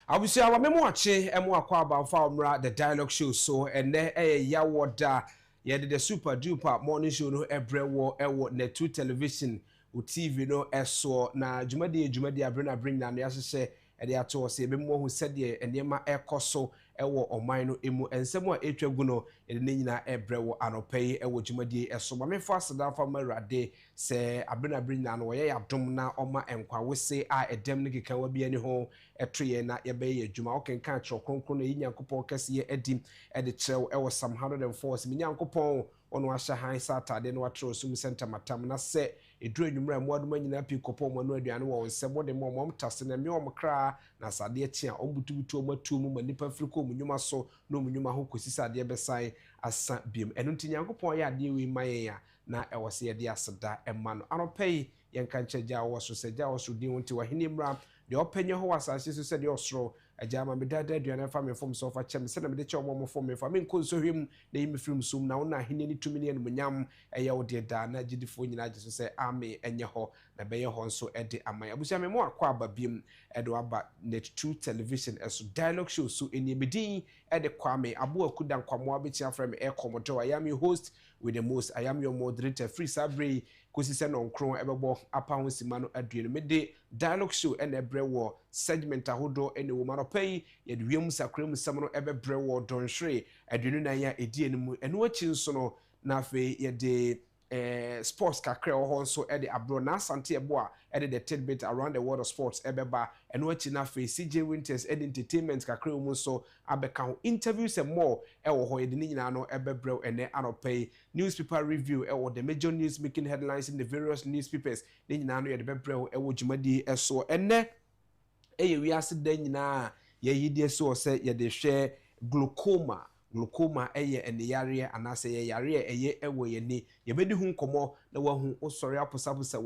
Abusia wa memo ache emu akwa abamfa omra the dialogue show so ene ya woda ye the super duper morning show no ebrewo ewo na 2 television o TV no eso na jumadi abrena bring na ya hye e de ato se memo hu sede enema ekoso ewo oman no emu ensemo a etwagu no ye ne nyina ebrewo anopai ewo jumadi eso ma me fa sada fa marade se abrena bring na no ye yadom na oma enkwa wese a edem ne keka wa bia ni ho etroye na ye be ye djuma okenka tro kronkron na nyankopon kase ye edim e de trew e wo Psalm 104 mi nyankopon ono ahya han satade no watro sum center matam na se edru enwumra mo adoma nyina pi kopon mo no aduane wo nsebo de mo mom tase na me omkra na sade atia ombutubutu omatu mu manipa friko mu nyuma so no mu nyuma ho kosisade besan asa biem eno nti nyankopon ya ade wi maye ya na e wo se ye de aseda emma no anopei yenka ncheja wo so se ja wo so din wonti wa hinimra de openye ho asase so se de osro Agyama me dada aduane fa me fom so fa chem se na me de che omo fom me fa me nko so hwem na yimi film sum na wona hene ni tumi ne munyam eye wo de da na gidifo nyina age so se ame enye ho na be ye ho nso e de amaya abusia me mo akwa ababiem e do aba net 2 television eso dialogue show so eni medin e de kwame abo akuda nkwamo abeti afra me e komodo I am your host with the most I am your moderator free sabre kosi se no nkron ebebo apa ho sima no aduane me de dialogue show e na ebrewo segment ahodo ene wo maropai ye de wiem sakrem sam no ebebrewo donhwe aduane na ya edi enimu eno achi nso no na fe ye de sports kakra ho nso e de abro na asante ebo a e de the tidbit around the world of sports ebeba eno achi na fe CJ Winters ed entertainment kakra mu so abeka ho interviews and more e wo ho ye de nyina no ebebrew ene anopai newspaper review e wo the major news making headlines in the various newspapers de nyina no ye de bebrew e wo jumadi eso ene eye wiase da nyina ye yidie so se ye de hwe glaucoma eye ene yare anase ye yare eye ewo ye ni ye bedi hu nkomo na wahu osori aposaposa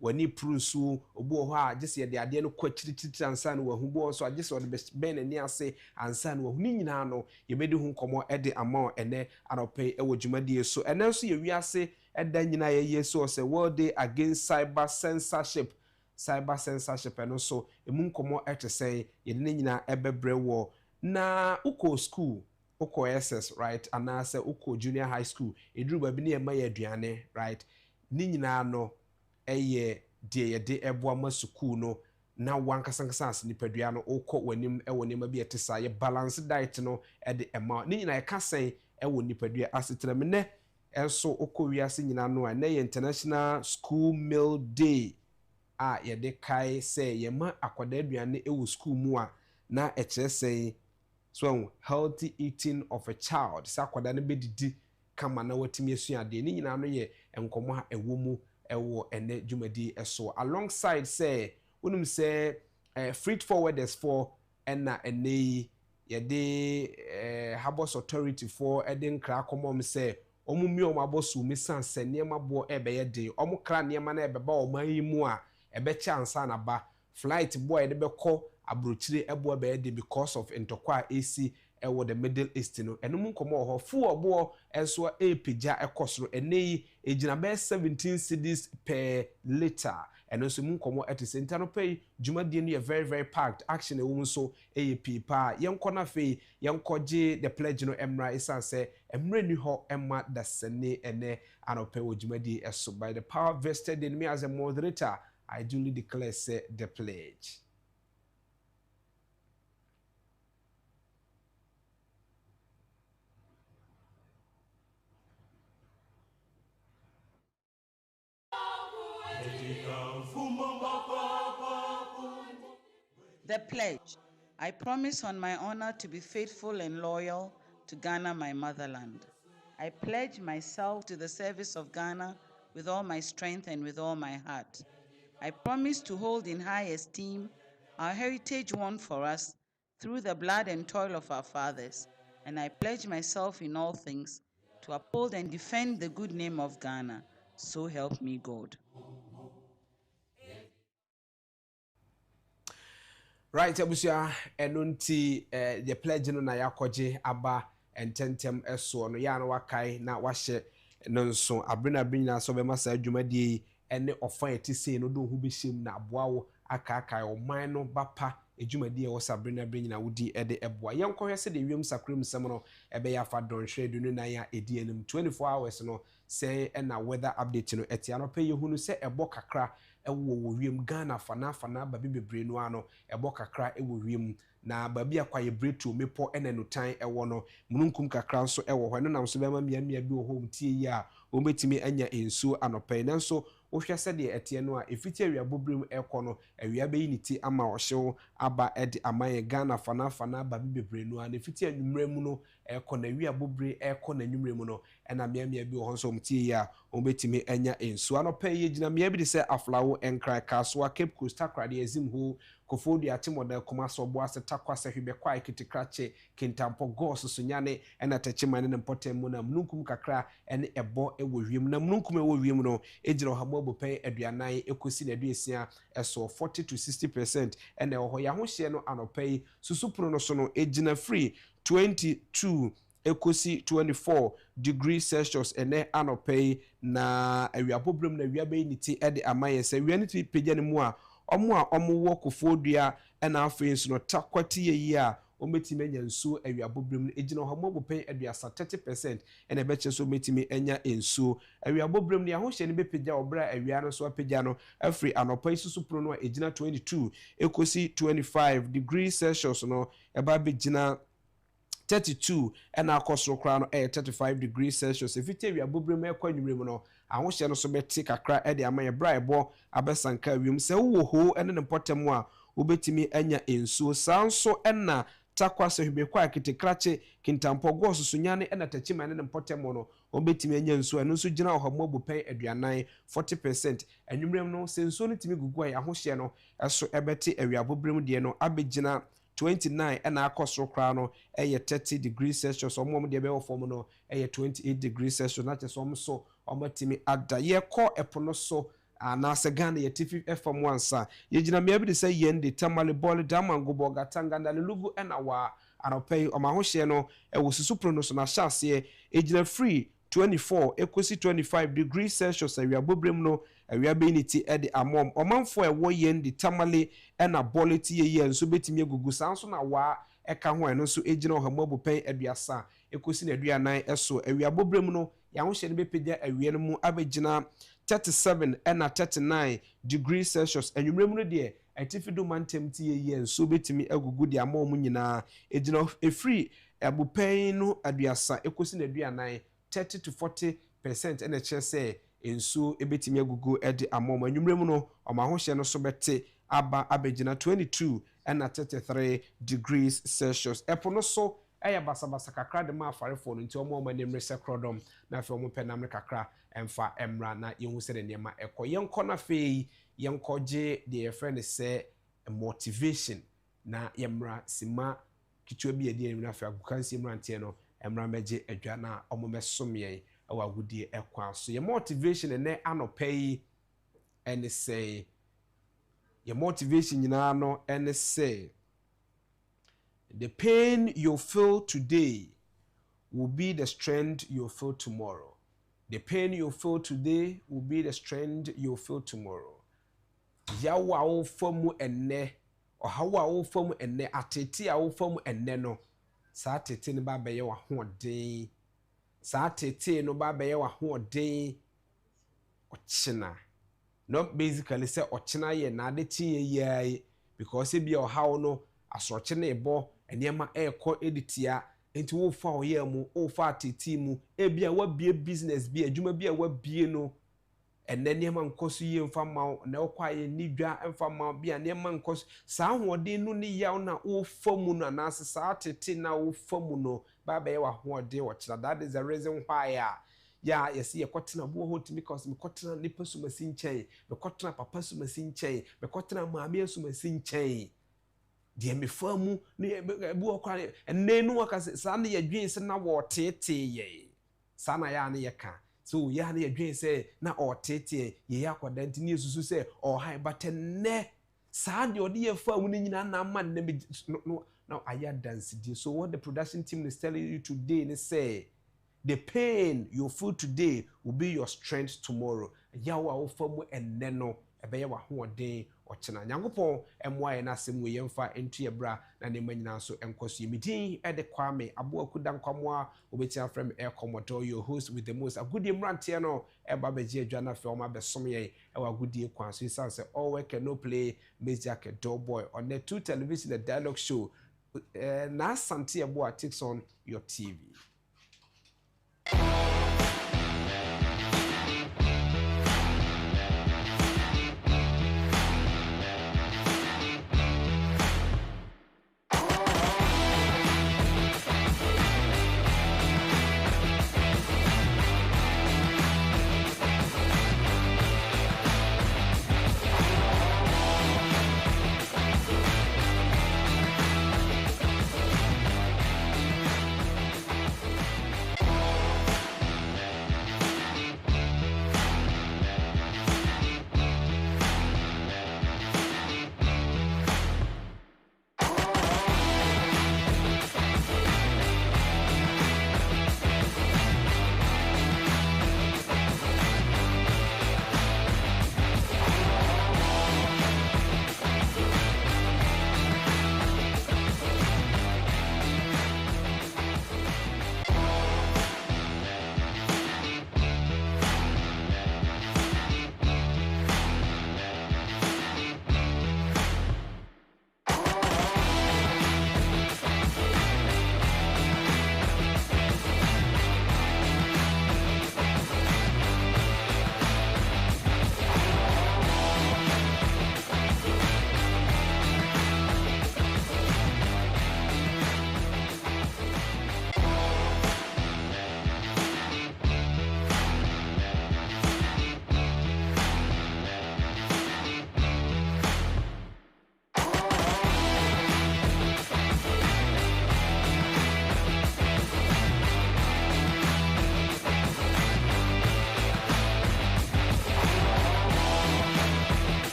wani prusu obu ho a gese ye de ade no kwachirichiri ansa na wahu bo so agese de ben ani ase ansa na wahu ni nyina no ye bedi hu nkomo e de ama ene anope ewo dwumadie so ene so ye wiase eda nyina ye so se world day against cyber censorship eno so emu nkomo etese ye de nyina ebebre wo na uko school uko SS right anase uko junior high school eduru ba bi ne ma ye aduane right ni nyina no eye de ye de ebo ma school no na wankasankasa as nipadua no uko wanim ewo ne ma bi etesa ye balance diet no e de ema ni nyina ye kasen ewo nipadua asetra me ne enso uko wiase nyina no a na ye international school meal day a ye de kai say ye ma akwada aduane ewo school mu a na e kire say so healthy eating of a child sa akwada ne bedidi kama na watimi asuade ni nyina no ye enkomo ha ewo mu ewo ene dwumadi eso alongside say unum say freight forwarders for ena ene ye de Harbours Authority for eden kra komom say omumi omabosu misanse niema bo ebe ye de omukra niema na ebeba omayimu a ebe chansa na ba flight boy de beko abrochire ebo be de because of intokwa AC ewo the Middle East no enum nkomo ho fu obo enso epija ekosoro eneyi ejina be 17 cedis per liter eno so mu nkomo etese ntano pay dwumadie no ye very very packed action e wo so ep pa yenko na fe yenkoje the pledge no emra isanse emra ni ho emma dasane ene anope wo dwumadie eso by the power vested in me as a moderator I duly declare say the pledge. The pledge. I promise on my honor to be faithful and loyal to Ghana, my motherland. I pledge myself to the service of Ghana with all my strength and with all my heart. I promise to hold in high esteem our heritage won for us through the blood and toil of our fathers, and I pledge myself in all things to uphold and defend the good name of Ghana. So help me God. Right, abusia enunti the pledge no na yakoje aba ententem eso no ya na wakai na wahye no nso abrena binyina so be masa adwumadie ene ofan etise no do hu behiem na aboawo aka o man no bapa ejumadi e wo sabrina brenyina wodi e de eboa yenkohwe se de wiem sakram sem no ebe ya fa donhwe dunu na ya edi enim 24 hours no say na weather update no etia no pe yehunu se ebo kakra ewo wiem Ghana fana ba bebre no ano ebo kakra ewo wiem na babi akwaye bretu mepo enenutan ewo no mununkum kakra nso ewo hɔ no nam so bema mia bi wo home tie yi a obetimi anya ensuo anɔpɛ nanso wohwɛ sɛ de etie no a efiti awia bobrem ekɔ no awia beyi ni ti ama ɔhyew aba ede amaye Ghana fana ba bebre no an efiti anwumre mu no ekɔ na awia bobre ekɔ na anwumre mu no ɛna mia bi wo hɔ nso tie yi a obetimi anya ensuo anɔpɛ yi gyina mia bi de sɛ aflawo enkra kasoa Cape Coast takrade azim ho kofodi atimodel koma so bo aseta kwase hwebe kwa ikitikrache kintampo gos so nyane ena tachimane ne mpotem mu na mununkum kakra ene ebo ewo wiem na mununkum ewo wiem no ejira ohamo abopen aduanan ekosi na aduesia eso 40 to 60% ene oho ya ho hye no anopai susupro no so no ejina free 22 ekosi 24 degrees Celsius ene anopai na awiabobrem na awiabe ni ti ede amaye se awiani ti pegya ne mu a omo wo kofodua ena afensu no takwati ye a ometime nya nsuo awiabobrem no ejina homo bopen aduasa 30% ena beche so ometime enya ensuo awiabobrem no ahoshe ne bepegya obra awia no so apegya no afri anopai susupro no ejina 22 ekosi 25 degrees Celsius no eba begina 32 ena akosro kra no 35 degrees Celsius efiti awiabobrem ekwanwumre mu no ahoshe no so beti kakra ede amaye braebo abesanka wiem se wo ho ene ne potem a obetimi anya ensuo sanso ena takwase hwebekwa akitikrache kintampo goso sunyane ena tachima ne potem no obetimi anya ensuo eno so gina ohamo bopen aduanan 40% anwumrem no sensuo no timi gugu a ahoshe no eso ebeti awiabobrem de no abegina 29 ena akosro kra no 30 degrees Celsius omom de be wo form no 28 degrees Celsius na cheso so omatimi ada ye ko epono so na se Ghana ye tifi FM wansa ye gina me abi de say yende tamale ball damango boga tanganda lugu ena wa anopay omahoshe no wo susupro no so na chance e gina free 24 ekosi 25 degrees Celsius awia bobrem no awia beniti ede amom omanfo ewo yende tamale ena boleti ye nso betimi egugu sanso na wa eka ho eno nso ejina ohamo bopen aduasa ekosi na aduanan eso awia bobrem no ya ho hye ne bepegya awia no mu abegina 37 ena 39 degrees Celsius anwumre mu no de atifido mantem ti ye nso betimi agugu de amom nyina ejina efree abupen no aduasa ekosi na aduanan 30 to 40% ena kyerese enso ebetimi agugu ede amom anwumre mu no omahoshe no so bete aba abegina 22 ena 33 degrees Celsius epono so eya basabasa kakra de ma afarefo no nti omo manemre sekrodom na afi omo penamre kakra emfa emra na yehu se de nema yenko na fei yenkoje de friend se motivation na yemra sima kitwa bi edi emra afi agukansi emra ntie no emra meje adwa na omo mesomye awagudie ekwa so ye motivation ne anopei ene say your motivation nyina no ene say the pain you feel today will be the strength you feel tomorrow. The pain you feel today will be the strength you feel tomorrow. Yawa wo famu enne o hawa wo famu enne atete a wo famu enne no sa atete ne ba beye wa hoden sa atete no ba beye wa hoden ochina no basically say ochina ye na de tie ye because e bi o hawo no asoche na ebo enema ekọ editia enti wo fa oye mu wo fa atete mu e bia wa bie business bia adwuma bia wa bie no enema nkoso ye mfa ma na okwa ye nidwa mfa ma bia enema nkoso sa hoden no ne yaw na wo fa mu no na sa atete na wo fa mu no ba ba ye wa hoden wo kira. That is the reason why ya yesi ye kwotena bo ho timi because me kwotena nipa so masinchen me kwotena papa so masinchen me kwotena maame so masinchen de me famu ne bu okwa enenu akase sa na ye dwen se na wo tete ye sa na ya na ye ka so ya na ye dwen se na o tete ye yakoda ntini yesusu se o hai batenne sa de odi ye famu ni nyina na man na no aya dance di. So what the production team is telling you today they say the pain you feel today will be your strength tomorrow. Yawa ofamu eneno ɛbɛyɛ wahoɔden ɔkyena nyankopɔn ɛmmoa yɛ n'asɛm wɔ yɛmfa ntu yɛbra na ne ma nyinaa so ɛnkɔ so yɛmedin ɛde Kwame Aboakuda nkwamoa obɛtia frɛ me Commodore your host with the most agudie mmeranteɛ no ɛba bɛgye adwa no afei ɔma bɛsom yɛn ɛwɔ agudie kwan so ɛsiane sɛ all work and no play makes Jack a dull boy on the 2 television the dialogue show na asante ɛboa takes on your TV.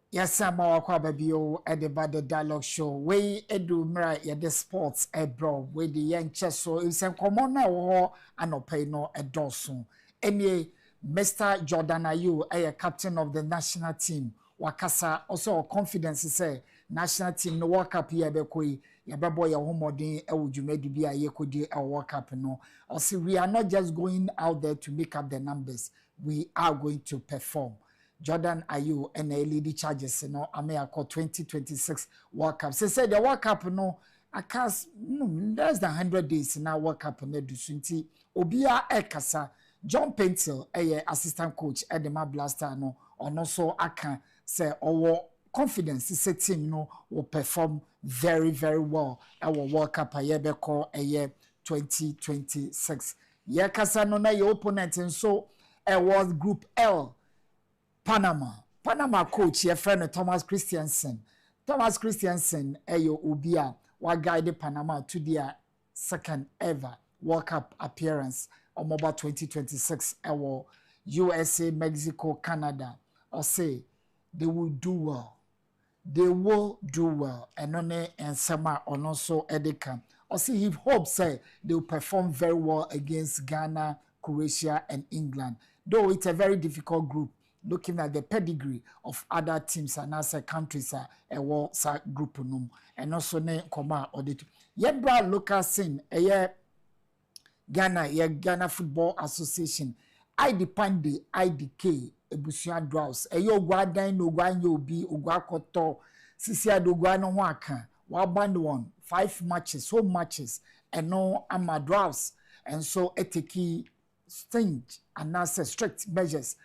Yes, I'm our Quababio at the dialogue show. We edu mra ya the sports bro. We the young chess so it's a common now and no pay no a dosun. Any Mr. Jordan Ayew, a captain of the national team. Wakasa also confidence say national team no World Cup here bekoi ya babo ya homodin e wujumedi bi aye kodi a World Cup no. Also we are not just going out there to make up the numbers. We are going to perform. Jordan Ayew and a lady charges no America 2026 World Cup. Say the World Cup no akas less than 100 days now World Cup no do sunti obia ekasa John Pentil assistant coach at the Blaster no or so aka say our confidence say team no will perform very very well our World Cup a year beko a year 2026 yeah kasa no na your opponent and so was group L Panama coach your friend Thomas Christiansen ayo ubia wa guide Panama to their second ever World Cup appearance on Mobile 2026 USA, Mexico, Canada. Or say they will do well. They will do well. And only and summer or not so Edeka. Or say he hopes say they will perform very well against Ghana, Croatia, and England. Though it's a very difficult group. Looking at the pedigree of other teams and other countries a war group and also ne koma audit. Yebra local scene Ghana Football Association. IDPANDE IDK Ebusia Draws. Eyo Guadan no Guanyo B Uguakoto Sisia Doguano Waka. Waband one 5 matches, home matches, and no Amadraws. And so etiki stringent and also strict measures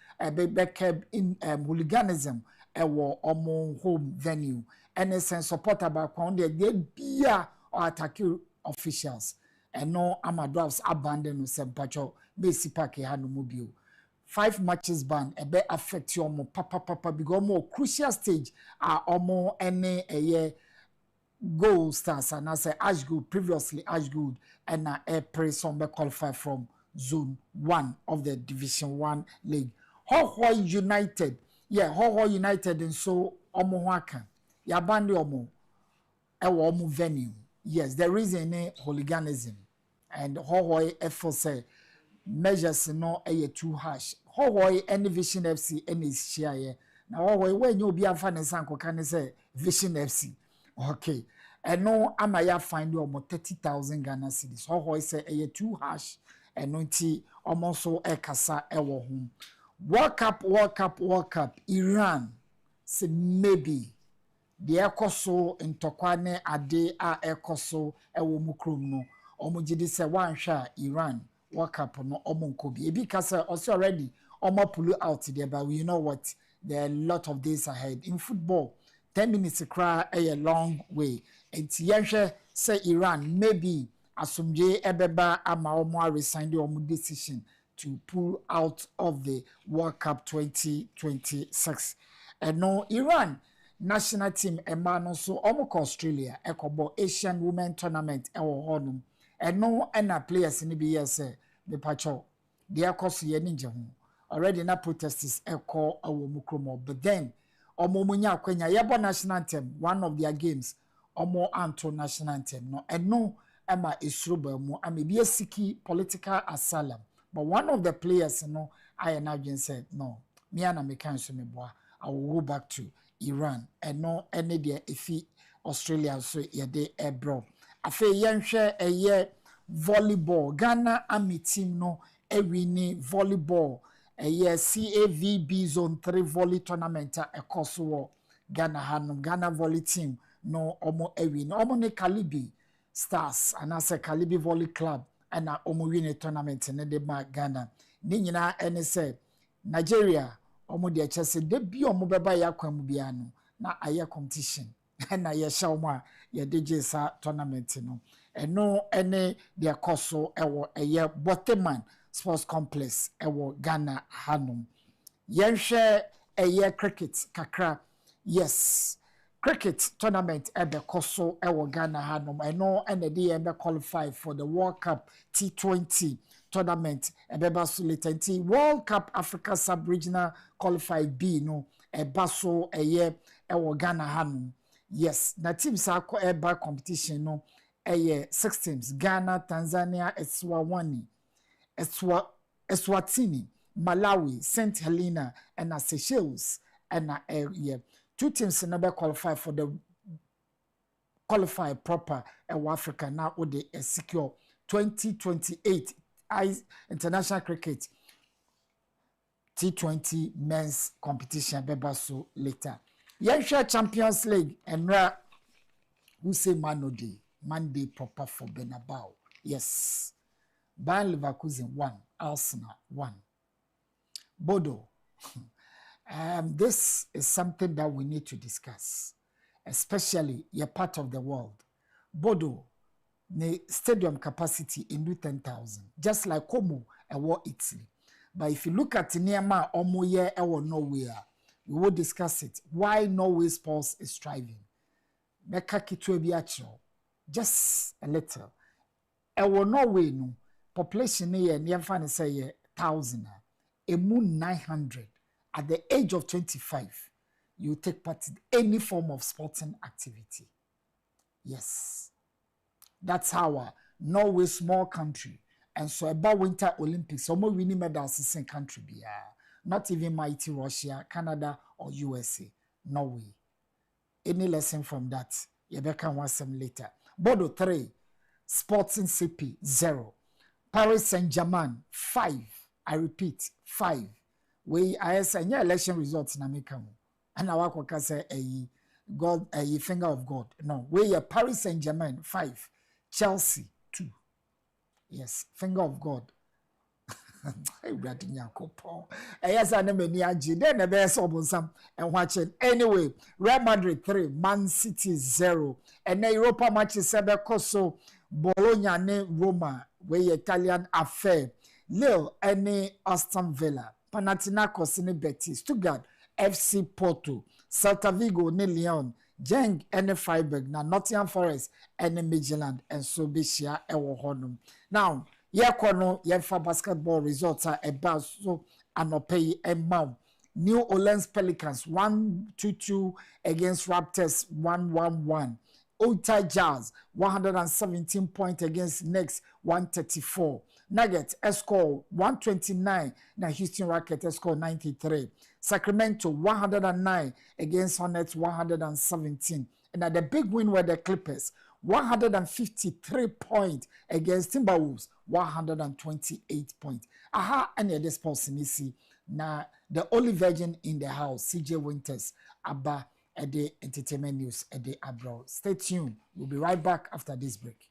kept in hooliganism omo home venue and a support about they be or attack officials and no Amadraws abandon sempacho basic pack mobile 5 matches ban a bit affect you papa because more crucial stage are almost any a year Gold Stars and I say Ashgood previously Ashgood and April some qualify from Zone 1 of the Division 1 league. Hoho United, yeah, Hoho United and so omo waka. Yabandi omo ewo omo venue. Yes, there is any hooliganism and Hoho effort say measures no too harsh. Hoho any Vision FC any share. Now Hoho when you be a fan and sanko can say Vision FC. Okay. And no amaya find you almost 30,000 Ghana cedis. Hoho say too harsh and no tea almost so kasa ewo home. World Cup. Iran say maybe the ekoso ntokwane ade a ekoso ewo mukrom no omugidi say wan hwa Iran World Cup no omonkobi ebi kasa also already pull out there, but we know what there are a lot of days ahead in football. 10 minutes cry a long way. It's yenshe say Iran maybe asumje ebeba ama omo resign the omo decision to pull out of the World Cup 2026. And no Iran national team emano so omo Australia ekobo Asian Women Tournament ewo honum. And no ena players ni be say the pacho they are cost ye ninja ho. Already na protesters eko awo mukromo, but then omo munya kwenya yebo national anthem one of their games omo anto national anthem no and no ema isruba mu amebi siki political asylum, but one of the players no I now said no me and me can so me boa I will go back to Iran and no any there ifi Australia so ye de ebro afa yenhwe eye volleyball Ghana Army team no ewini volleyball CAVB Zone 3 volley tournament ekoso Ghana hanum Ghana volley team no omo ewi no omo ne Kalibi Stars and as a Kalibi volley club and na omo win tournament ne de ma Ghana ni nyina ene say Nigeria omo de chese de bi omo beba yakwam bia no na aye competition na ye sha omo a ye de jesa tournament no eno ene de ekoso ewo eye Boteman Sports Complex ewo Ghana hanum yenhwe eye cricket kakra. Yes, cricket tournament ebe koso ewo Ghana hanum eno ene de ebe qualify for the World Cup T20 tournament ebe baso later World Cup Africa Sub-Regional Qualify B no eba so eye ewo Ghana hanum. Yes, na teams akọ eba competition no eye 6 teams Ghana, Tanzania, Eswatini, Malawi, St. Helena, and Seychelles, and 2 teams never qualify for the qualify proper Africa now with the secure 2028 international cricket T20 men's competition bebaso later. Yensha Champions League and who say Monday proper for Benabao. Yes. Bayer Leverkusen 1, Arsenal 1. Bodo. This is something that we need to discuss, especially your part of the world. Bodo, the stadium capacity in 10,000, just like Como and Italy. But if you look at Niama Omoye or nowhere, we will discuss it. Why Norway Sports is striving. Just a little. Ewo Norway no. Population here near fan say 1,000, a moon 900. At the age of 25, you take part in any form of sporting activity. Yes, that's how Norway, small country, and so about Winter Olympics, almost winning medals in same country, not even mighty Russia, Canada, or USA. Norway. Any lesson from that? You can watch some later. Bodo 3, Sporting CP 0. Paris Saint-Germain 5. I repeat 5. We say election results in America. And I work say a finger of God. No, we are Paris Saint-Germain 5. Chelsea 2. Yes, finger of God. Yes, I never near G. Then the best of and watching. Anyway, Real Madrid 3, Man City 0. And the Europa matches Sebecoso, Bologna ne Roma, where Italian affair. Lille and Aston Villa, Panathinaikos ne Betis, Stuttgart, FC Porto, Celta Vigo ne Lyon, Jeng ene Freiburg na Nottingham Forest ene Midtjylland enso behia ewo honum. Now, yekono yefa basketball results are about so anopei emam. New Orleans Pelicans 1-2 against Raptors 1-1. Utah Jazz 117 points against Knicks 134. Nuggets score 129 na Houston Rockets score 93. Sacramento 109 against Hornets 117. And at the big win were the Clippers 153 points against Timberwolves 128 points. Aha, and this person is see now the only virgin in the house, CJ Winters, Abba at the entertainment news at the abroad. Stay tuned. We'll be right back after this break.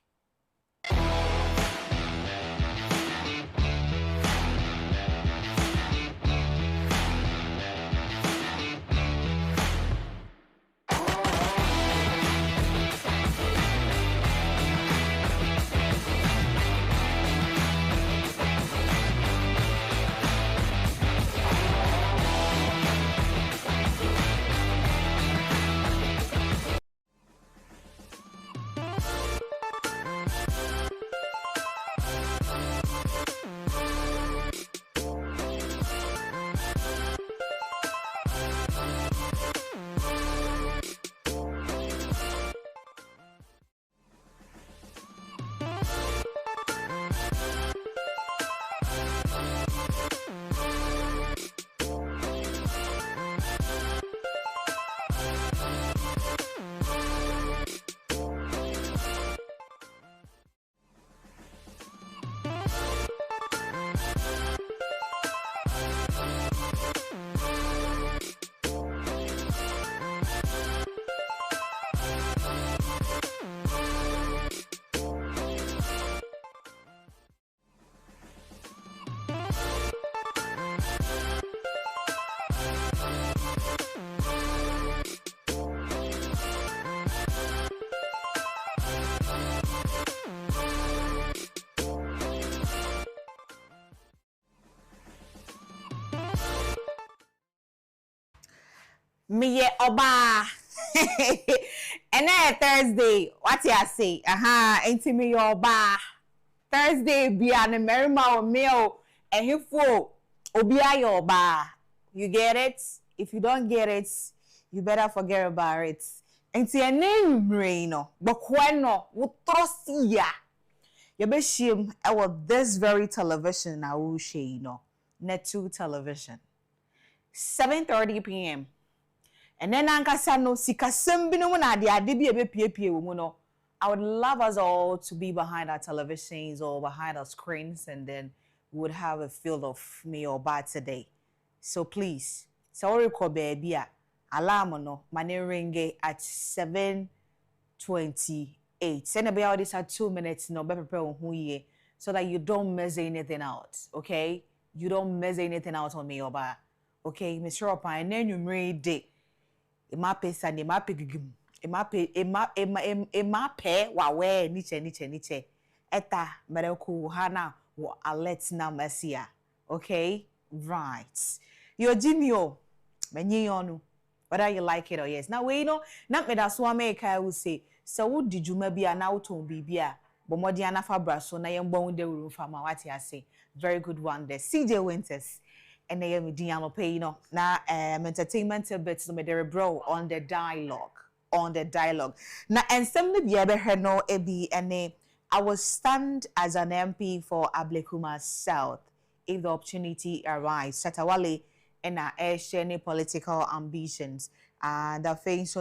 Me oba and then Thursday what you say ain't me oba Thursday be an merima or meal and he full obia your oba. You get it? If you don't get it, you better forget about it. And see a name raino but no wo trosia you be shame this very television I will share Net2 television 7:30 p.m. And then ankasa no sikasem bi no na de ade bi ebepiepie wo mu no. I would love us all to be behind our televisions or behind our screens, and then we would have a feel of me or bad today. So please, sorry ko baby alarm no mane ringe at 7:28. Send about this at 2 minutes no be prepare who ye so that you don't miss anything out, okay? You don't miss anything out on me or bad. Okay, Mr. Opa, and then you read day. Emape sande emape gigim emape wawe niche eta mereku hana wo alert na masia. Okay, right, your Jimmy menye yonu whether you like it or yes. Now we know na me da so America will say so wo di juma bia na wo ton bibia bomodi ana fabra so na yembon de wuru fama what you say. Very good one there, CJ Winters. And they am pay na entertainment bits no me bro on the dialogue. Now and some be ever no ebi and I will stand as an MP for Ablekuma South if the opportunity arises. Satawale and I share any political ambitions and the face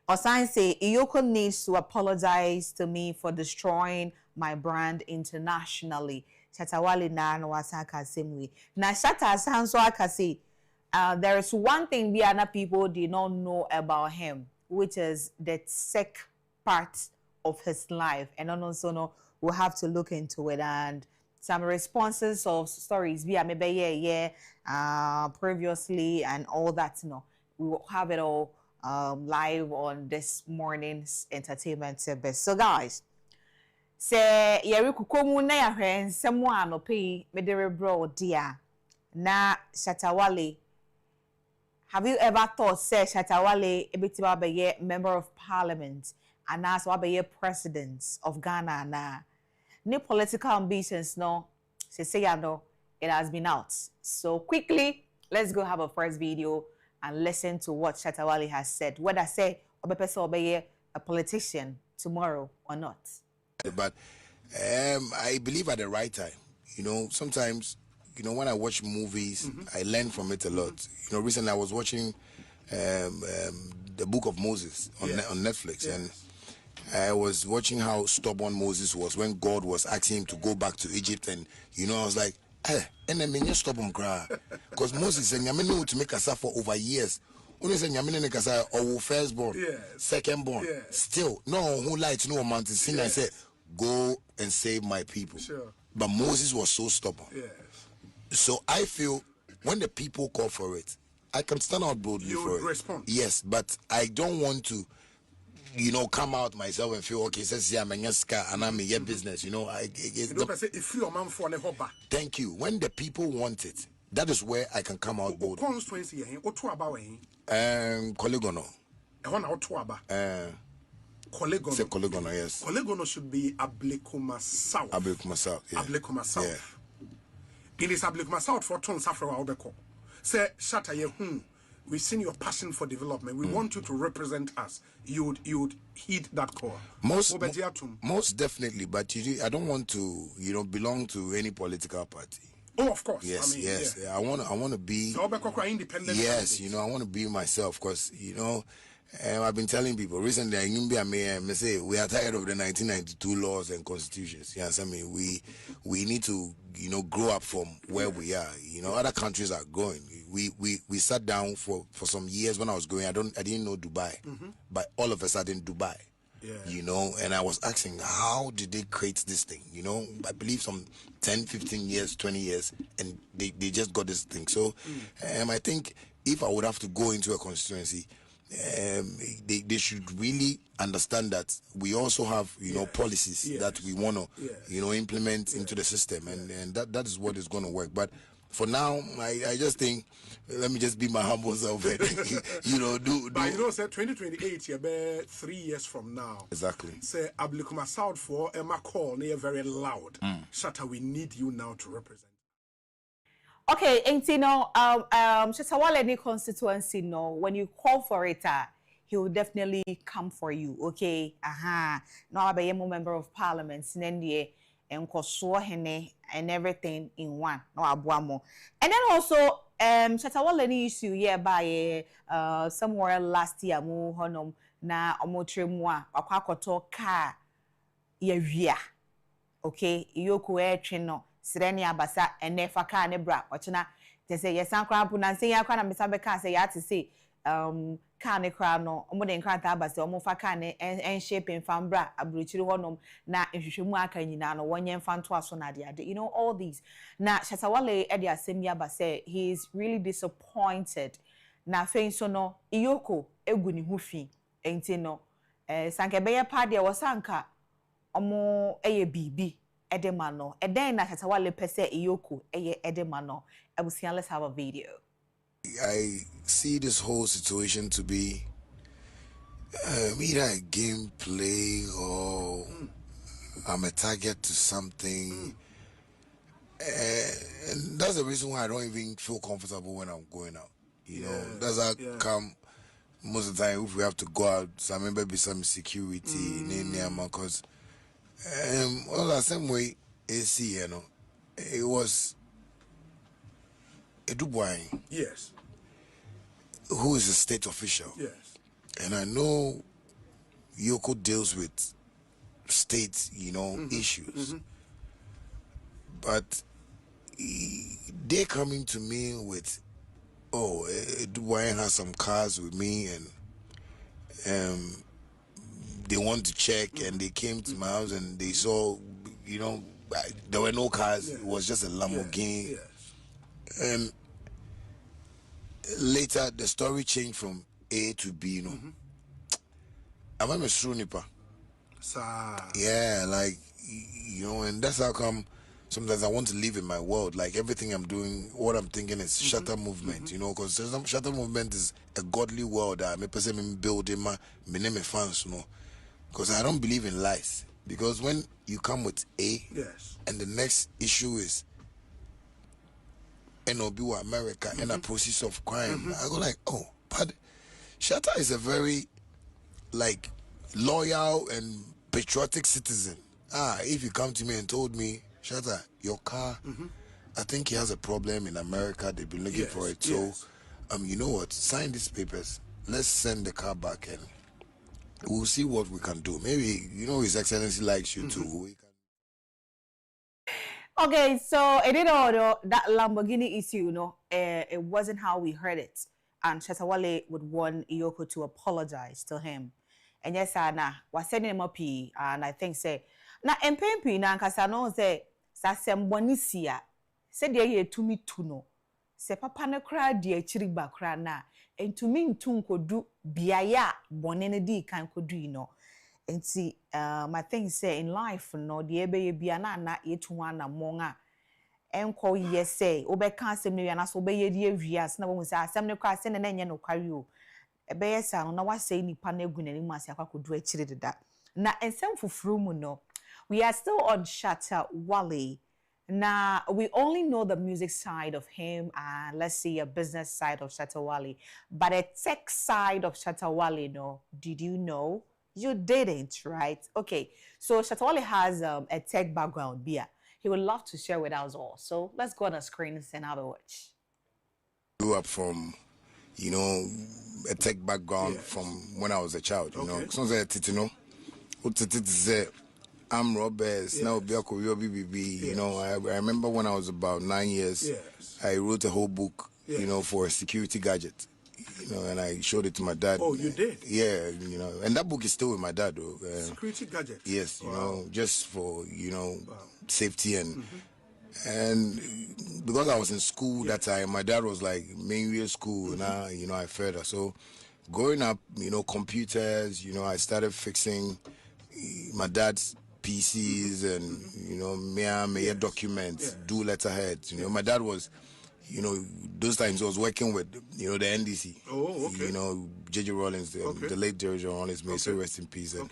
Osan say Iyoko needs to apologize to me for destroying my brand internationally. Chatawali na no wasaka semwe. Na Shata Sanso akasi. There is one thing we other people did not know about him, which is the sick part of his life. And also no, we'll have to look into it and some responses of stories we maybe previously and all that. We will have it all live on this morning's entertainment service. So guys, say yeri kukomu na ya hwe nsemu anope medere bro dia na Shatawale have you ever thought, say, Shatawale, ebitiba be member of parliament, and as be president of Ghana, na ne political ambitions, no, say, no, it has been out. So quickly, let's go have a first video and listen to what Shatawale has said. Whether say, Obepeso be a politician tomorrow or not. But I believe at the right time. You know, sometimes, you know, when I watch movies, I learn from it a lot. You know, recently I was watching the Book of Moses on Netflix, and I was watching how stubborn Moses was when God was asking him to go back to Egypt, and you know, I was like, and I mean, you stubborn cry, because Moses said, "I mean, to make us for over years." Only say nyamine ne kasa or firstborn, secondborn. Still, no who light no mountain sin. I said, go and save my people. Sure. But Moses was so stubborn. So I feel when the people call for it, I can stand out boldly for it. Respond. Yes, but I don't want to, you know, come out myself and feel okay. Says yeah, I'm and I'm a business. You know, if you are man for thank you. When the people want it, that is where I can come out bold. Constituency, Kolegono. Kolegono, yes. Kolegono should be Ablekuma South. Ablekuma South, yeah. Ablekuma South. It is Ablekuma South for Ton Safra Obeko. Say, Shatta we've seen your passion for development. We want you to represent us. You'd heed that call. Most definitely, but I don't want to, you know, belong to any political party. Oh, of course. Yes, I mean, yes. Yeah. I want to be independent. Yes, you know, I want to be myself because, you know, I've been telling people recently, I say we are tired of the 1992 laws and constitutions. Yes, I mean, we need to, you know, grow up from where we are. You know, other countries are going. We sat down for some years when I was going. I didn't know Dubai, but all of a sudden Dubai. You know, and I was asking, how did they create this thing? You know, I believe some 10, 15 years, 20 years, and they just got this thing. So I think if I would have to go into a constituency, they should really understand that we also have, you know, policies that we want to, you know, implement into the system, and that is what is going to work. But for now, I just think, let me just be my humble self and, you know, do. But you know, say 2028, you be 3 years from now. Exactly. Say, Ablikuma South for Emma call, near very loud. Shatta, we need you now to represent. Okay, and you know, Shatawale ni constituency, no, when you call for it, he will definitely come for you. Okay, now I be a member of parliament, and and everything in one. No abuamo. And then also Shatawale ni issue by somewhere last year mu honom na omotre mu a akwakoto car ye okay iyoko etwe no sireni abasa enefa car ne bra ochina te say yesan kra bu na say yakwa na mesa be car say ya te say car ne kra no omo de nkranta abasa omo fa car ne en shape fambra abruchiri honom na ehwehwemu aka nyina no wonye mfanto aso na de you know all these na Shatawale e de asem ya ba say he is really disappointed na fein so no iyoko egu ni hufi enti no sanke beye pa de wosanka omo eye bibi edema no eden na Shatawale pese iyoko eye edema no abusia. Let's have a video. I see this whole situation to be either a gameplay or I'm a target to something. And that's the reason why I don't even feel comfortable when I'm going out. You know, that's how come most of the time if we have to go out, so maybe some security because well, the same way AC, you know, it was a Dubai. Yes. Who is a state official? Yes. And I know Yoko deals with state, you know, issues. But they're coming to me with, oh, Dubai has some cars with me and they want to check and they came to my house and they saw, you know, there were no cars. It was just a Lamborghini. And later the story changed from A to B, you know. I'm a Srunipa. Yeah, like, you know, and that's how come sometimes I want to live in my world. Like everything I'm doing, what I'm thinking is shatter movement, you know, because shatter movement is a godly world. Me person building my name fans, you know, because I don't believe in lies. Because when you come with A, yes, and the next issue is NOB America and a process of crime, I go like, oh, but Shatta is a very like loyal and patriotic citizen. If you come to me and told me, Shatta, your car, I think he has a problem in America. They've been looking for it. So, you know what? Sign these papers. Let's send the car back and we'll see what we can do. Maybe, you know, His Excellency likes you too. We can... Okay, so it did all that Lamborghini issue, you know, it wasn't how we heard it. And Shatawale would want Iyoko to apologize to him. And yes, was sending him up, and I think say, na MP na nkasa say sasembonisia said ye to me tuno. Se papa ne kra de achiri ba kra na entumi ntu nkodu biaya bonene di kan kodu no. And see, my thing say in life, no, the ebe bia na yetu na monga. Enko yes say, obeka asem ne yana so obeye die wias na wo say asem ne kwa asem ne enye no kwari o. Ebe yes no na wasay nipa na egu nani masi akwakodu achire deda. Na ensem fufuru mu no. We are still on Shatta Wale. Now, we only know the music side of him and let's see a business side of Shatta Wale. But a tech side of Shatta Wale, no, did you know? You didn't, right? Okay, so Shatta Wale has a tech background, Bia. He would love to share with us all. So let's go on the screen and have a watch. Grew up from, you know, a tech background from when I was a child, you know. So I'm Roberts, now BBB, you know. I remember when I was about 9 years, I wrote a whole book, you know, for a security gadget. You know, and I showed it to my dad. Oh, you did? Yeah, you know, and that book is still with my dad, though. Security gadget? Yes, you know, just for, you know, safety and because I was in school that time, my dad was like mainly school, now, you know, I further. So growing up, you know, computers, you know, I started fixing my dad's PCs and, you know, me documents, do letterheads. You know, my dad was, you know, those times he was working with, you know, the NDC. Oh, okay. You know, J.J. Rollins, the late J.J. Rollins, may so rest in peace. And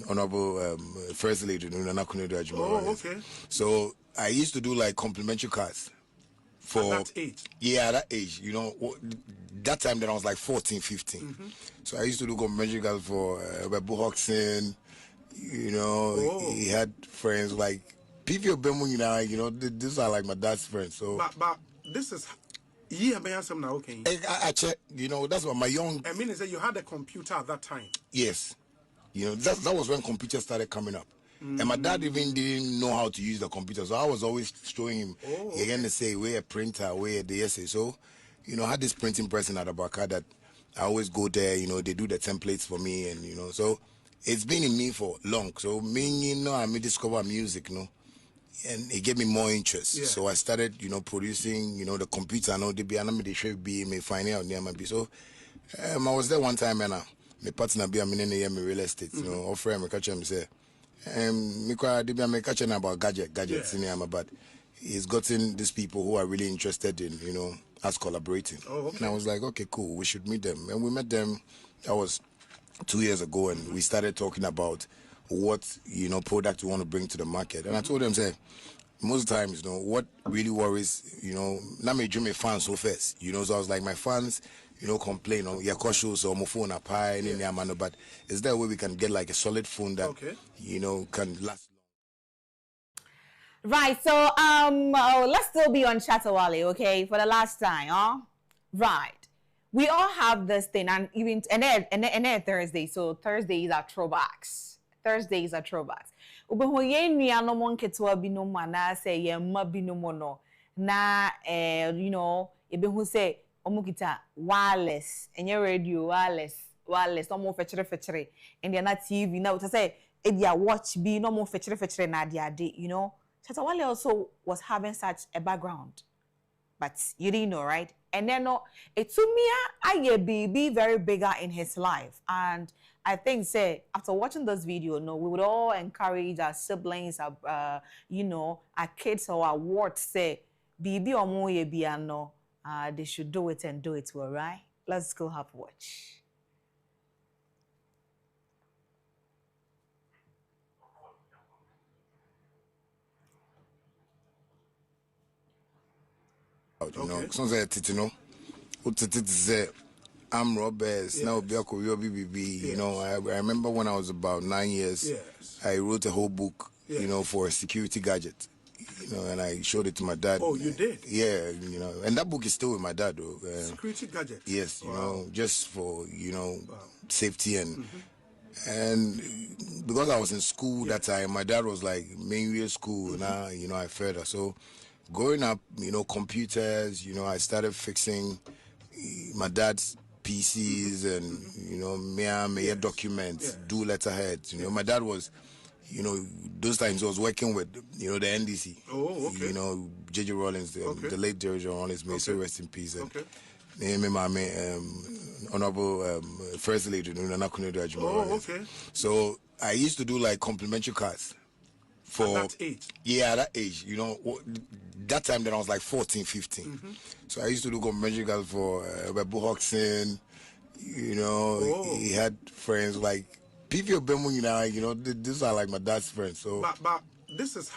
Honorable First Lady, Agyapong. Oh, okay. So I used to do like complimentary cards. For at that age? Yeah, at that age, you know, that time then I was like 14, 15. So I used to do complimentary cards for Buhoxin, you know, he had friends like P.V. Obemu, you know, these are like my dad's friends. So, but this is now, okay. I check, you know, that's what my young. I mean, is that you had a computer at that time? Yes, you know, that was when computers started coming up. And my dad even didn't know how to use the computer, so I was always showing him. He again to say, "Where a printer, where the essay." So, you know, I had this printing press in Adabaka that I always go there. You know, they do the templates for me, and you know, so it's been in me for long. So me, you know, I discover music, you know, and it gave me more interest. So I started, you know, producing, you know, the computer. I know they should be me finding out near my be. So I was there one time, and my partner be a minute me real estate. You know, offer me catch him say. Me catching about gadgets in him, but he's gotten these people who are really interested in, you know, us collaborating. And I was like, okay, cool, we should meet them. And we met them, that was 2 years ago, and we started talking about what, you know, product we want to bring to the market. And I told them, say, most times, you know, what really worries, you know, not me dream fans so first, you know, so I was like, my fans, you know, complain on your cautious or my phone a pie and but is there a way we can get like a solid phone that you know can last long? Right, so let's still be on Shatta Wale, okay, for the last time, huh? Right. We all have this thing, and even and then Thursday, so Thursdays are throwbacks. Thursdays are throwbacks. Ubehoye ni anomon ketwa binomo na say ye ma binomo no na you know ebehu say omukita wireless enye radio wireless no mo fechere and na TV na to say e dia watch be no mo fechere na ade, you know. Shatta Wale also was having such a background, but you didn't know, right? And then I be very bigger in his life. And I think say after watching this video, we would all encourage our siblings, our our kids or our wards say BB or more they should do it and do it well, right? Let's go have a watch. You know, some say Titino, say I'm Roberts, now be a BBB. You know, I remember when I was about 9 years, I wrote a whole book, you know, for a security gadget. You know, and I showed it to my dad. Oh, you did? Yeah, you know, and that book is still with my dad, though. Security gadget? Yes, you know, just for, you know, safety and because I was in school that time, my dad was like mainly school, and you know, I further. So growing up, you know, computers, you know, I started fixing my dad's PCs and, you know, me documents, do letterheads. You know, my dad was, you know, those times I was working with, you know, the NDC. Oh, okay. You know, J.J. Rollins, the late J.J. Rollins, may so rest in peace. And, Honorable First Lady, Agyapong. Oh, okay. So I used to do like complimentary cards. For at that age? Yeah, at that age, you know, that time then I was like 14, 15. So I used to do complimentary cards for Webu Hoxton, you know, he had friends like P.V. Obemu, you know, these are like my dad's friends. So, but this is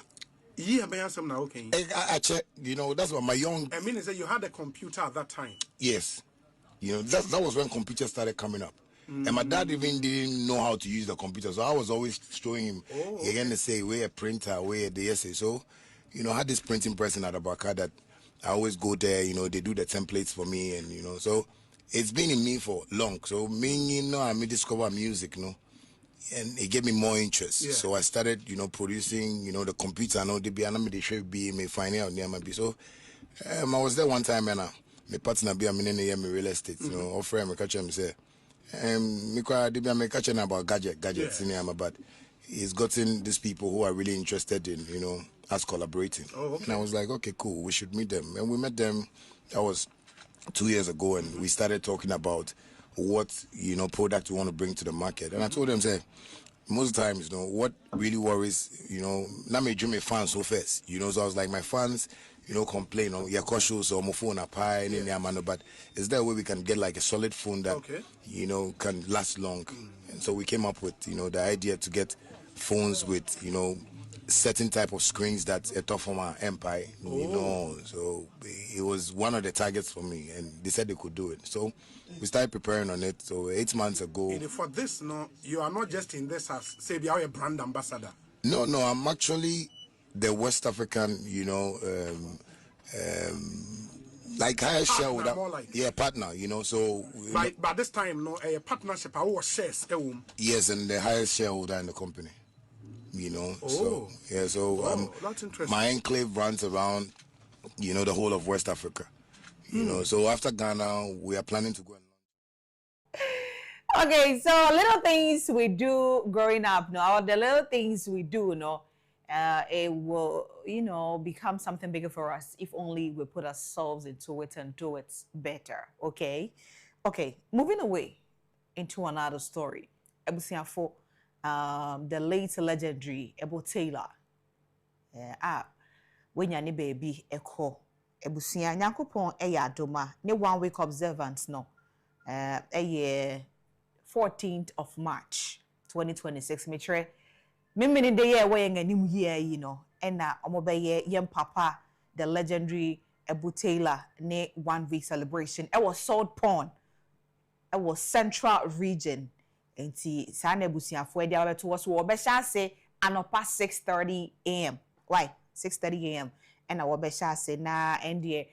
now, okay. I check, you know, that's what my young. I mean, is that you had a computer at that time? Yes, you know, that was when computers started coming up. And my dad even didn't know how to use the computer, so I was always showing him. You're gonna say, "Where a printer, where the essay." So, you know, I had this printing press in Adabaka that I always go there. You know, they do the templates for me, and you know, so it's been in me for long. So me, you know, I discover music, you know, and it gave me more interest. Yeah. So I started, you know, producing, you know, the computer. I know they should be me finding out near my be. So I was there one time, and my partner be a me real estate. You know, offer me catch him say. Me catching about gadgets in here, but he's gotten these people who are really interested in, you know, us collaborating. Oh, okay. And I was like, okay, cool, we should meet them. And we met them, that was 2 years ago, and we started talking about what, you know, product we want to bring to the market. And I told them, say, most times, you know, what really worries, you know, not me dream fans so first, you know, so I was like, my fans, you know, complain on your cautious or my phone a pie and but is there a way we can get like a solid phone that you know can last long? And so we came up with, you know, the idea to get phones with, you know, certain type of screens that's a tough from our empire, you know. So it was one of the targets for me, and they said they could do it. So we started preparing on it. So 8 months ago. And for this, no, you are not just in this as say you are a brand ambassador. No, I'm actually the West African, you know, like highest shareholder, partner, you know. So by this time, no, a partnership, our shares, yes, and the highest shareholder in the company, you know. So yeah, so that's interesting. My enclave runs around, you know, the whole of West Africa, you know. So after Ghana, we are planning to go. Okay, so little things we do growing up, no, the little things we do, no. It will, you know, become something bigger for us if only we put ourselves into it and do it better. Okay, moving away into another story. For the late legendary Ebo Taylor. When you baby echo ebusia Nyankopon eya adoma ne 1 week observance no 14th of March 2026 metre Mimini de ye we nganim here, you know, and na omobeye yem papa, the legendary Ebu Taylor, ne 1 week celebration. It was Salt Pond. It was Central Region. And see, San Ebusia for the other to us, Wabesha say, anopa 6:30 a.m. Why? 6:30 a.m. And I Wabesha say, na, and the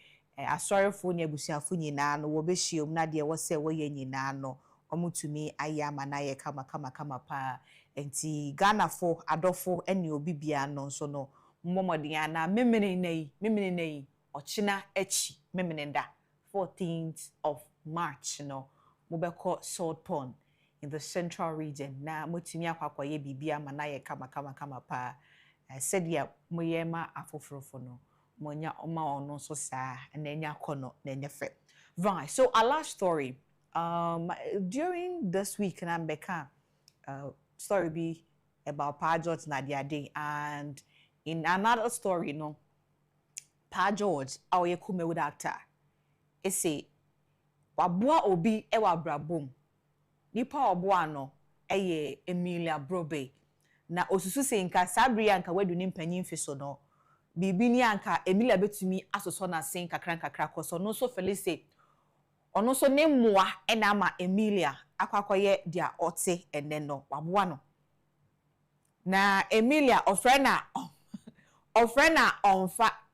sorry for Nebusia Funina, no Wabeshi, Nadia was say, way no, omutumi ayama na ye kama pa. Enti Ghana for adofo ene obi bia no so no mmomodin na memene nei ochina echi memene nda 14th of March no mobeko Salt Pond in the Central Region na motumi akwakoye bibia ma na ye kama pa said ya moyema afofrofo no monya oma ono so saa na nya kono na enyefe Right. So our last story. During this week, and I'm Becca, story be about Pa George Nadia Day, and in another story, no, Pa George, our Yakume actor, it say, Wabua obi ewa brabom. Nipa oboa no, Emilia Brobe. Na osusu se nka sabri anka wedu ni mpanyin fiso no. Bibi ni anka Emilia betumi asoso na sen kakra koso no so Felice. Ono so ne moa ena ma Emilia akwakoye dia ote ene no waboa no. Na Emilia ofrena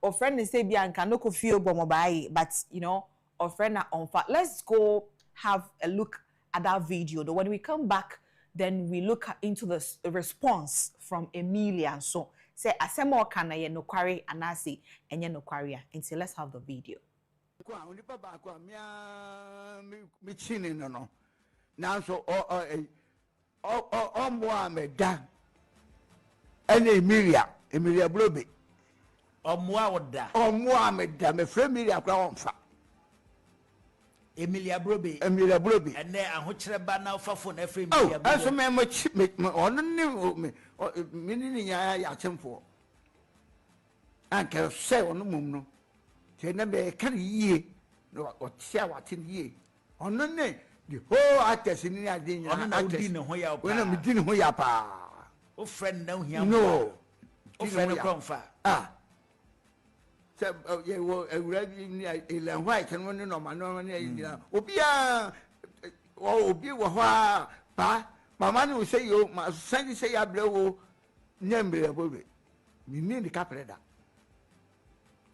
ofrena say bi anka no ko fie ogbomobai, but you know ofrena onfa. Let's go have a look at that video. Though when we come back, then we look into the response from Emilia. So say asemo kana ye no kware anasi enye no kware. Until let's have the video. Kwa unipa ba kwa mi chini no. Now so mwa me da. Ene Emilia Blobe. Omwa oda. Mwa me da me frɛ Emilia kwa onfa. Emilia Brobe. Ene ahokyere ba na ofafo na frɛ Emilia Brobe. Aso me ono ne me ni nya ya chemfo. Anka sɛ ono mum no. Te na be kan yie no o tia watin yie. Ono ne the whole artist ni ade nya. Ono na udi ne ho ya pa. Ono me di ne ho ya pa. O friend na ohia. No. O friend no kromfa. So ye wo awuradi ni ile white no ne no ma no ne yina obia obi wo ho a pa mama ne say yo ma send say ya brewo nyambre abobe mi ni de kapreda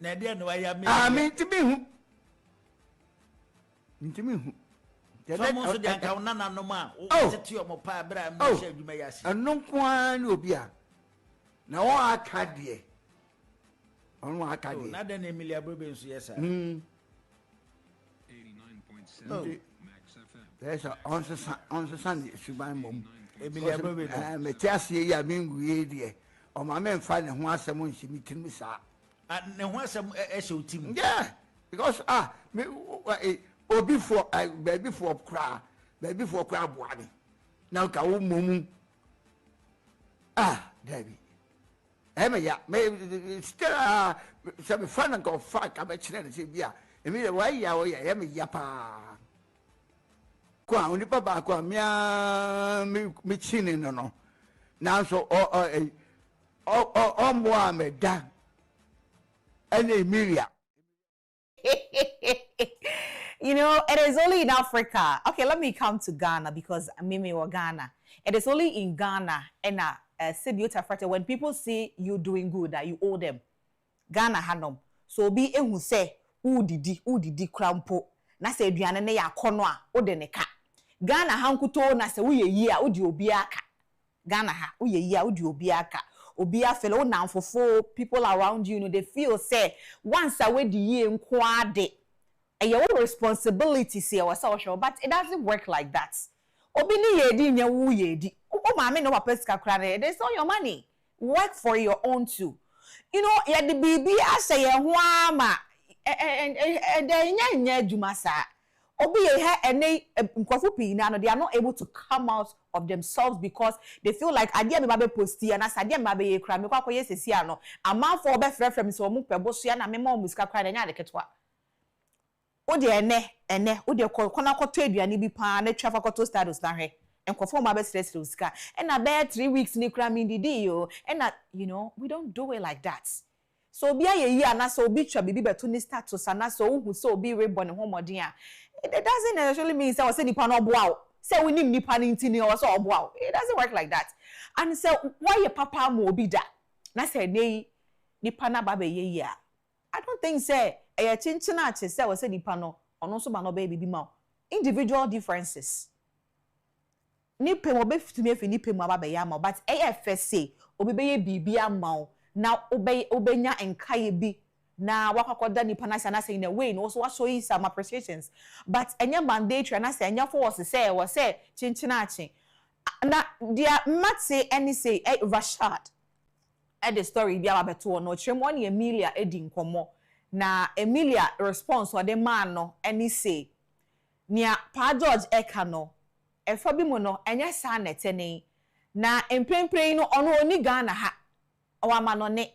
Na dia no ya me mi ntimi hu Someone so dia ka na no ma o tete o mo pa bra me sha adwuma yasi anonko an obi a na wo aka de onu aka de na den Emilia Brobe nso yesa 89.7 Max FM. There's on Sunday suban mom Emilia Brobe me tiasie ya mingu ye de o ma me mfa ne ho asem nshi mitim sa ne ho asem ehye otim yeah because me obi for baby for kra boade na ka wo momu David ya me still some fun and go fuck am chere say bia emi why ya wo ya me ya pa kwa oni baba kwa me chini no na so mwa me da ene Emilia. You know, it is only in Africa. Okay, let me come to Ghana because Mimi or Ghana. It is only in Ghana and when people see you doing good, that you owe them. Ghana hanom. So be who say, didi krampo. Na se duane ne ya kono a ode ne ka. Ghana hankuto na se uye yia udi obiaka. Ghana ha uye yia udi obiaka. Obia fellow now for people around you, they feel say once away the year nkwade. And your own responsibility say ourselves, but it doesn't work like that. Obini yedi nya wu yedi. O mama no wapeska krane. There's all your money. Work for your own too. You know, ya the baby asa ye ho ama and nya adwuma sa. Obi ye ha ene nkofo pii na no, they are not able to come out of themselves because they feel like adia me babe posti and as adia me babe ye kra me kwa koye sesi ano. Amanfo obe frefrem so mu pebo so ya na me ma omuska kra na nya de ketwa. Ode ene ode kona koto aduane bi pa na twa fa koto status na hwe enkofo ma be stress sika and na be 3 weeks ni kra mi didi yo and na you know we don't do it like that. So bia ye yi ana so obi twa bibi beto ni status ana so hu so obi reborn ho modern a it doesn't necessarily mean say we say nipa no boa say we nim nipa ni ntini o so oboa. It doesn't work like that. And so why your papa mo obi da na say nei nipa na ba be ye yi a I don't think say e chinchina ache say we say nipa no ono so ba no be bibi ma individual differences nipa mo be fitumi efi nipa mo aba be ya ma but first say obi be ye bibi ama na obenya enkaye bi na wakakoda nipa na say in a way no so what show you some appreciations but enya mandatory na say enya force say we say chinchina ache na dia matse any say Rashad at the story bi aba beto no chrem one Emilia edi nkomo na Emilia response or the man no any say nia Pa George eka no efa bi mu no enye sa netene na emprempren no ono oni Ghana ha awama no ne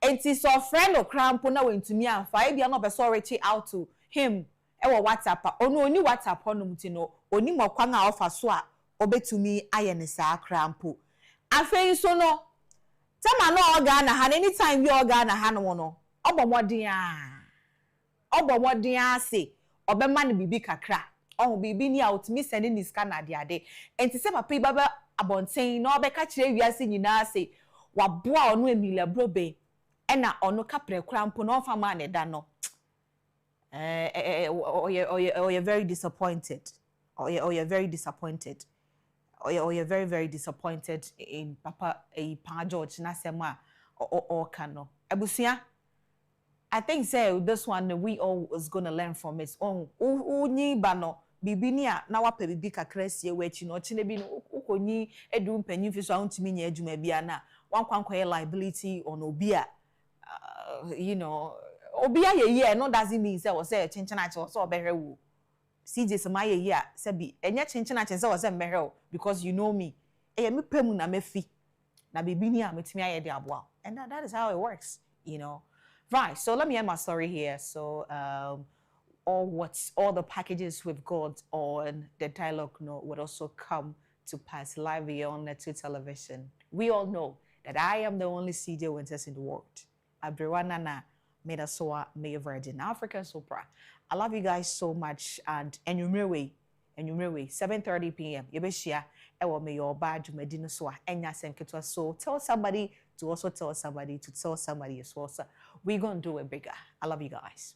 enti so friend o crampo na wentumi amfa e bia no be so reach out to him ewo WhatsApp ono oni WhatsApp ono muti no oni mokwan a ofa so a obetumi aye ne sa crampo afei so no tama no o Ghana ha anytime we o Ghana ha no obomodin ase obema ne bibi kakra oh bibi ni out me send ni scan ade ade enti se papa baba abonten na obeka kire wiase nyina ase waboa ono Emilia brobe ena ono kapre krampo no fa ma ne da no you're very disappointed or you're very disappointed or you're very very disappointed in Papa Pa George na sema or kano abusia. I think say this one we all is going to learn from it. Ni bano bibinia na wape bibi kakra sie wechi no chine bi no ukonyi edu mpanyin fi so antimi nya adwuma bia na wankwankwa liability on obia you know obia ye no doesn't mean say was say chinchina che so obehwe CJ sama ye a say bi enya chinchina che say was say mehwe because you know me me pemu na mefi na bibinia metimi aye de aboa and that is how it works, you know. Right, so let me end my story here. So, all the packages we've got on the dialogue note would also come to pass live here on Netflix television. We all know that I am the only CJ Winters in the world. Abdurwanana Medasoa May Virgin African Sopra. I love you guys so much, and Enyumrewe, 7:30 p.m. Yebeshia, ewa me your badge medina soa enya senketwa. So tell somebody to also tell somebody to tell somebody as well. So we're gonna do it bigger. I love you guys.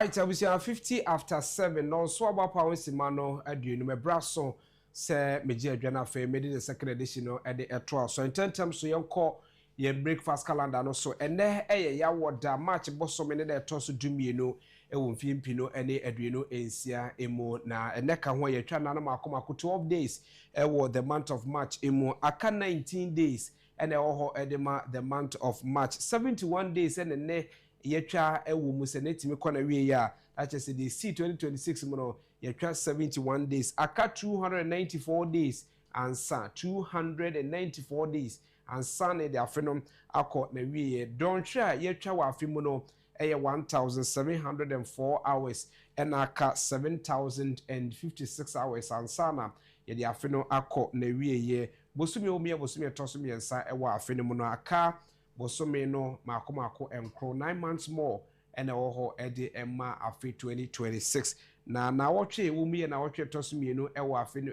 Right, I was 50 after 7. No, so about power simano aduenu me braso se meje adwana fe made the second edition at the etro. So in terms so yonko ye breakfast calendar no so ene ya woda march boso me ne the etro so dumienu e wo mfimpino ene aduenu ensia emo na ene ka ho ye twa na makoma 12 days e wo the month of March emo aka 19 days ene ho edema the month of March 71 days ene ne yetwa ewo mu se netimi kona wie ya ache se the C 2026 mu no yetwa 71 days aka 294 days ansa 294 days ansa ne de afenom akọ na wie don hwa yetwa wa afi mu no eye 1704 hours and aka 7056 hours ansa na ye de afeno akọ na wie ye bosumi omi bosumi etoso ensa ewa afenom no aka bosome no mako enkro 9 months more and oho ede emma afi 2026 na wotwe wumi na wotwe tosome no ewa afi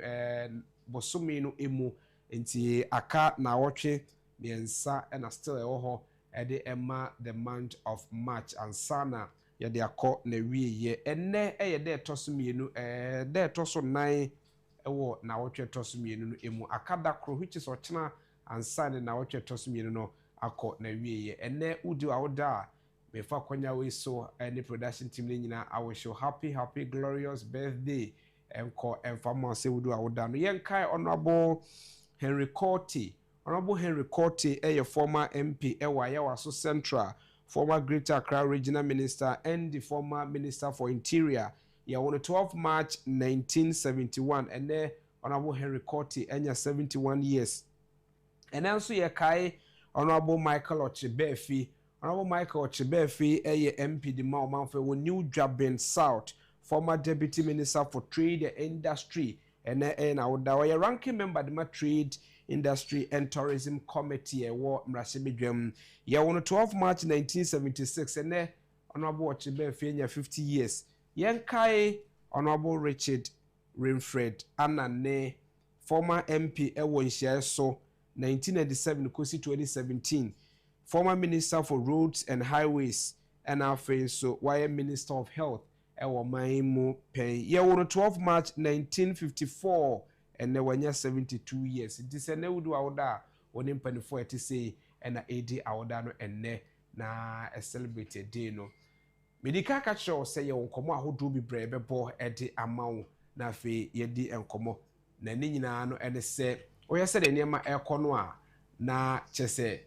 bosome no emu enti aka na wotwe miensa and still oho ede emma the month of March and sana ye de akọ na wiye enne de tosome no de toso 9 ewo na wotwe tosome no emu akada kro which is ochena and sana na wotwe tosome no akọ na wiye ene udu awoda me fa kwanya we so any production team nyina I wish you happy glorious birthday enko enfama se wudu awoda no yenkai honorable Henry Korte. Honorable Henry Korte a former MP Ewa so Central, former Greater Accra Regional Minister and the former Minister for Interior. On the 12th March 1971 and there Honorable Henry Korte enya 71 years. And also kai Honorable Michael Ochebefi. Honorable Michael Ochebefi a MP the Mount for New Jabin South, former Deputy Minister for Trade and Industry. And our ranking member the Trade, Industry and Tourism Committee a war Mrashibidwem. On the 12th March 1976 and there Honorable Ochebefi 50 years. Yenkai Honorable Richard Rinfred Anane, former MP Ewon so 1997 Kosi 2017, former Minister for Roads and Highways and after so why Minister of Health Ewo Maimu Pen. On the 12th March 1954 and they were 72 years. It is a new do awda on him 24 to say and a 80 awda and ne na a celebrated day no. Medika catcher say yon komo ahodo bi brebe bo ede amawo na fe yedi enkomo na ni nyina no ene se oye se de niema ekono a na chese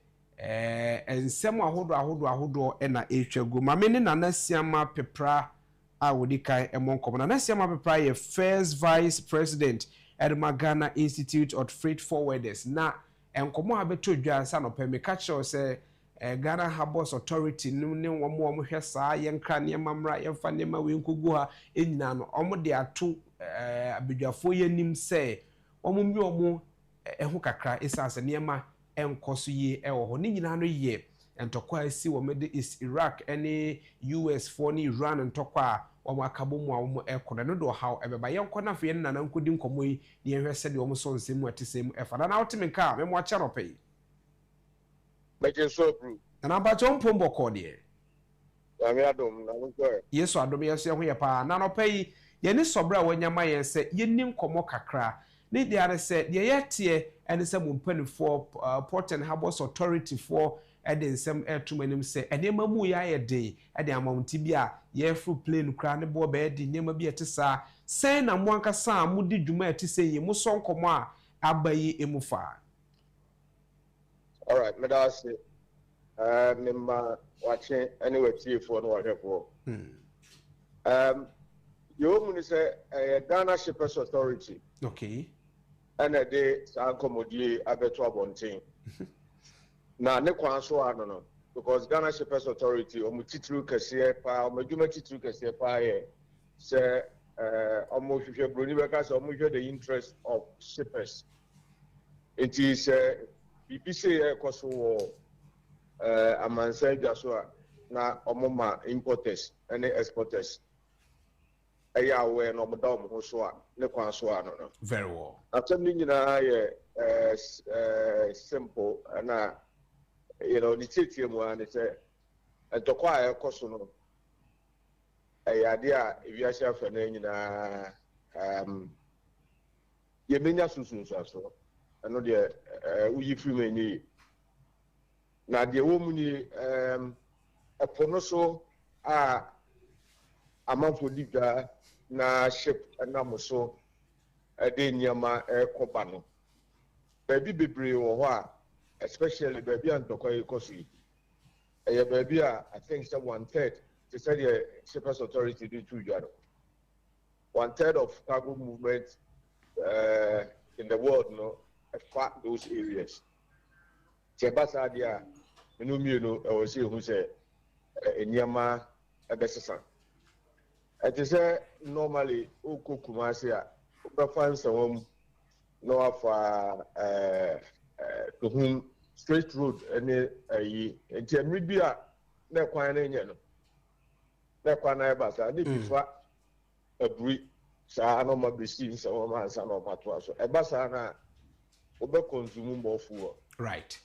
ensem ahodo na ehwagu mame ne nanasiama pepra a wodi kai emonkomo nanasiama pepra ye first vice president at Ghana Institute of Freight Forwarders na enkomo abeto dwa sa no pe me catcher say Ghana Harbours Authority ne womo hwe saa yenka ne mamra yemfa ne ma we nkogu ha enyina no omo de ato abedwafo yenim se omo mi omo eho kakra esase ne ma enkoso ye ewo ho ne nyina no ye entokwa esi wo mede is Iraq any US for ni Iran entokwa omo akabo mu a omo ekona no do how ebeba yenko na fe na nkodi nkomo yi ne hwe se de omo so nsemu atesem efa na ultimate me mo acha no pay making so proof. And I'm back on Pombo Cordier. I mean, I don't know. Yes, so I don't mean say we pa. Nano pay ye ni sobra when your man say ye nim komo kakra. Need the other said ye yet and some penny for Port and Harbours Authority for and some air to many say and nema mu ya a day at the amount tibia ye full plane crown bo bed the nema be at sa say na mwanka sa mudi juma to say ye muson komo abayi emufa. All right, Medasi. Mima watching anyway for no help. You only say Ghana Shippers Authority. Okay. And a day Sankomodi Abetua Bonting. Now, ne kwanso no because Ghana Shippers Authority omutitru kese pa omedwumatitru kese pa ye say omohwehwe broni beka say omohwehwe the interest of shippers. It is BBC koso amansa dwaso na omoma importers and exporters aya we no moda omo so a ne kwanso no very well atamni nyina ye simple na you know the titie mu an say entokwa ekoso no ade a ewiase afa na nyina ye menya susunso aso ano de uyi free me na de wo mu ni epono so a amanfo diga na ship na moso de nyama ekoba no baby bebre wo ho a especially baby antokwa ekosi baby a I think say 1/3 to say the Shippers Authority do two jaro 1/3 of cargo movement in the world no affect those areas. Chebasa dia no I say who say enyama ebesesa. It is normally uko kumasi a ubefa nsawom no afa to whom straight road any ayi enti bi a na kwan na enye no na kwan na ebasa ni bifa abri sa no ma besi nsawom ansa no mato aso ebasa na obe consume more fuel right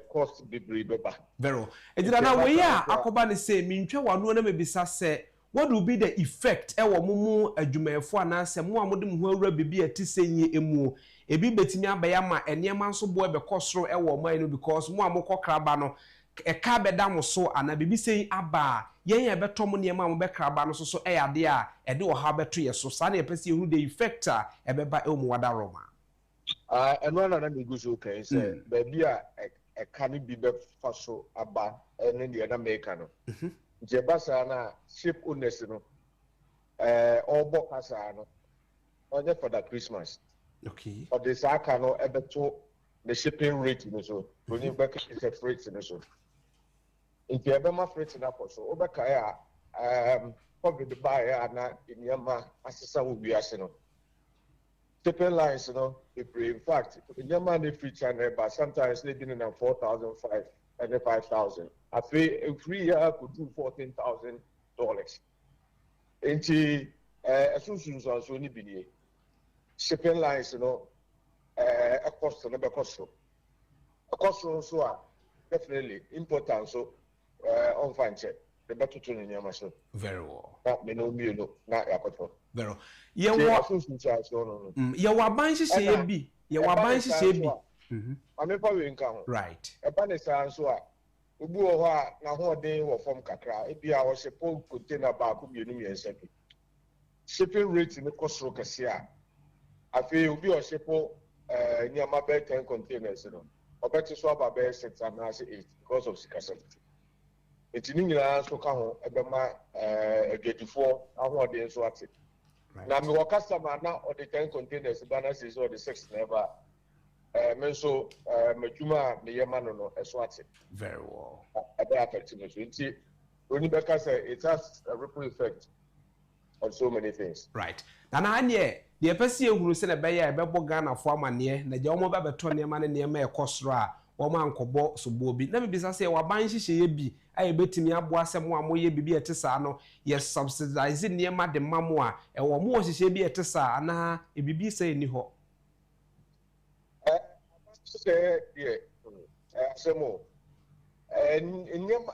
cost be beba very ejira na we ya akoba ne say mintwe wano na mebisa say what will be the effect ewo mumu adwumayefo anase mu amode mu awura bibi atisenye emu ebi betimi abaya ma enema nso bo ebe kosoro ewo man no because mu amokọ kraba no eka beda mo so ana bibi sei aba yen ye beto mo niam mo bekra ba no so ade a ede wo ha beto ye so sa na ye pese hu the effect a ebeba e mo wada roma eno na me go so kan say baby a eka ni bi be fa so aba ene de na make no je basa na ship owners no obo kasa no only for the Christmas. Okay. Or the Saka no ebeto the shipping rate in so. When you back is a freight in so. If you ever my freight in up so obeka probably the buyer na in Yama assessor will be asino. Shipping lines, in fact, in Yama they feature but sometimes they been in 4,500 and 5,000. I feel a 3 year could do $14,000. Enti asusun so ni binie shipping lines a cost no be cost so definitely important so on fanche the better to ni amaso very well that me no mi no na yakoto very well ye wo asusun so no ye wa ban hihye bi ye wa ban hihye bi amepa we nka ho right e ba ne san so a obi wo ho a na ho den wo form kakra e bia wo shipping container ba ko bi enu yensa bi shipping rate in the cost of Cassia. I feel we are shipping near my bed 10 containers, or better swap a bed 6 and 8 because of scarcity. It's in England, so come home, a 84, I want the swat. Now, my customer now or the 10 containers, the balance is or the 6 never. Menso, Majuma, the Yamano, a swat. Very well. A bad affecting. When you back say it has a ripple effect on so many things. Right. And I near the person who sent a bayer, a bebo Ghana for my near, the Jomo Babatonia man near me a costra, or man cobo, so bobby. Never be say, or buying she be, I bet me up was some more ye be a Tessano, yes, subsidizing near Madame Mamoa, and or more she be a Tessa, and a be saying ni ho. Say, yeah, some more. And in your,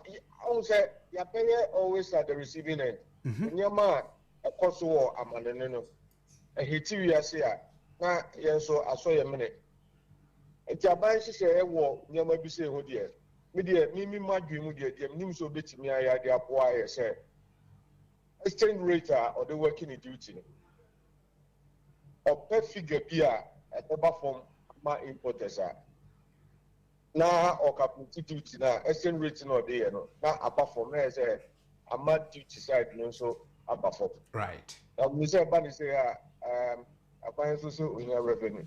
I say, your payer always at the receiving end. In your man. A cost war a man a hit you as here. Now, yes, so I saw a minute. It's a bunch of say, war, near my be say, oh dear. Media, my dream, dear, name so bit me, I had the why I say. Exchange rate or the working duty. Or per figure beer at the form my importers are. Now, or captain duty now, exchange rate no there, no. Now, apart from there, say, a mad duty side, no so. Right. We say, Bunny say, I find so in your revenue.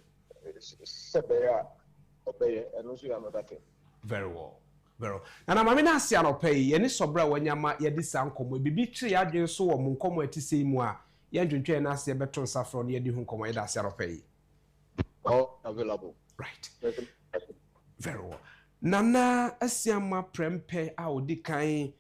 Obey, and also another thing. Very well. Very well. And I'm going to say, I'll pay any sobra when you're my yadisam come with be tree. I just saw a muncomo to see more. Yan train us a better saffron near the Huncomo that's your pay. Oh, available. Right. Very well. Nana, Asiama Prempe, our decaying.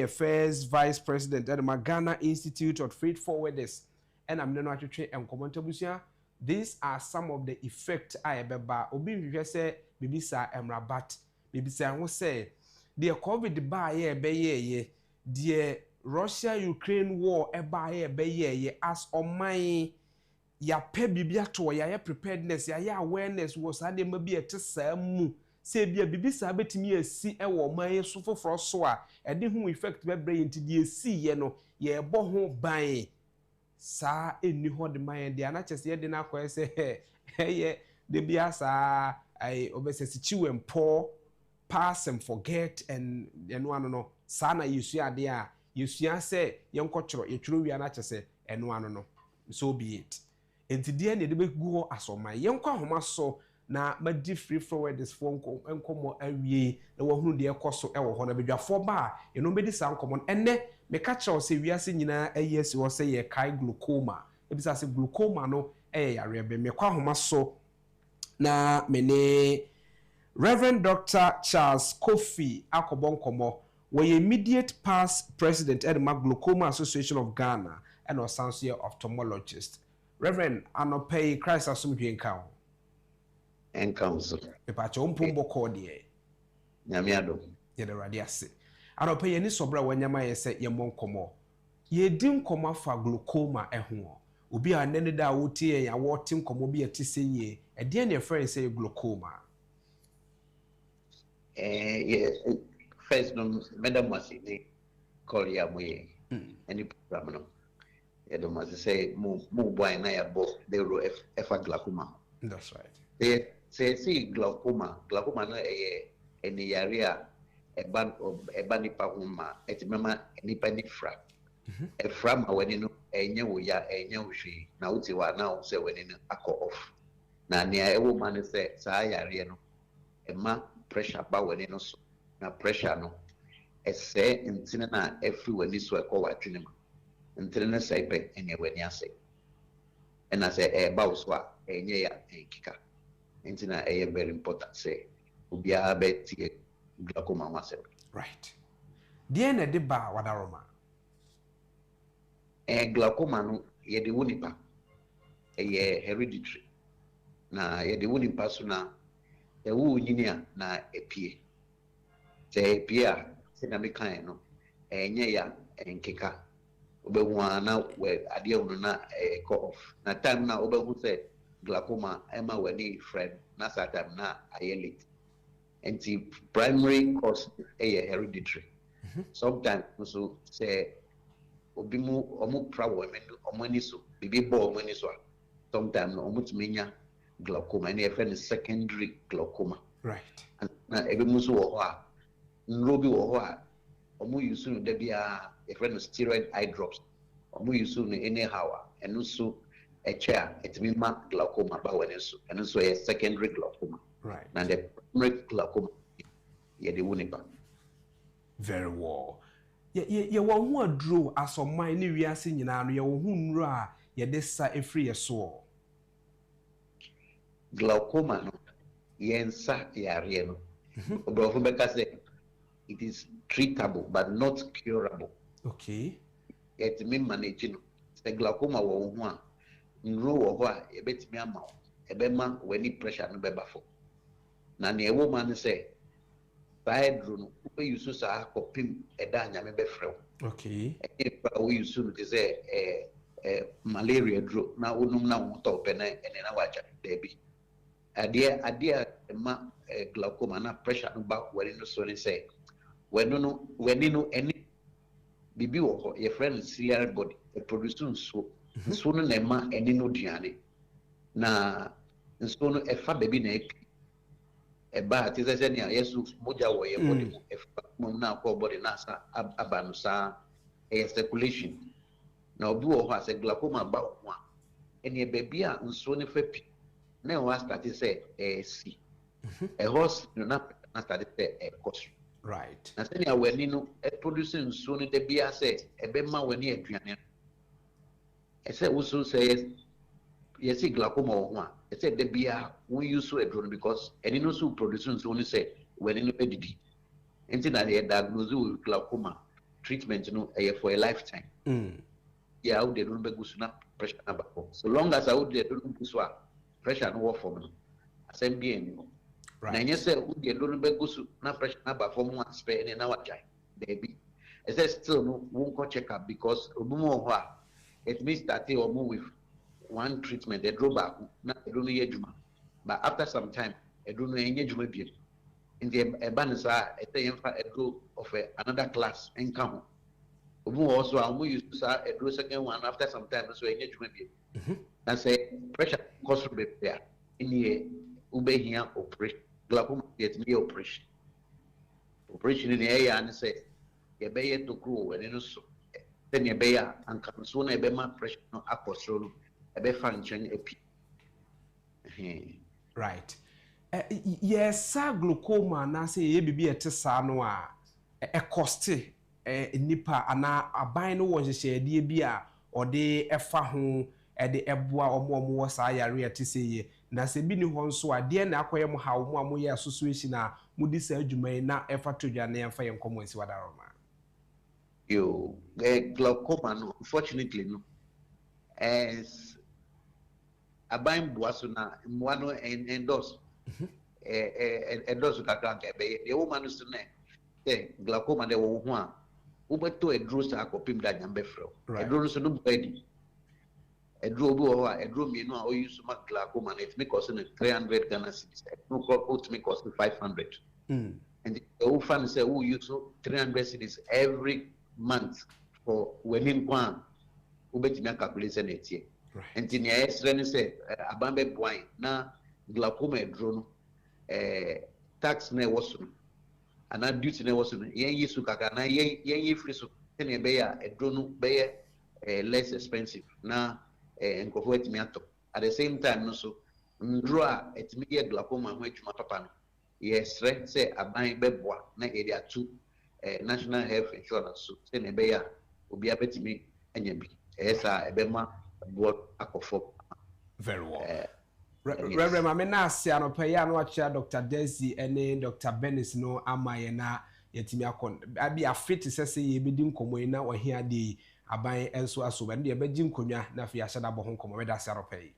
First Vice President at the Ghana Institute of Freight Forwarders, and I'm not to train and commentabusia. These are some of the effects I beba. Obi say, Bibisa and Rabat. Bibisa will say, dear COVID by ye, dear Russia-Ukraine war ye as on my ya pe bibia to ya preparedness ya awareness was had may be a tessamu. Say be a bibisa betimi asi e wo man so foforo so a e de hu effect be bring into the asi ye no ye bo ho ban sa eni ho de man de ana chese ye de na kwa say ye de bia sa ai obesesi chiwempo pass and forget and no ano no sa na yesu ade a yesu say yenkotro yetwro wi ana chese eno ano no so be it entide ne de be gu ho asoman yenkwa homa so na madi free forward this phone enkomo awie na wahunu de ekoso e wo ho na bedwafo ba eno bedi sa enkomo enne me ka chawo se wiase nyina ayesi wo se ye kai glaucoma ebisa se glaucoma no yare be me kwa homa so na mene Reverend Dr. Charles Kofi Akobonkomo we immediate past president at the Glaucoma Association of Ghana and Osansia ophthalmologist. Reverend Anopei Christ asumdwe nka and council. The patch on Pumbo Cordier. Yamiado. Yet the radiasi. Anopei any sobra when Yama say ye moncomo. Ye dim coma for glaucoma ehon. Ubi a nene da wotie ya watim komo bi atise ye. E dear your friend say glaucoma. Yeah. first no madam was in Korea moye any program no yeah the must say mo boy na ya bo they ro efa glaucoma. That's right. They say glaucoma no any area eba nipa ho ma etimema nipa ni fra e fra ma wani no enye wo ya enye wo hwe na wuti wa na wo se wani no akọ off na nea ewo ma ne se saa yare no ema pressure ba wani no so na pressure no ese ntine na every wani so ekọ wa twene ma ntine na sai pe enye wani ase ena se eba wo so a enye ya enkika ntina very important say ubia betie glaucoma wasem. Right. Deɛ na de ba wadaroma. Glaucoma no ye de wonipa. Ye hereditary. Na ye de wonipa so na ye wo nyini na epie. Se epie a se na me kan no enye ya enkeka. Obehu ana we ade unu na call off. Na time na obehu se glaucoma ema wani friend na sa time na ayelate. And the primary cause is hereditary. Sometimes also say obimu omu prawo omani so bibi bo omani so sometimes omu tumenya glaucoma and a friend secondary glaucoma. Right. And ebimu so wo a nrobi wo a omu use no da bia a friend steroid eye drops omu use no anyhow and also a chair etimima glaucoma ba wani so and also a secondary glaucoma. Right. And the primary glaucoma, yeah, the wunipa. Very well. Ye won ho aduro asoman ne wiase nyina no ye wo hu nro a ye de sa efri ye so. Glaucoma no yensa yare no. Obrofo beka say it is treatable but not curable. Okay. It mean manage no. The glaucoma wo ho a nro wo ho a ye betimi ama wo. Ebema weni pressure no beba fo. Na ne ewo man say baedro no we use sa kopim eda nyame befrew. Okay. If we use to say malaria dro na onum na won pe na ene na wacha debi ade ma glaucoma na pressure no ba wari no so ni say when no any bibi wo ho your friend ciliary body produce so no na ma eni no duane na nso no efa baby na epi eba ti se ne yesu moja wo ye body mu efa mum na akọ body na sa abanu sa circulation na obi wo ho ase glaucoma ba ho a ene baby a nso ne fa pi na o start say si horse no na start say cost. Right. Na se ne awani no produce nso ne de bia say ebe ma wani aduane ese usu say yes glaucoma wo ho a ese de bia we use so edro because any no so produce nso ne say wani no edidi enti na dey diagnose with glaucoma treatment no for a lifetime. Yeah, how they don't be good na pressure na back. So long as how they don't be so pressure no work for me. Asem bien. Right. Na nyese how they don't be good na pressure na back for me one spare na wajai. There be. Is still no won't go check up because obumo ho a it means that they will move with one treatment they draw back na don't know juma. But after some time they don't know any juma bien. In the ebanisa I say a draw of another class income. Also, I'm used to say a second one after some time, so I need to maybe. And say pressure cost be there in the ube here operation. Glaucoma get me operation. Operation in the area and say, you bear to grow and you so then you bear and come soon a bema pressure no apostle a be function a Right. Yes, glaucoma na say ye bibi ete sa no a coste. Nipa ana aban no wo hyehyede bi a ode efa ho de eboa omo sa yare ate seye na se bi ni ho nso ade na akoye mo ha mo amoye association a mudi sa adwuma na efa todwane emfa ye nkomo nsi wadaroma yo glaucoma no unfortunately no as aban boaso na mo no endorse endorse kakra ka be the woman so na glaucoma de wo ho a ubeto edro sa akopim da nyambe frɛ edro no so no body edro bi wo a edro mi no a o use ma glaucoma it make us 300 Ghana cedis no cost me cost 500 and and the fund say who use 300 cedis every month for winning one who bet me calculation it here. And in the extra say abambe wine na glaucoma drone tax ne was and that duty ne was yen yisu kaka na yen free so ten be a drone be less expensive na nkofo etimi ato at the same time no so ndroa etimi ye glaucoma ho atuma papa no yes say aban beboa na area 2 national health insurance so say ne be ya obi abetimi anya bi esa ebema what akofo. Very well. Reverend Mamena Sia no pay no acha Dr. Desi and Dr. Benis no amaye na yetimi akon abi afit say ye bedi nkomo na wa hia di aban enso aso ba de be gi nkonwa na fi ahya da bo ho nkomo weda sia ro pay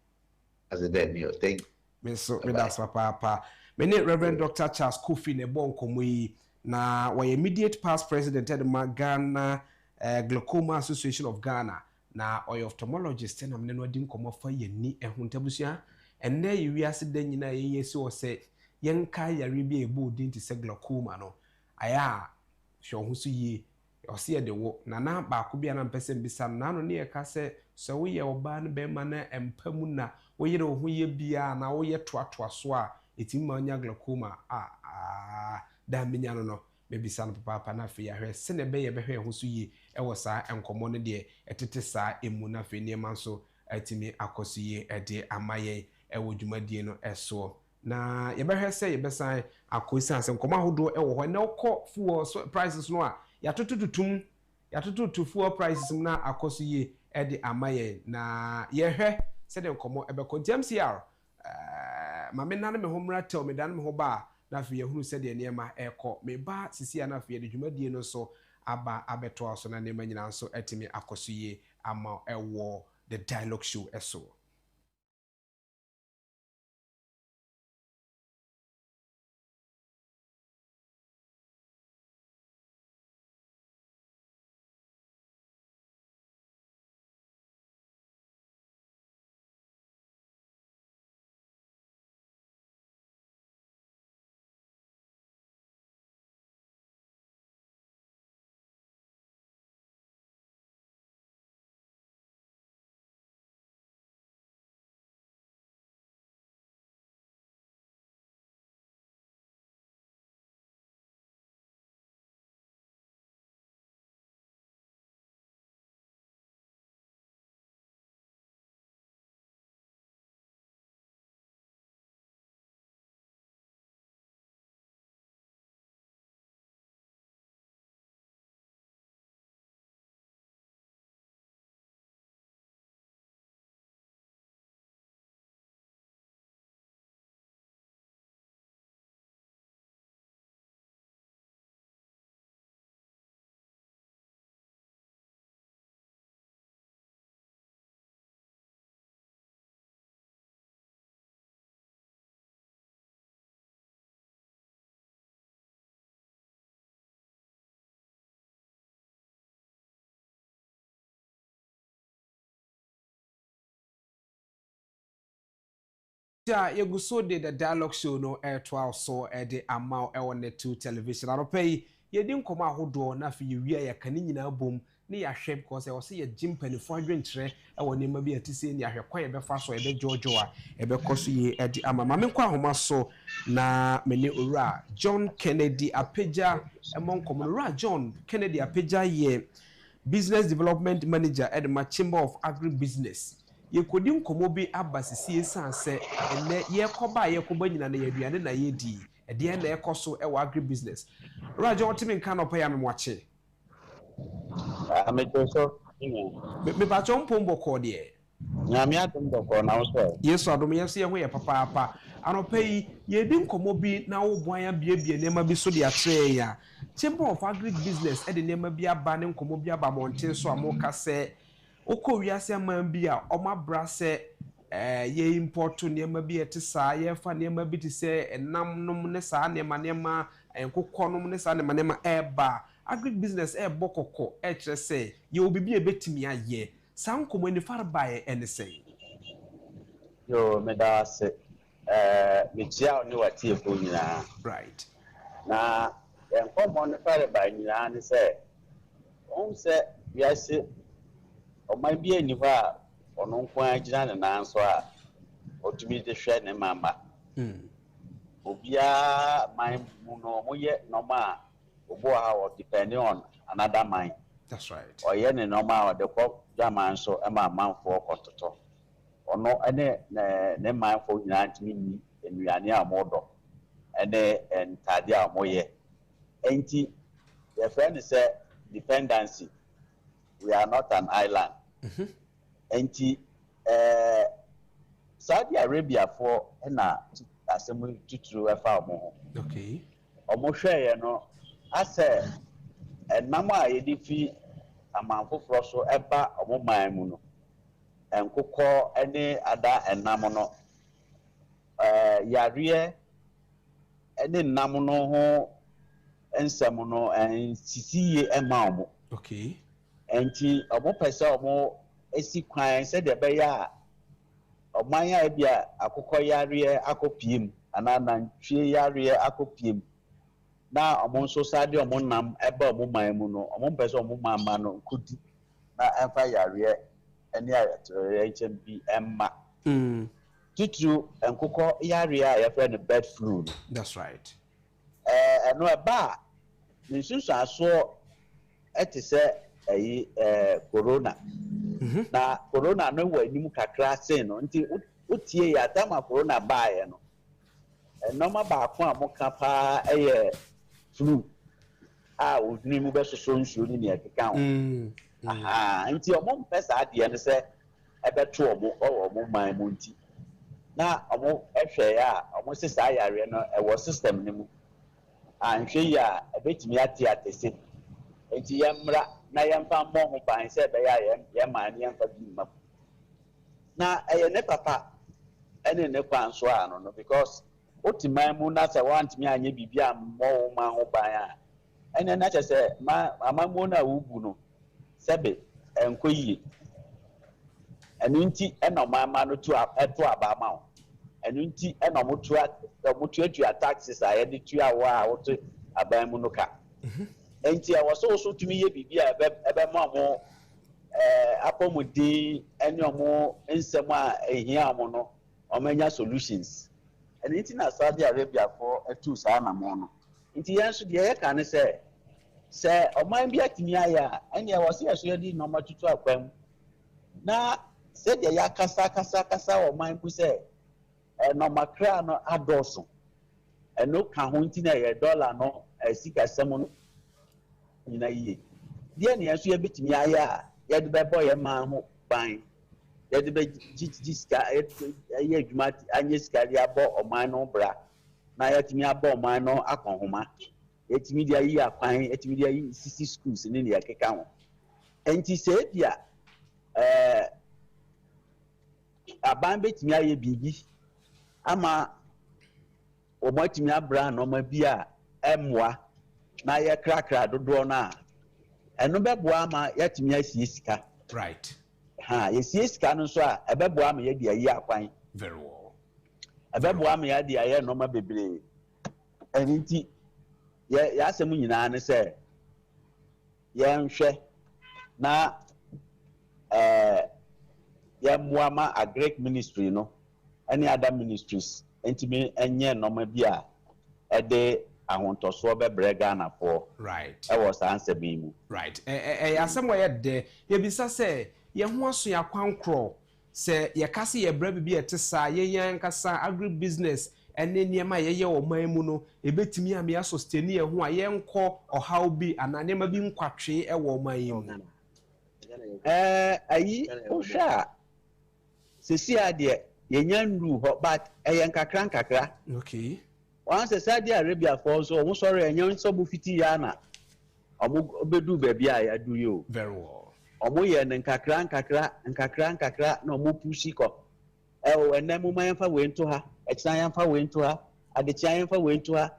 as a dead new thing me so me das papa me ne Reverend Dr. Charles Kofi ne bo nkomo yi na wa immediate past president of Ghana Glaucoma Association of Ghana na oy ophthalmologist na me no di nkomo fa yeni ehuntabusua enne yiwi ase da nyina yesi o se yenka yare bi ebu din ti se glaucoma no aya hwe ho so yi o se ye de wo na ba ko bia na mpese mbisa na no ne ye ka se wo ye oba no be ma na empamu na wo yire ho ye bia na wo ye toatoa so a etimma anya glaucoma da menya no bebisa no papa na fe ya hwe se ne be ye be hwe ho so yi e wo sa enkomo no de etete sa emu na fe ne man so atimi akosuye ede amaye ewo dwumadie no eso na ye behwe se ye besan akosi anse nkoma hodo ewo ho na okọ fuo so prices no a yatotutum fuo prices na akosuye ede amaye na ye hwe se de nkomo ebe kontiamcr mame nane me homra tel me dan me ho ba na fe ye hunu se de niema ekọ me ba sisi na fe de dwumadie no so aba abeto so na niema nyina so etimi akosuye ama ewo the dialogue show eso. Ja yeguso de the dialogue show no airtwa so de amount e won to television aropay ye di nkoma ahodo na fe yewia ya kan nyina bom ne ya hwe because e wo se ye jimpanifo adwentre e won nema bi atise ne ahwe kwan e be fa so e be jojo a e be koso ye de amama me kwa homa so na mene owura John Kennedy Apeja e mon komura John Kennedy Apeja ye business development manager at the Chamber of Agribusiness. Ye kodi nkomo bi abasisi sanse enne ye koba ye koba nyina na ye aduane na ye di e de na ekoso e wa agribusiness raja otimi nka no pa ya memwache amejoso me ba chompo mboko de nyame adom doko na wo so yesu adom yesu ye ho ye papa anopai ye di nkomo bi na wo boan ya biebie nema bi so de atre ya Chamber of Agribusiness e de nema bi aba ne nkomo bi aba monte so amoka se oko wiase man bi a omabra se ye import nema bi etisa ye fa nema bi ti se enam nom ne sa nema enkokonom ne sa nema eba agribusiness bokoko kire se ye obibi ebetimi aye san komo ni farbae enese yo medase me chia oni watie ko nyina right na and come on the fire by Milan say, "Oh, say, yes, or might be anywhere, or no quite an answer, or to be the shed and mamma. Obia, my no yet no ma, or depending on another mind. That's right. Or yen and no ma, the pop German so am a man for contour. Or no, any ne mind for United me in Riania Modo, and Tadia Moye. Ain't he? The friend said dependency. We are not an island. Ain't he? Saudi Arabia for assembly to a farm. Okay. Almost share, I said, and Mama, Edifi, a man for Frosso, Eba, or Maimuno, and Coco, any other and Namono. Yaria, any Namono, and Samono, and Sisi, and Mamo. Okay. And she, a more person, more, a sick crying, said the Baya. Of my idea, a cocoyaria, a copium, and an triaria, a copium. Now, among society, among them, above Mumaimuno, among person, Mumamano, could not empire, any HMB Emma. Tutu and cocoa yaria, a friend of bed flu. That's right. And no a bar. The since I saw at a corona. Na corona no way ni kakra say no nti utie ya tama corona buy no normal ba ko amoka pa flu odwini mu be soso nsuo ni ne akeka ho nti omo mpesa ade ne se ebeto omo man mu nti na omo ehwe ya omo sisa yare no ewo system ni mu anhwe ya ebetimi ate nti yamra na yamfa mo ho ban se be ya ma ni yamfa bi ma na ne papa ene ne kwan so no because otiman mu na se want me anye bibia mo ma ho ban ene na che se amamu na wubu no sebe enkoyie enu nti eno mama no to aba ma ho enu nti eno motu taxes a ye de tu awa a woto aban mu no ka enti I was also to me bibia ebe ma mo apomudi eni omo nsem a ehia mo no omanya solutions and enti na Saudi Arabia for etu sa na mo no enti yanso de ye ka ne se oman bia timi aya eni I was here so di no matutu akwam na se de ya kasa oman bu se no makra no adoso eno ka ho enti na ye dollar no sika sem no nyina yie die ne yaso yebetimi aya ya de bebo ye ma ho ban ya de be jiska ye adwuma anye skari abo oman no bra na ya timi abo oman no akonhoma etimi dia yi akwan etimi dia yi sisi schools ne ne yakeka ho enti se bia aban betimi aye bibi ama omatimi abra no ma bia emwa na ye krakra dodo na eno beboa ma yatimi asie sika right ye sie sika no so a ebeboa ma ye dia yi akwan very well ebeboa ma ye dia ye no ma bebre eniti ye asem nyina ne se ye nhwe na ye moama a Greek ministry no any other ministries entimi enye no ma bia ede ahontoso be brega na for right was answer be mu right asem wa ye de ye bisa se ye ho aso ya kwankro se ye kase ye bra bibi etesa ye yan kasa agri business ene niema ye o man mu no ebetimi am ya sustain ye ho a ye nko ohaw bi ananema bi nkwatwe wo man yi mu ayi osha sesi ade ye nyanru ho but eyen kakra okay once Saudi Arabia for so almost sorry enyo so bu fiti ya na omo obedu baabi a ya du yo very well omo ye nkakra na omo pushi ko enemu mayamfa we nto ha echina yamfa we nto ha adechia yamfa we nto ha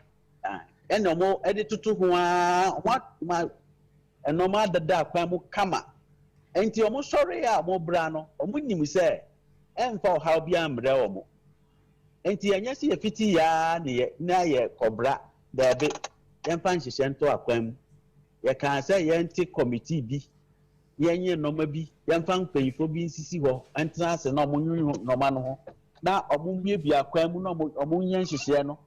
eno omo ede tutu ho a ma eno ma dada akwa mu kama enti omo sorry a omo bra no omo nim se emfa ha bia mbre omo enti anya si efiti ya ne na ye kobra dabe yɛmfa nhyehyɛ nto akwan mu yɛka sɛ yɛnte committee bi yɛnyɛ nɔma bi yɛmfa mpanyinfo bi nsisi hɔ ɛntena ase na ɔmo nwi nɔma no ho na ɔmo mbie akwan mu na ɔmo nyɛ nhyehyɛ no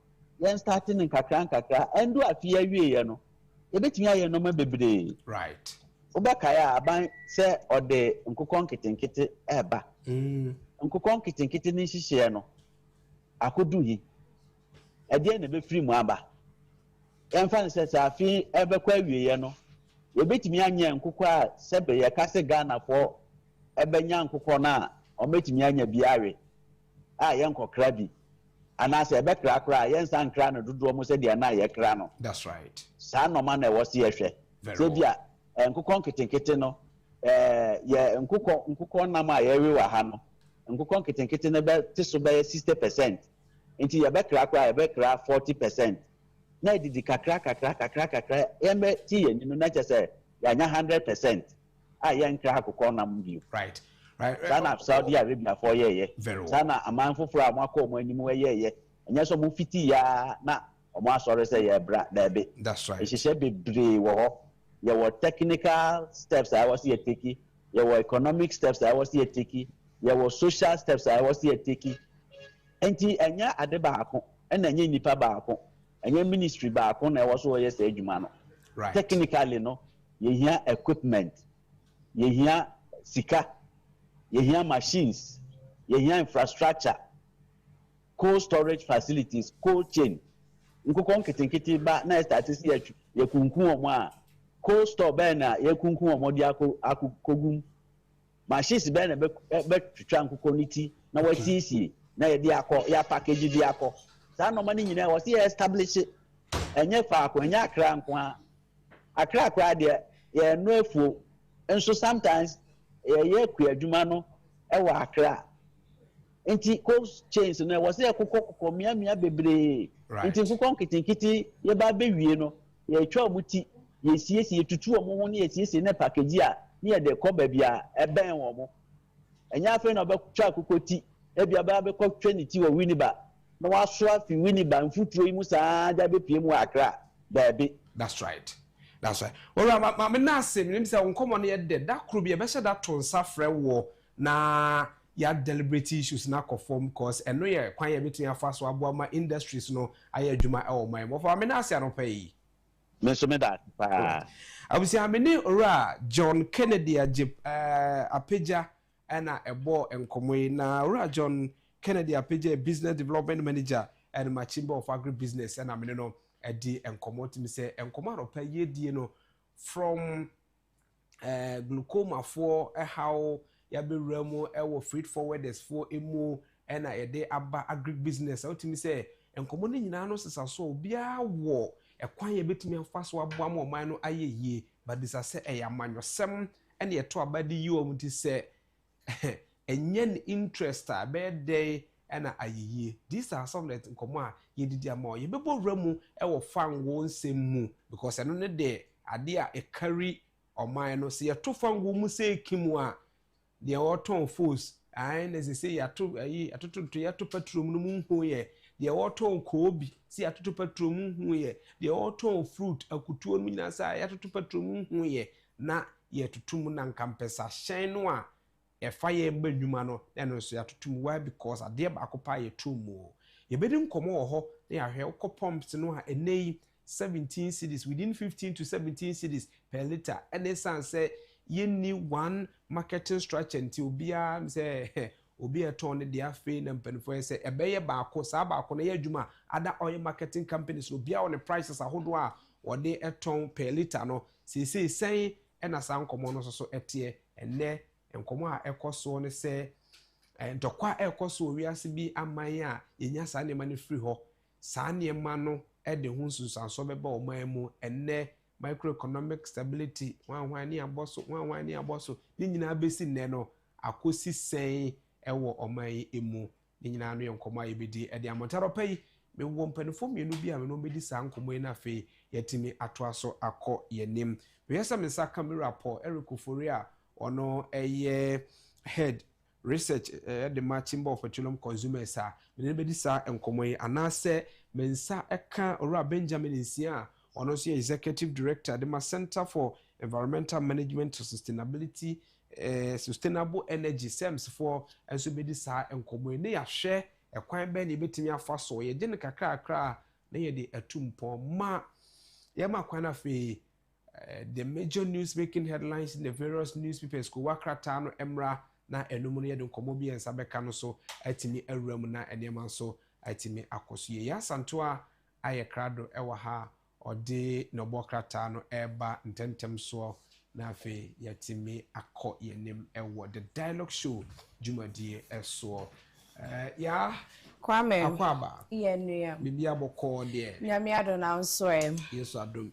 yɛn start ne nkakra ɛndu afi yɛwie no yɛbɛtumi ayɛ nɔma bebree right wobɛkae a aban sɛ ɔde nkokɔ nketenkete ɛɛba nkokɔ nketenkete ne nhyehyɛ no akodu yi ɛdeɛ na ɛbɛfiri mu aba yɛmfa no sɛ afi ɛbɛkɔ awieɛ no yɛbɛtumi anyɛ nkokɔ a sɛbe yɛka sɛ Ghanafoɔ ɛbɛnya nkokɔ no a ɔmɛtumi anya bi awe a yɛnkɔkra bi anaasɛ ɛbɛkra koraa yɛnsa nkra no dodoɔ mu sɛdeɛ na yɛkra no that's right saa nɔma na ɛwɔ se yɛhwɛ sɛ bi a nkokɔ nketenkete no yɛ nkokɔ nam a yɛwe wɔ ha no nkokɔ nketenkete no bɛte so bɛyɛ 60% nti yɛbɛkra koraa yɛbɛkra 40% na edidi kakra yɛmbɛ ti yɛ ninu na kyɛ sɛ yɛanya 100% a yɛnkra akokɔ nam bio right saa na Saudi Arabia fo yɛyɛ saa na aman foforɔ a mo akɔ mo anim yɛyɛ ɛnyɛ sɛ mo fiti ya na ɔmo asɔre sɛ yɛbra daabi that's right ɛhyehyɛ bebree wɔ hɔ yɛwɔ technical steps a ɛwɔ sɛ yɛteki yɛwɔ economic steps a ɛwɔ sɛ yɛteki yɛwɔ social steps a ɛwɔ sɛ yɛteki nti ɛnyɛ ade baako ɛna ɛnyɛ nipa baako ɛnyɛ ministry baako na ɛwɔ so wɔyɛ sɛ adwuma no right technically no yɛhia equipment yɛhia sika yɛhia machines yɛhia infrastructure cold storage facilities cold chain nkokɔ nketenkete ba na ɛstarte si yɛkunkun wɔn a cold store bɛn na yɛkunkun wɔn de akogum machines bɛn na bɛtwitwa nkokɔ ne ti na wɔasiesie na yɛde akɔ yɛ package de akɔ saa nɔma ne nyinaa wɔ sɛ yɛ establish ɛnyɛ faako ɛnyɛ akra nko a akra deɛ yɛno afuo nso sometimes yɛyɛ kua adwuma no ɛwɔ akra nti cold chains no wɔ sɛ yɛkokɔ mmiamia bebree nti nkokɔ nketenkete yɛba bɛwie no yɛtwa ɔmo ti yɛsiesie yɛtutu ɔmo ho ne yɛsiesie ne package a ne yɛde kɔ baabi a ɛbɛn wɔ mo ɛnyɛ afei na ɔbɛtwa akokɔ ti ebi aba bɛkɔ twɛ ne ti wɔ winiba na waso afi winiba mfuturo yi mu saa gya bɛpie mu akra baabi that's right ora ma me na asem nim sɛ nkomo no yɛ de da kro bi ɛbɛhyɛ da to nsa frɛ wɔ na ya deliberate issues na conform cause eno ye kwan ye betun afa so abo ama industries no aye adwuma e wo man mo fa me na ase anopa yi me so me that pa abusi amene ora John Kennedy Apagya na ebo enkomo yi na ora John Kennedy Apagya business development manager and my chamber of agribusiness and amene no edi enkomo timi se enkomo anopa ye die no from glaucoma for how yabewura mu ewo freight forwarders for emu ena yede aba agribusiness otimi say enkomo ne nyina no sesa so obia wo ekwan ye betumi afa so aboa ma oman no ayeye but this say eyamanwosem ena yeto abadi yi omuti say enyen interest a be dey ena ayeye these are some that enkomo a yedidi ama ye bebowura mu ewo fanwo nsem mu because eno ne de ade a e carry oman no se yeto fanwo mu say kimu a the autumn fools and as they say atoto petrol no mu ye the autumn kobi see atoto petrol mu ye the autumn fruit akutuo no nyina sa atoto petrol mu ye na ye tutum na nkampesa hyen no a e fa ye badwuma no na no so atotum why because ade ba akopa ye tumu ye bedi nkomo wo ho na ya hwe ukopumps no a enei 17 cedis within 15 to 17 cedis per liter and they say you need one marketing structure until obia say obi eton ne dia fe na mpanfo say ebeye baako saa baako na ye adwuma other oil marketing companies obia on the prices ahodo a wode eton per liter no say sen na san komo no so etie enne enkomo a ekoso ne say ndokwa ekoso wiase bi aman a yenya saa ne ma ne free ho saa ne ma no e de hu nsusanso beba o man mu enne microeconomic stability wanwani aboso ni nyina besi nne no akosi sen ewo oman emu ni nyina no yenkomo ayebedi e de amontaro pai me wo mpanifo mienu bi a me no bedi sa nkomo na fe yetimi atoaso akọ yenim me yesa me sa camera po Erikofori a ono eye head research the chamber of petroleum consumers a me ne bedi sa nkomo yi anase mensa eka ora Benjamin Nsia ono so executive director de ma Center for Environmental Management and Sustainability Sustainable Energy SEMS for enso be di sa enkomo ne ya hwe ekwan be ne betimi afa so ye de ne kakra na ye de atumpon ma ye ma kwan afi the major news making headlines in the various newspapers ko wakrata no emra na enum no ye de nkomo bi ensa beka no so atimi awuram na enema so atimi akoso ye ya santo a aye krado ewa ha ode no bokrata no eba ntentem so na afi yatimi akọ yenim ewo the dialogue show jumadie eso ya Kwame akwaba ye nua bibi aboko de nyame ado na nso yesu adom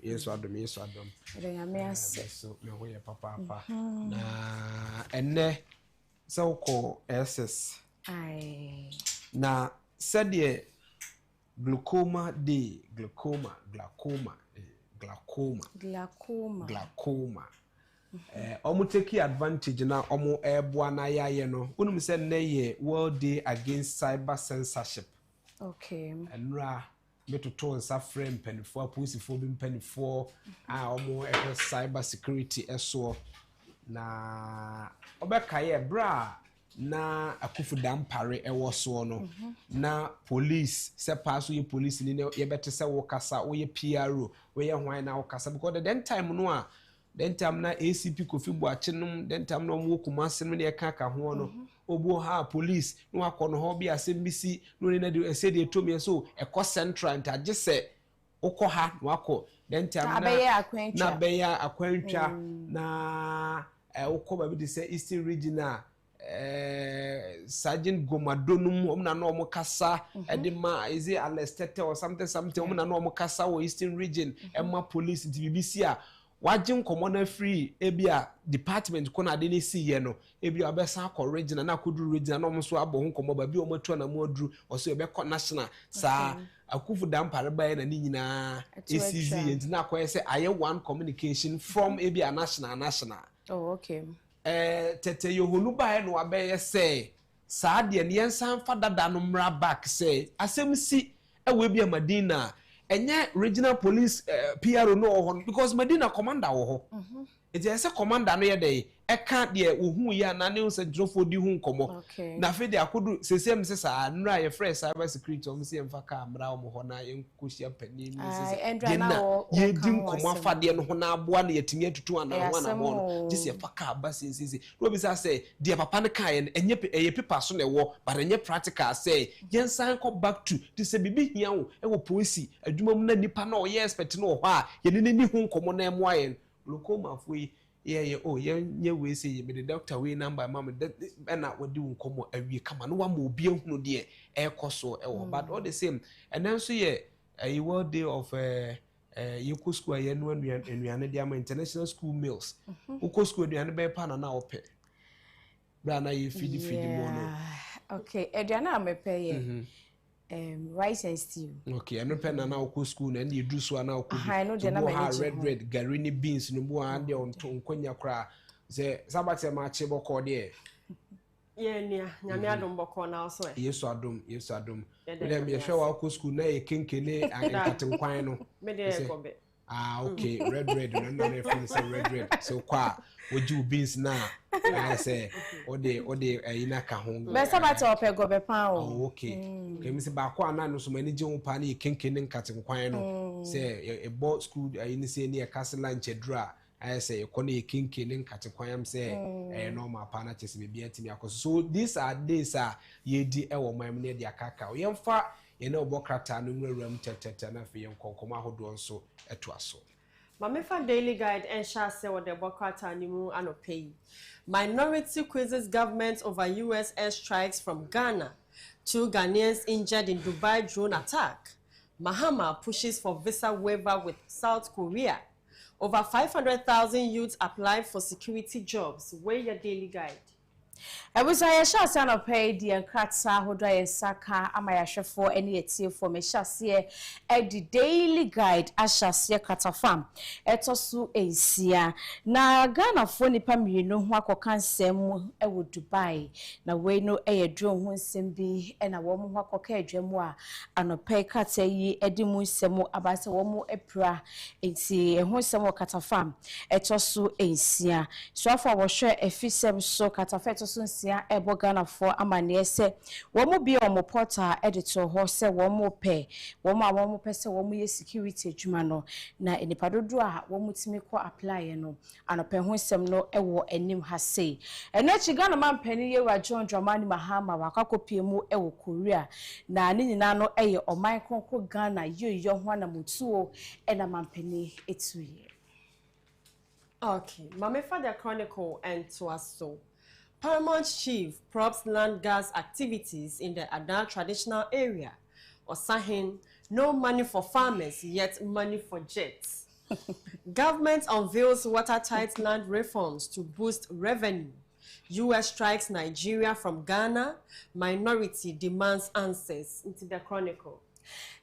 de nyame ase so me ho ye papa na enne so ko ss ai na said glaucoma omo take advantage na omo eboa na yaye no unum se na ye World Day Against Cyber Censorship. Okay, enra metoto nsa frame penifo aposifo bi penifo a omo cyber security eso na obeka ye bra na akufo-addo pare ewo so no na police se pass ye police ni ye bete se wo kasa wo ye PRO wo ye hwan na wo kasa because the time no a den time na ACP Kofi Boachinom den time na omo kumase no ne ka ho no obo ha police no akọ no ho bi asembisi no ne na de ese de to me so ekọ central ntaje se ukọ ha no akọ den time na beya akwantwa na ukọ ba bi de se Eastern Regional Sergeant Gomadonum omna no omo kasa edema is it Alestete or something omna no omo kasa wo Eastern Region emma police BBC a wajin common free ebia department ko na de ne si ye no ebia obesa akọ regional na akodu regional no mo so abo ho komo ba bi o matu na mo aduru o so ebekọ national sa akufo-addo pare ba na ni nyina ECZ yenti na akoye se aye one communication from ebia national. Oh, okay. Tete yohonu ba no abeye se sa de ne yensan fa dada no mra back se asem si ewe bia Madina enye regional police PRO no ho because Madina commander wo ho it is a commander no ye dey e ka de ohun ya na ne se drofo di hu nkomo na fe de akodu sesem se sa nra ye fresh cyber security o se emfa ka mra o ho na yenkohia pani ni se na ye di nkomo afade no ho na aboa na yetimi atutu ana ho na mo no just ye fa ka ba sensisi no bi say de papa ne ka ye enye paper so na wo but enye practical say yensan ko back to to say bibi hia wo e wo policy adwuma mu na nipa na o ye expect no ho a ye ne ni hu nkomo na emo aye glaucoma foi ye we say ye the doctor we number mama na wodi nkomo awie kama no wa ma obi ehunu de e koso e wo but all the same and then so ye a World Day of you school ye no anuane de ama international school meals uko school anuane be pa na ope bra na ye feed mo no okay aduane amepe ye rice and stew. Okay, I no pen na uko school na you do so na uko red garini beans no bo ande on nkonya kra say sabate ma che boko de ye nia nyame adom boko na so yesu adom dem ye hwe wa uko school na ye kenkele ankatenkwan no me de ko be okay red no na feel say red so kwa woju beans na I say ode ina ka ho be sabate ope go be pan o okay me say ba kwa na no so mani je ho pa na ye kenkele nkatenkwan no say e bo school ni say ni e castle lunch edra I say ko na ye kenkele nkatenkwan am say normal pa na chese be atimi akoso so these are days ye di e wo mam na dia kaka ye mfa ye na obokrata no nwuram tetete na fe ye nkonkoma ahodo nso eto aso Mamefa Daily Guide and Shase with the Bokrata Nimu Anopei. Minority quizzes government over US airstrikes from Ghana. 2 Ghanaians injured in Dubai drone attack. Mahama pushes for visa waiver with South Korea. Over 500,000 youths applied for security jobs. Where your Daily Guide? Ebusa ya sha sa no pay di enkratsa hodo ya saka ama ya hwefo ene etiefo me hyase e di daily guide ahyase katafam etoso ensia na Ghana fo nipa mienu ho akoka nsem e wo Dubai na we no e yedro ho nsem bi e na wo mo ho akoka adwamu a anope kata yi edi mu nsem abase wo mo epra enti e ho nsem katafam etoso ensia so afa wo hwe efisem so katafa etoso ya ebo Ghana for amane se wo mo bi o mo portal editor ho se wo mo pe se wo mo ye security adwuma no na enipa dodo a wo mo timi ko apply no anope ho sem no ewo enim ha sei eno chi Ghana man pani ye wa John Dramani Mahama wakakopie mu ewo Korea na ne nyina no eye oman konko Ghana yoyo ho na mutuo ena man pani etuye. Okay, Mame Father Chronicle and Tuaso. Paramount Chief probes land gas activities in the Adan traditional area. Osahin, no money for farmers, yet money for jets. Government unveils watertight land reforms to boost revenue. U.S. strikes Nigeria from Ghana. Minority demands answers. Into the Chronicle.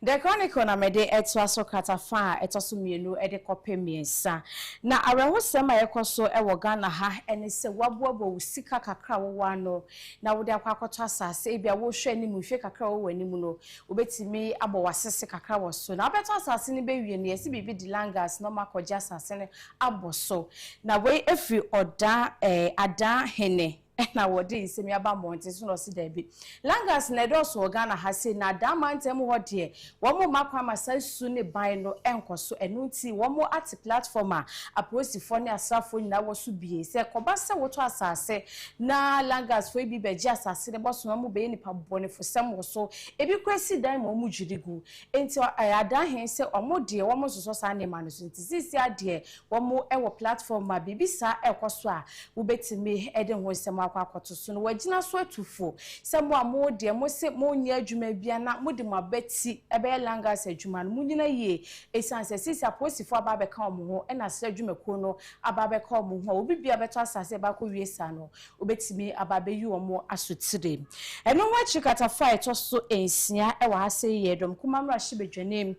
The Chronicle na mede etwaso katafa etoso mienu ede kope miensa na areho sema yekoso ewo Ghana ha ene se waboabo usika kakra wo wano na wode akwakoto asase ebia wo hwe ni mu hwe kakra wo wani mu no obetimi abo wasese kakra wo so na obeto asase ni bewie ne yesi bibi di langas no makoja asase ne abo so na we efi oda ada hene na wodi nsemi aba monte so no si da bi langas na do so Ghana ha se na da mantem ho de wo mo makwa masasu ne ban no enkoso enunti wo mo at platform a aposifo ne asafo nyina wo so bie se koba se woto asase na langas fo bi beji asase ne boso mo be nipa bone fo sem wo so ebi kwesi dan mo mu jirigu enti ada hen se omo de wo mo so sa ne manu so enti sisi ade wo mo ewo platform a bibisa ekoso a wo betimi ede ho sem akwakoto so no wagina so atufo semo amo de mo se mo nya adwuma bia na mo de mabeti ebe langas adwuma no munyina ye esanse sisi aposifo aba be ka omo ho e na se adwuma ko no aba be ka omo ho obi bia beto asase ba ko wiesa no obetimi aba be yi omo asotire eno wa chikata fight so ensia e wa ase ye dom kuma mra hye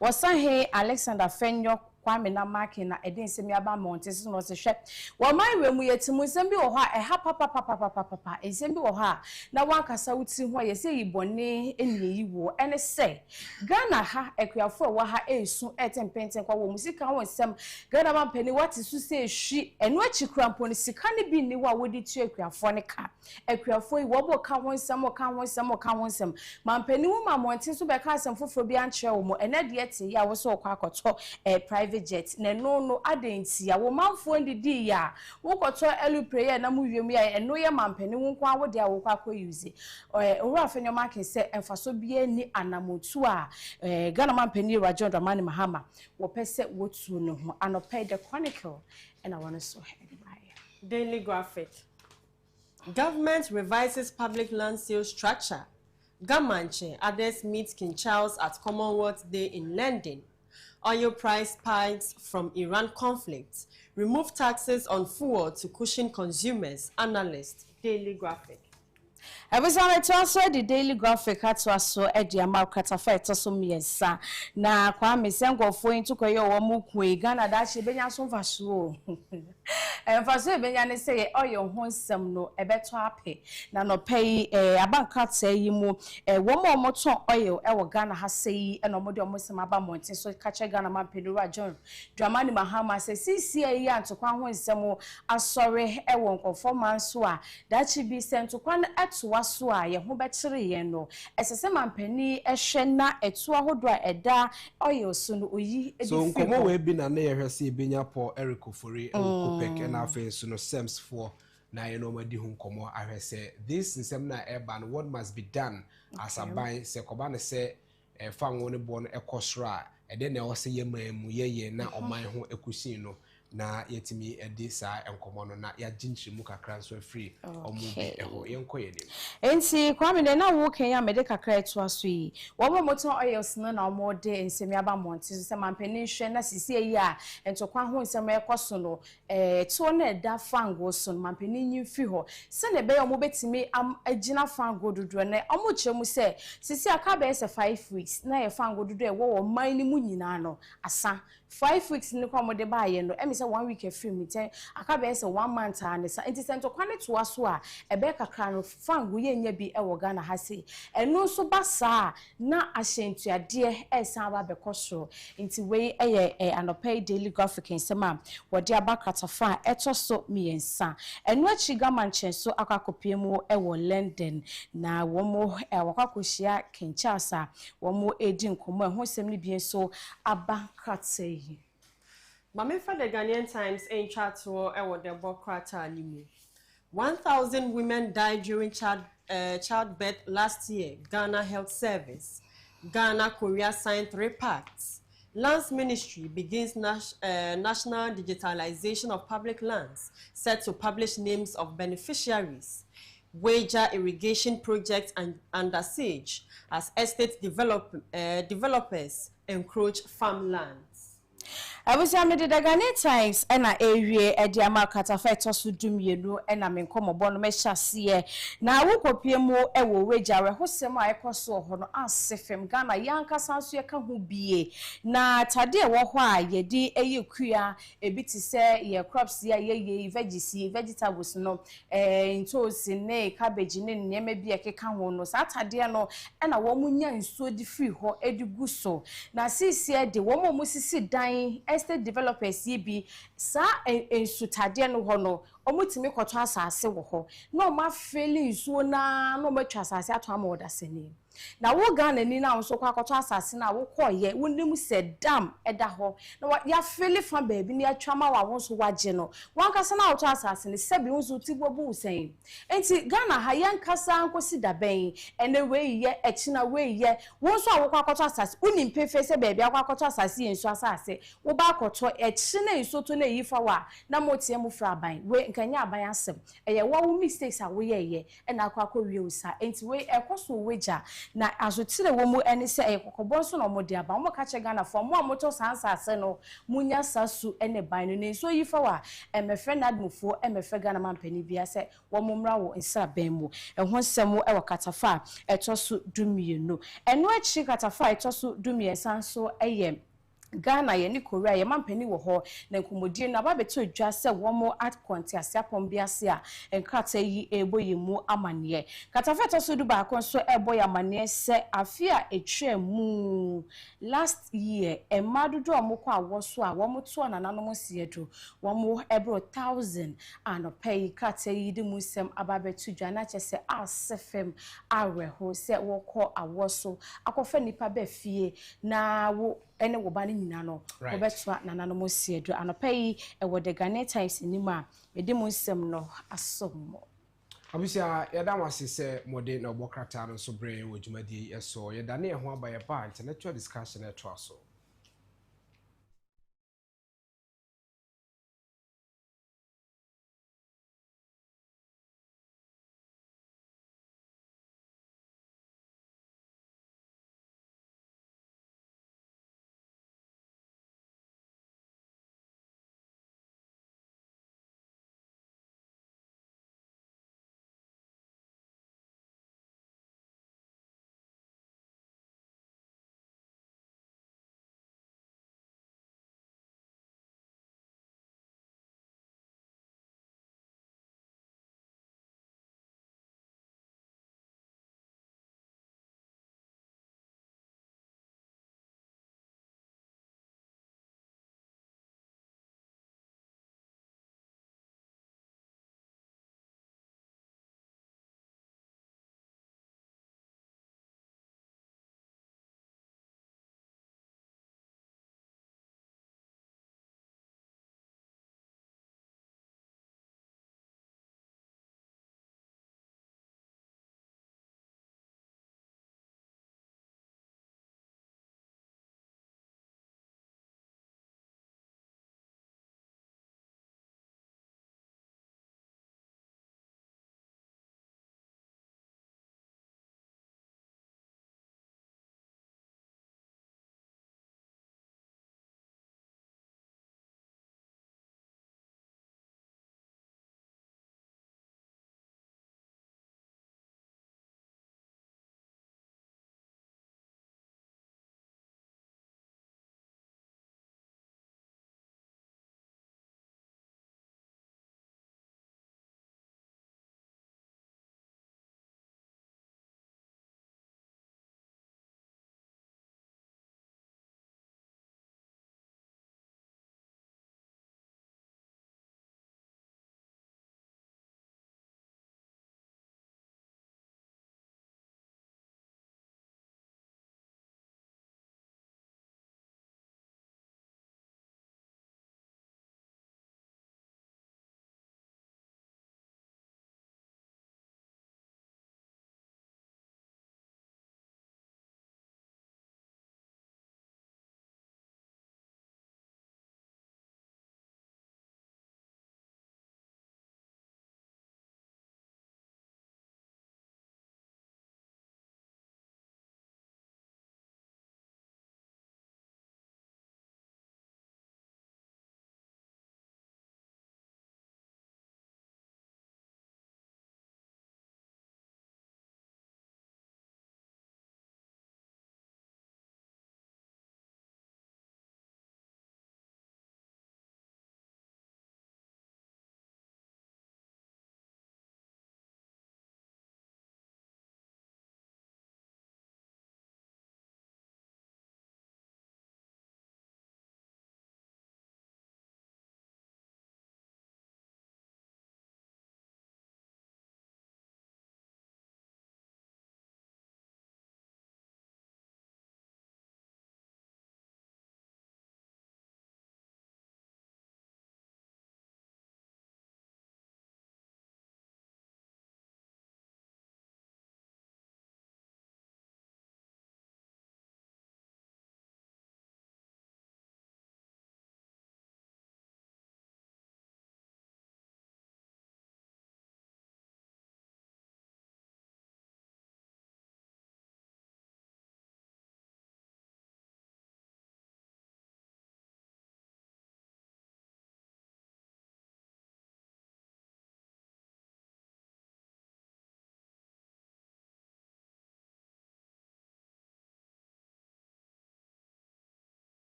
wasahe Alexander Fenyo Kwame na marking na edin semi aba montes no se hwe wo man we mu yetimu sembi wo ha ha papa esembi wo ha na wankasa wuti ho ye se yibone eni yiwo ene se Ghana ha ekuafo wo ha esu etempenten kwa wo musika won sem Ghana man pani wati su se hwi eno achi krampo ni sika ne bi ni wa wodi tu ekuafo ne ka ekuafo yi wo bo ka won sem man pani wo ma montes so be ka sem foforo bi anche wo mo ene de ete ya wo so kwa akoto private jet na no adensi ya wo manfo ndidi ya wo koto elu prayer na mu wiem ya eno ye mampani wo kwa wo de a wo kwa use owura afenyo market se emfaso bia ni anamotu a Ghana mampani Rajon Dramani Mahama wo pese wotu no ho anope the Chronicle and I want to so Daily Graphic. Government revises public land sales structure. Gamanche others meet King Charles at Commonwealth Day in London. Oil price spikes from Iran conflict. Remove taxes on fuel to cushion consumers. Analyst. Daily Graphic. Ebisana twaso the Daily Graphic atwaso edi amakata fa etoso miensa na kwa mesengofo intukoye wo mu kwe Ghana da che benya so mfaso emfaso benya ne se oyo ho nsem no ebeto ape na no pay abankata yi mu wo mo moton oyo wo Ghana ha sei e no mo de mo sem aba monte so kache Ghana man pedura John Dramani Mahama se sisi yi antokwa ho nsem asore e wo nkofo manso a da chi bi sentokwa na atoa so a ye ho bekire ye no esese mampani ehwe na eto ahodo a eda oil so no oyi edi so nkomo we bi na na ye hwese benya Paul Eric Ofori Kopek na afen so no sems for na ye no madi hu nkomo ahwese this nsem na urban what must be done as a buy se koba ne se fa won bo no ekosro a ede na o se ye mamu ye na oman ho ekusin no na yetimi edi sa enkomo no na ya ginchimu kakra nso free omu bi eho yenko yenim enti kwame de na wo kenya mede kakra eto aso yi wo mo moto oils no na omo de nsemi aba monti so se mampeni hwe na sisi yi a entokwa ho nsemi ekoso no to na da fango so mampeni nyi fi ho se ne be omo betimi agina fango dodo na omo chemu se sisi aka be se 5 weeks na ye fango dodo e wo man ni mu nyina no asa 5 weeks ni kwa mo de ba ye no emi se 1 week afiri mi ten aka be se 1 month and sa enti se ntokwa ne to aso a ebe kakra no fango ye nya bi e wo Ghana ha se eno so basa na ahyentuade e san ba bekoso enti we eye anopai daily graphic nsema wode abakatafa etoso miensa eno achi gamanchen so akakopie mu e wo London na womo wakakohia Kinshasa womo edi nkomo ho sem ni bien so abakatse Mame for the Ghanaian Times in chat to the Bokrata Nimu. 1,000 women died during childbirth last year. Ghana Health Service. Ghana Korea signed 3 pacts. Lands Ministry begins national digitalization of public lands, set to publish names of beneficiaries. Wager irrigation projects under siege as estate developers encroach farmlands. I was a made the Ghanaian Times and a area at the Amakata Fetos Dumienu and I'm in Common Mesha see. Now, who copy more a wager a hosema ecoso hono asefem Ghana Yanka Sansuaka who be na Tadia why ye di a queer a bit to say ye crops ye vegetables no in toes in nay cabbage in maybe a kekan no Satadiano and a woman in so the free ho eduguso. Now, see, the woman must sit dying. Estate developers ye be sa ensutade no ho no omutimi kwoto asase wo ho no ma failing so na no ma twa asase ato ama odaseni na wo Ghana ni na nso kwa kwoto asase na wo koye wonim se dam eda ho na ya fele fa baabi ni atwama wa wonso waje no wankasa na woto asase ni sebi wonso tibobu usen enti Ghana ha yankasa ankosi daben ene we ye echina we ye wonso awokwa kwoto asase unim pefe se baabi akwa kwoto asase yenso asase wo ba kwoto echina enso to na yifa wa na motie mu fra aban we nkanya aban asem eye wo mistakes a we ye na akwa wie usa enti we ekoso weja na azotire wo mu ene se ekokobon so no mode aba mo ka che Ghana for mo amoto sansase no munya sasu ene ban no ne so yifa wa emefe nadmufo emefe Ghana mampani bia se wo momra wo nsra ban mu ehon semu e wakatafa etoso dumienu eno achi katafa etoso dumiensan so eye Ghana ye ni Korea ye mampani wo ho na nkomodie na ba beto dwa se wo mo at konti asiapom biase a enkrata yi eboyemu amane katafeto so du ba kon so eboy amane se afia etwemu last year emadudu omoko awoso a wo mo to nananom siedo wo mo ebro 1000 and pay krata yi di musem ababeto dwa na chese asefem aweho se wo ko awoso akofa nipa be fie na wo ene wo ba ni nyina no wo betwa nanano mo siedo anopai e wo de Ghanaian Times nima edi mo nsem no asomo abisia yeda wase se mode na obokrata no so bre wo dwumadi eso yeda ne ho aba ye ba intellectual discussion e to aso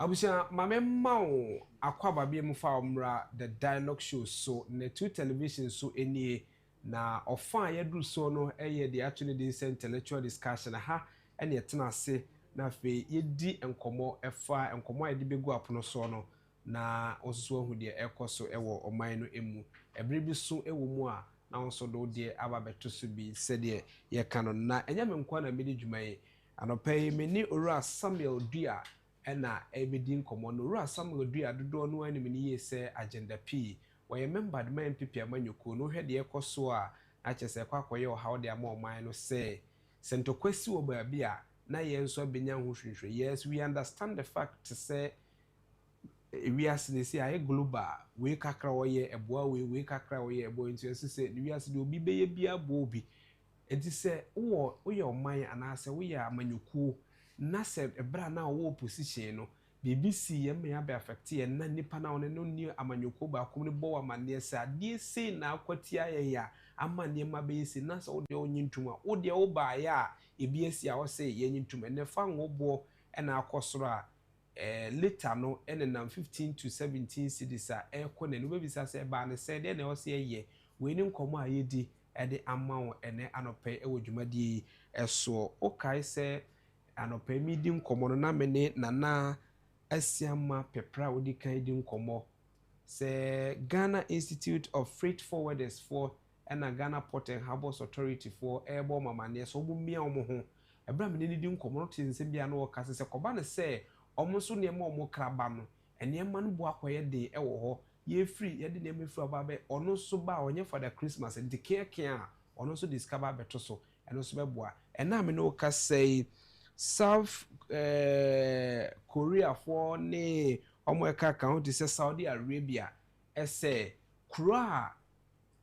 Abusha mame mao akwaba bi mu fa omra the dialogue show so na two television so enie na ofa yedru so no eye the actually this intellectual discussion ha ene yetena ase na fe yedi enkomo efa enkomo yedi begu apono so no na osusu ahu de ekoso ewo oman no emu ebre bi so ewo mu a na onso do de aba beto so bi se de ye kano na enya me nkwa na medi dwumaye anopai meni ora Samuel Dua ena ebedi nkomo no ora Samuel Dua dodo no anim ni yese agenda P we member the man pipi amanyoko no hwede ekoso a achese kwakoye oha de ama oman no se sentokwesi wo ba bia na ye nso benya ho hwehwe yes we understand the fact to say we are see I global we kakra wo ye eboa we kakra wo ye ebo nti se we are obi beye bia bo obi enti se wo ye oman anase wo ye amanyoko na se ebra na wo position no BBC ye me abi affect ye na nipa na one no ni amanyoko ba kom ne bo amane se ade se na akwatia ye ya amane ma be se na se wo de onyintuma wo de wo ba ya ebi esi a wo se ye nyintuma ne fa ngo bo na akosoro a later no enenam 15 to 17 cities a ekone no be bisa se ba ne se de na wo se ye we ni nkomo a ye di ede amawo ene anope e wodwumadi eso o kai se anope mi di nkomo no na mene nana asiama pepra wodi kan di nkomo se Ghana Institute of Freight Forwarders for and Ghana Port and Harbours Authority for airborne mamane so bu mia omo ho ebra mene di nkomo no tinse bia no kase se koba ne se omo so ne ma omo kraba no ene ma no bo akoye de e wo ho ye free ye de ne me free oba be ono so ba onye for the Christmas and the cake a ono so discover beto so eno so beboa ena me no ka say South Korea for ne omo eka county se Saudi Arabia ese kura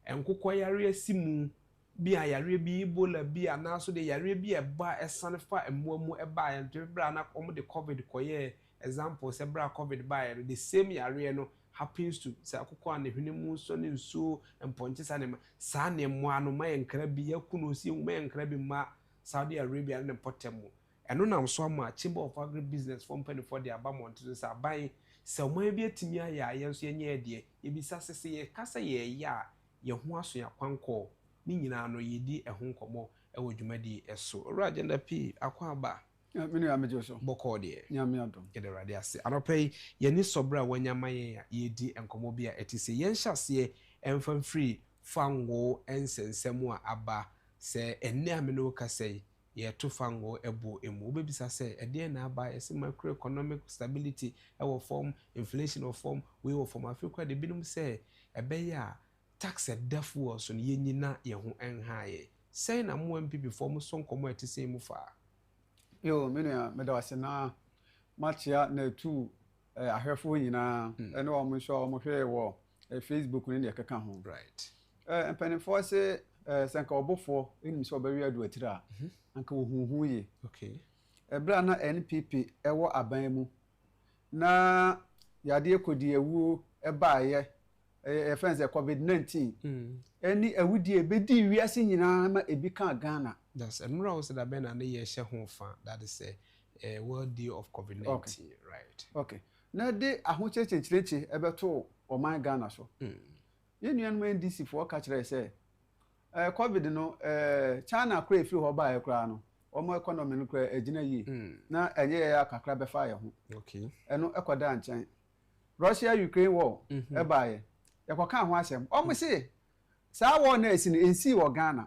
enkokọ yare asimu bi ayare bi Ebola bi anaso de yare bi eba esane fa emuamu eba ya ntebra na omo de covid koye example se bra covid ba the same yare no happens to se akokọ anehwene so ne nso emponche sa ne mua no ma yenkra bi yakuno si ma yenkra bi ma Saudi Arabia ne potemu eno na so ama Chamber of Agribusiness company for the abamont to say ban se oman bi atimi aya yenso yenye de ebisa sese ye kasa ye ya ye ho aso ya kwanko ni nyina no yedi ehun nkomo ewo dwumadi eso ora agenda P akwa aba menu amejo so boko de nyame adom kede rade ase anopai ye ni sobra wanyama ye yedi enkomo bia etise ye nhase emfam free fango ensensemu a aba se enne ameno kasai ye to fango ebo emu obebisa se ede na aba ese macroeconomic stability ewo form inflation of form we wo form Africa de binum se ebe ya tax defu so ne yenyina ye ho enhaaye say na mo MPP form so nkomo etise mu fa yo menu me da wase na machia na tu ahwefo nyina ene wo mo so mo hwe wo Facebook ni de keka ho right empanifo se sanka obofo enim so obawi adu atira anka wohuhu ye okay ebra na NPP ewo aban mu na yade ekodi ewu ebaaye friends COVID-19 any awudi ebedi wiase nyina ma ebi kan Ghana that's enura was that ben na ye hye ho fa that is a world day of COVID-19 okay. Right okay na de ahochechechreche ebeto oman Ghana so ye nuan man DC for ka kire say COVID no China kra free ho ba ekra no omo economy no kra agina yi na enye ya kakra be fa ye ho okay eno ekoda anchan Russia Ukraine war ebaaye yakoka ho asem omo se sa war na ensi wo Ghana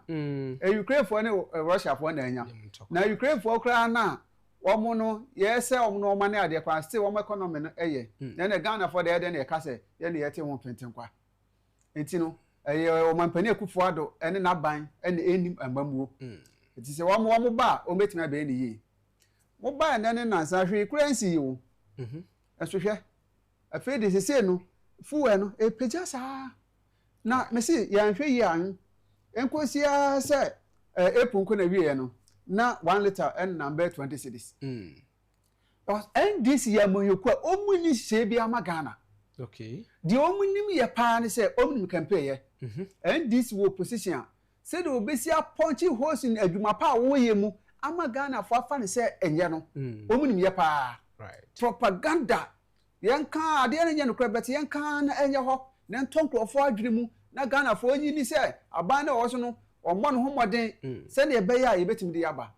Ukraine for ne Russia for na anya na Ukraine for kra na omo no yese omo no omo na ade kwa still omo economy no eye na Ghana for the na ka se ye na yete ho pentenkwa enti no omampani akufo-addo ene naban ene enim amamuo enti se wo ba o metima be ene yi wo ba ene nansa hwe currency wo ehwehwe afi de sese no fuwe no epeja sa na mesi ya hwe yi an enkosia se epunko na wiye no na 1 liter and number 20 cedis and this ya moyokwa omuni se bia magana okay the omunim ye pa ne se omunim campaign ye and this wo position say the obesia punchy holes in adwuma pa wo ye mu ama Ghana for afa ne se enye no omunim ye pa propaganda yenka ade na nya no kra bet yenka na enye ho na ntonkrofo adwene mu na Ghana fo onyi ni se aban na wo so no ommo no homoden se na ebe ya yebetim de yaba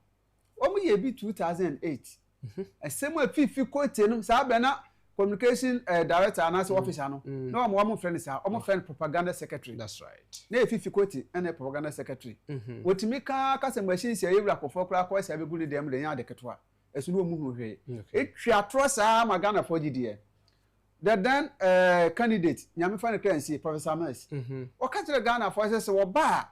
omu ye bi 2008 esemu afifi kote no sa be na communication director and officer no no mo friend sa omo friend propaganda secretary. That's right. Na afifi kote na propaganda secretary wotimi ka se machine se yewura kofo kra ko se abegu ni dem de nya de ketwa esu no mu hu hwe etwa tro sa ma Ghana fo gidie. The then candidate nyame fa ne Kencity Professor Miles o ka tire Ghana fo se wo ba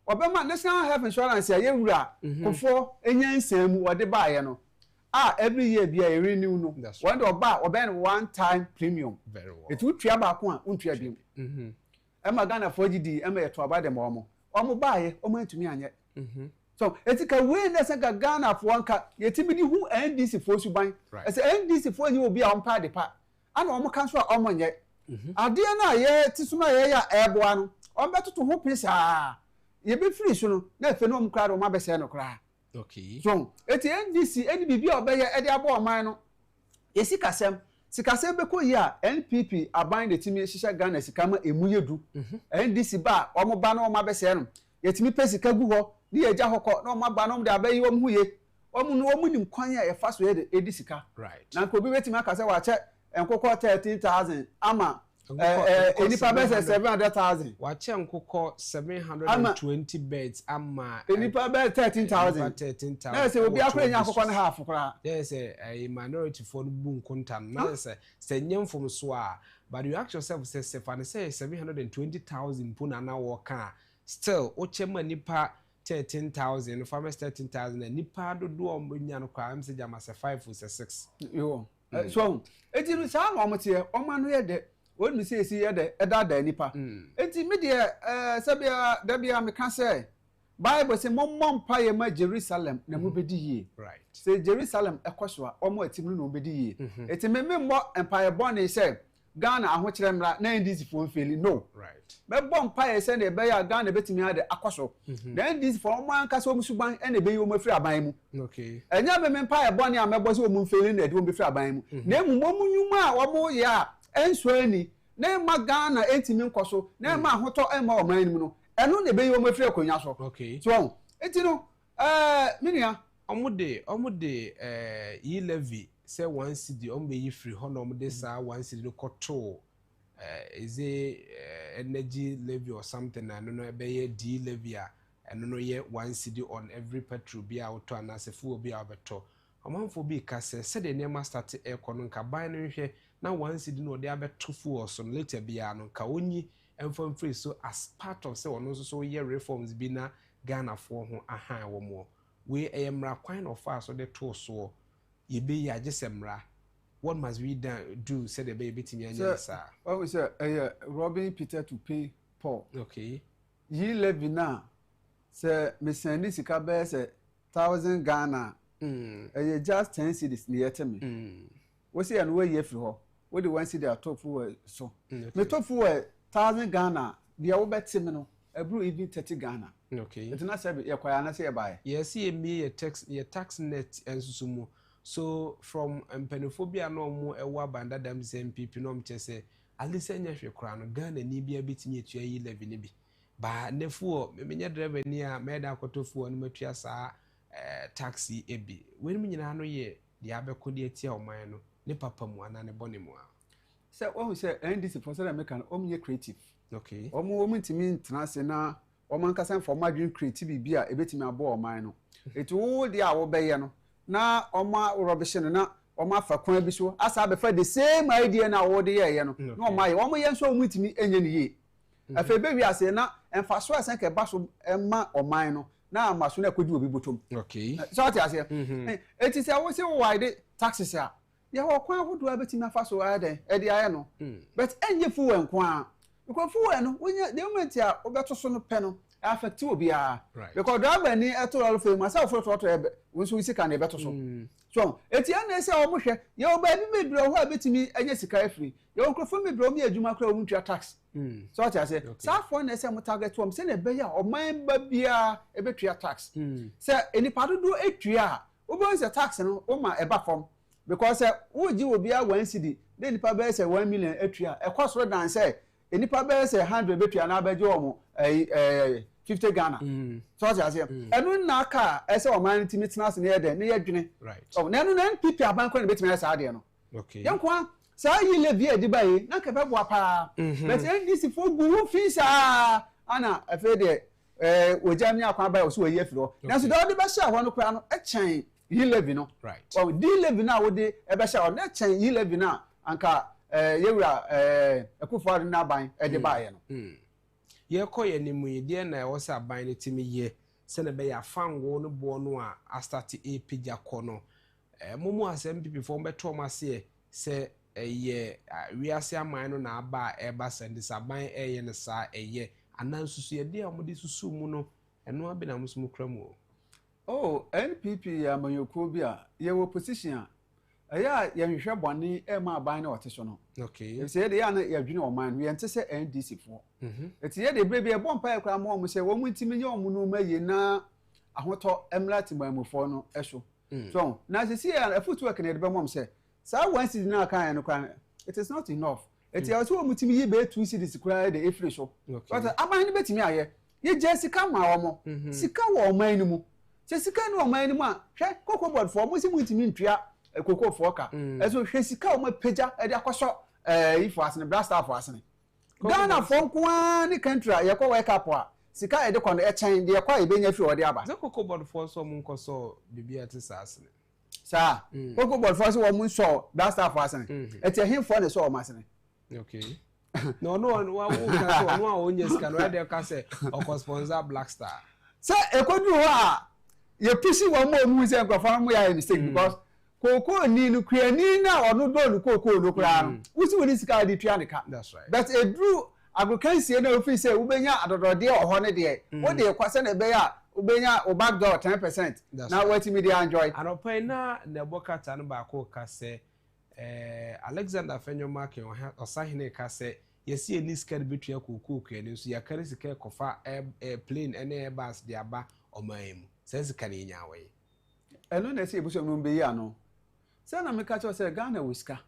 obema national health insurance ya yewura kofo enyansan mu wo de ba ye no every year be a renew no when the oba one time premium very well it would tria ba ko a untria bi ema Ghana for gidi ema ye to aba dem omo ba ye omo antumi anye so etika we na se Ghana for anka yetimi di hu NDC for suban ese NDC for nyi obi a ompa de pa ana omo kan so a omo nye ade na ye tisuma ye ya eboa no ombeto ho pisa ye be free so no na efe no omkra do ma be se no kra. Okay. So, eti NDC eni bibi obeye edi abo oman no. Yesi sikasem be ko yi a NPP aban de timi hihye Ghana sikama emuyedu. NDC ba omo ba na omo abese no. Yetimi pesika gu ho, ni eja hokọ na omo ba na omo de abayi omo huye. Omo nim kwan ya e fa so ye de edi sika. Right. Na ko bi betimi aka se wa che enkokọ 13,000 ama enipa bese 700,000 wache nkokọ 720 beds ama enipa be 13,000 na se obi akọ nya akokọ na half kra yes a minority for bu nkontam na se nyemfom so a but you ask yourself say fan say 720,000 puna na woka still o chema nipa 13,000 farmers 13,000 nipa dodo omunya no kwa am se jama se 5 or 6 yo so ejinu sa na omote omanu ye de won mi say ye de eda nipa enti me de sabia da bia me ka say Bible say mommom pa ye ma Jerusalem na mu bedi yie right say Jerusalem ekoso a omo atimru na obedi yie enti me mo empire born say Ghana ahokyere mra na NDC fo mfeli no right me bom pa ye say na be ya Ghana betimi ade akoso na NDC fo mo anka so musuban ene be yo mafiri aban mu okay enya me empire born a mebo say o mu mfeli na de o mfiri aban mu na emu mo nyuma a wo mo ya ensuani na ma Ghana etimi nkoso na ma ahoto ema o man mu no eno na be yo mafiri akonya so okay so eti no minia omude yi levy say one city ombe yi free honom de sa one city koto is a energy levy or something and no be ye d levy and no ye one city on every petrol be out to anase fu obi abeto omanfo bi ka say the name start economic ka ban no hwe na one city no de abeto fu or some later bia no ka onyi enfam free so as part of say ono so ye reforms bi na Ghana for ho aha wo mo we emra kwan of us so the to so ye be ya jesemra what must we do say the baby timi anya sir what we say robbing Peter to pay Paul okay ye levy na say me send sika be say 1,000 Ghana just 10 cedis ni yetemi we say and we ye free ho we the one cedi atop for so me top for 1,000 Ghana dia wo betimi no ebru even 30 Ghana okay it na say ye kwaya na say buy yes ye me ye tax net ensusumu so from empenophobia no mo ewa banda dam MPP no mchese alise nya hwe kra no Ghana ni bia betimi etua yi levy ni bi ba nefuo memenya driver ni a meda akotofuo no matua saa taxi ebi wen mi nyina no ye dia abekodi atia oman no ne papa mu ana ne bone mu a say what say NDC for say make an omye creative okay omo ntimi ntena na omo nkasa for madwin creative bi a ebetimi abo oman no etu dia wo beye no na oma rubbish na oma fa kwan bi so asa be fa the same idea na wo de ye no na oma ye omo ye nso omutimi enye ne ye afa be wi ase na emfa so asan ke ba so ema oman no na amaso na kodi obi botom okay so ati ase eti se wo se wide taxes a ye ho kwan hodo abetimi afa so ade edi aye no but enye fu wen kwa because fu wen no wonya the moment a obeto so no pe no affect obi a because driver ni eto all for myself for ebe we so sika na ebeto so so eti na ese o mo hwe ye oba bi mebre ho abetimi enye sika afri ye okrofo mebre o mi adwuma kra o ntwa tax so ati ase safo na ese mo target wo se na ebe ya o man ba bia ebetwa tax se enipa dodo etwa o bo se tax no o ma eba fom because woji obi a 1 cedi de nipa be say 1 million atua e kwasoro dan say nipa be say 100 betua na abeje omo 50 Ghana so what you say enu na aka e say o man ntimi tenas na ye de na ye dwene right oh na enu na npp abanko na betimi sa ade no okay yankwa sa yi levi edi baye na ka be boa pa but ndc fo gu fisa ana afa de ojami akwa baye so yi afiro na so do be sha ho no kwa no e chen yi levi no right oh di levi na wo de e be sha ho na chen yi levi na anka yewura akufo-addo na ban e de baye no ye koye ni mu ye na e wo sa ban ne timi ye se na be ya fango no bo no a start e pija kono mumu asem before beto mase se ye wiase aman no na aba e ba send saban ye ne sa ye anansusu ye de amode susu mu no eno abi na musu kramu oh npp ya manyoko bi a ye wo position a ya ye hwehwe bone e ma aban na wote so no okay se ye de ya na ye dwene o man we ente se ndc fo eti ye de brebi e bompa e kra mo se wo mu ntimi nye omu no maye na ahoto emlati mamufo no eso so na se ya footwork na de be mom se sa 1 cedi na kan no kan it is not enough eti ya so mu timi ye be 2 cedis kra de efre so but aban ni betimi aye ye je sika ma omo sika wo man ni mu se sika ni wo man ni mu a hwe kokko board for mo si mu timi ntua kokko for ka eso hwe sika wo ma peja e de akoso ifo asene blaster for asene Ghana for kwa ni country ye ko wake up a sika e de kono e chen de kwa e benya fi ode aba ze kokko board for so mu nkoso bibia te sa asene sa kokko board for so wo mu so blaster for asene e te him for ne so o masene okay no wa wo ka so no a onye sika no e de ka se o sponsor Black Star sa e ko du ho a ye pusi wo mu se nkofo mu ya mistake because koko ni no kura ni na onu do no koko no kura no wusi woni sika di tua ne ka that's right but edru agrokansie na ofi say ubenya adodode oho ne de wo de kwase na be ya ubenya o back door 10% na what media enjoy anopai na nebokata no ba ko ka se Alexander Fenyomak osahene ka se yesi eni sika de betua koko kura ni so yakare sika kofa plane ene bus de aba omaemu se sika ni nyawe eno na se ebuso no be ya no se na me ka cho se Ghana wiska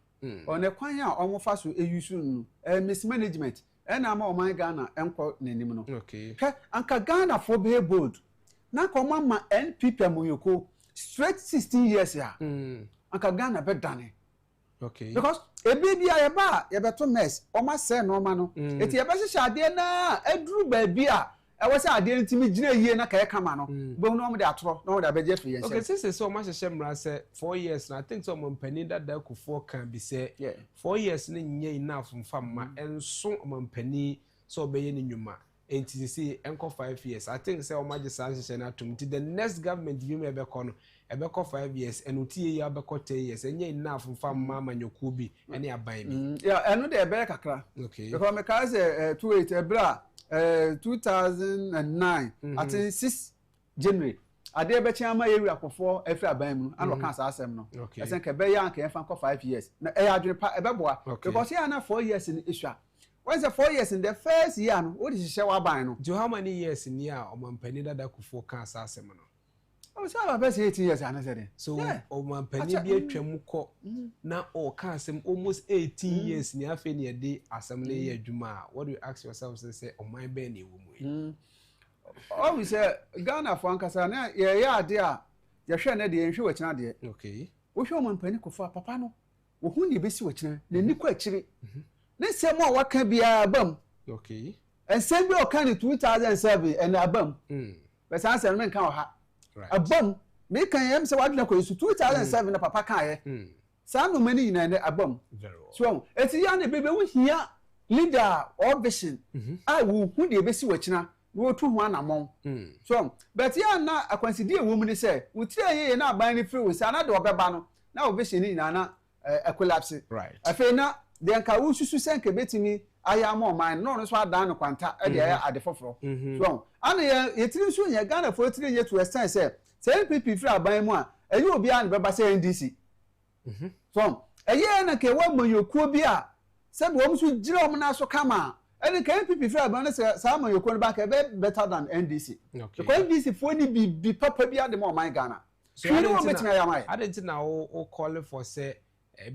one kwan a omofa so eyusu no mismanagement na ma oman Ghana enko nanim no okay anka Ghana for be bold na ko ma NPP amoyoko straight 16 years ya anka Ghana be dane okay because ebi a ye ba ye beto mess o ma se no ma no eti ye be hye ade na aduru ba bi a e wo se ade ntimi gina yie na ka ye kama no bo no mo de atoro no mo de abeje fi ye okay since so ma hye mra se 4 years na I think so mo mpani dada akufo kan bi se 4 years ni nye enough mfamma enso mo mpani so be ye ni nyuma enti se enko 5 years I think say o ma je san hye na tum ti the next government bi me be ko no e be ko 5 years and utie ya be ko 10 years enye enough mfamma manyoku bi ene aban bi yeah eno de be kakra okay because me ka say 28 ebra 2009 at 6 January ade be chiama yewi akofo afri aban mu an loka sa asem no esen ke be ya kan fan ko 5 years na e adwene pa e be boa because ya na 4 years in issue when say 4 years in the first year no what is share wa ban no do how many years in year o mampani dada akofo kan sa asem no o say about 18 years ana say so o mampani bi atwam ko na o kan asem almost 18 years ni afa ni ade asem na ye adwuma what do you ask yourself say o man be na ewu mu oh we say Ghana for ankasa na ye ya ade a ye hwe na de ye hwe wachina de okay wo hwe o mampani kofo papa no wo hu ni besi wachina na ni ko akiri ne sem a waka bia bam okay and sem bi o kan 2007 and abam but san sem men kan o ha abam me kan yem se wadna ko 2007 na papa kan ye san no mani ina ne abam so eti ya ne bebe wo hia leader or vision I wo hu de besi wachina wo tu hu anamon so but ya na akwansidie wo mu ni se wo tire ye na aban ni free wo sa na de obeba no na wo vision ni na collapse right afi na de nka wo susu senke betimi aya ma man no so adan no kwanta e de ade foforo so ana ye tiri so ye Ghana for tiri ye to extend say NPP free aban mu a eyi obi an beba say NDC so eye na ke wa moyokuo bi a se bo mu so gira om na so kama ene ke NPP free aban na sa moyokuo no ba ka be better than NDC because NDC for ni bi papa bi ade ma man Ghana So I didn't know o call for say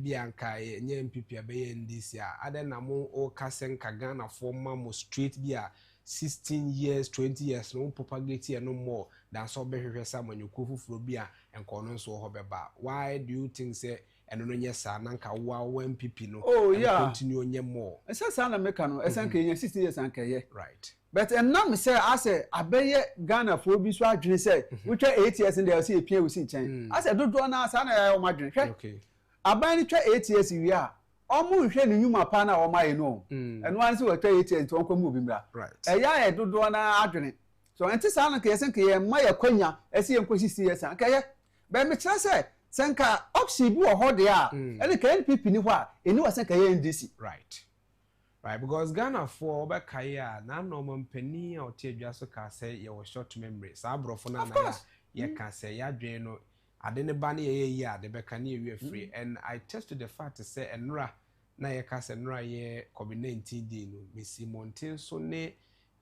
Bianca nye MPP abeye NDC a aden na mo o kasen kagana for mamo straight bia 16 years 20 years no propagate no more than so be hwehwe Samuel Nyukufu fro bia enko no so ho beba. Why do you think say eno no nye sa na nka wa MPP no continue nye more? Esa sa na meka no esa nka ye 16 years anka ye. Right. But enam say I say abeye Ghana for bi so adwene say we twa 8 years in there say epia we sin chen. I say dodo na sa na ya o madwene hwe. Okay. Abani twa 8 years wi a omo hwe ne nyuma pa na o maye no eno an se we twa 8 years to onko mu bi mra right eya e dodo na adwene so enti sa na ka yesen ka ye ma ye kwanya ese ye nkosi si yesa ka ye be me kira se senka option bi wo ho de a ene ka NPP ni ho a eni wasen ka ye NDC right because Ghana for obekaya na normal mpani a otie dwa so ka say ye wo short memory sa abrofo na na ye ka say ya dwen no ade ne ba ne ye ade beka ne ye free and I test to the fact to say enra na ye ka say enra ye COVID-19 dey no mesi mountain so ne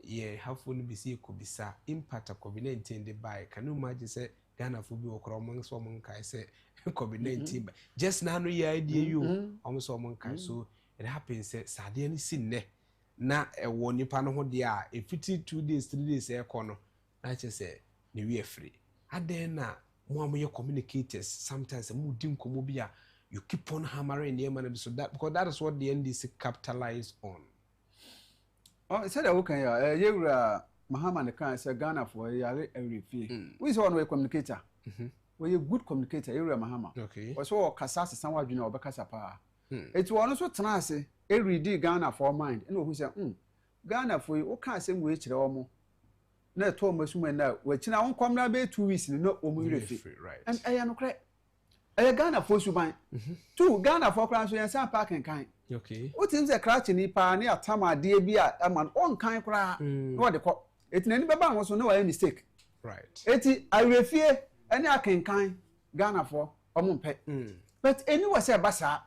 ye hafo no bisi ekobisa impact of COVID-19 dey by can you imagine say Ghana for bi okro mon so mon kai say COVID-19 just na no ye idea you so mon kai so it happens say sade ni sin ne na ewo nipa no ho de a efiti 2 days 3 days e kono na che say ne we free aden na mo your communicators sometimes mu din komo bia you keep on hammering the man so that because that is what the NDC capitalize on. Oh, said that okay yeah Mahama ne kan say Ghana for yare every fee. We say one way communicator. We a good communicator area Mahama. Okay. We so kasa se sanwa dwuna obekasa pa. It one so tena ase e read Ghana for mind. And who say Ghana for you kan asem we kire omo. Na to masuma na we kina won kwamna be 2 weeks no omu refi. Right. And I no kre Ghana for suban. Two Ghana for kran so yan san parking kan. Okay. What things a crash ni pa ni atama de bia man on kan kra. No de ko. Eti na ni beba won so no wa mistake. Right. Eti arefie ani akenkan Ghana for omumpe. But anyway say basa.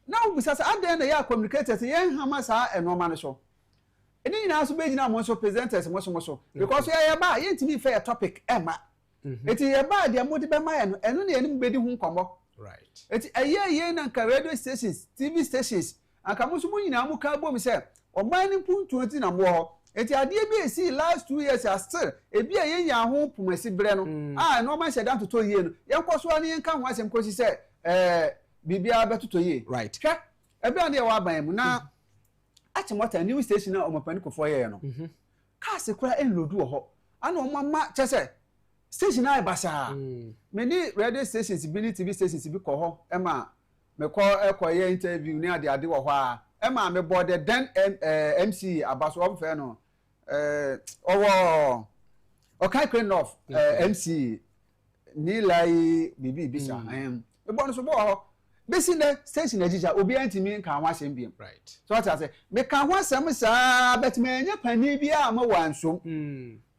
Now bisa sa ade na ya communicators yen hama sa enoma no so. Eni na so be gina mo so presenters mo so because ya ba yen timi fair topic ema. Eti ya ba de mo de be ma eno eno na eni bedi hu nkomo. Right. Eti aye na nka radio stations, TV stations, anka mo so mo nyina mo ka bom se oman ni puntu enti na mo ho. Eti ade bi esi last 2 years are still ebi aye nya ho pomasi bre no. No man said down to 2 years no. Yen kwaso ani yen ka ho asem kosi se bibia betuto ye. Right. Hwe ebe ande wa ban mu na achimota new station na omapani kofo ye no. Ka se kura enlodu ho. Ana omama chese station na basa. Many radio stations bi ni TV stations bi ko ho ema me ko ekoye interview ni ade wo ho a ema me board den MC abaso of fe no owo okay crane of MC ni lai bibi bisa me bono so bo ho besi na station ejija obi antimi nka ho asem biem. Right. So what I say me ka ho asem sa bet me anya pani bia ma wansom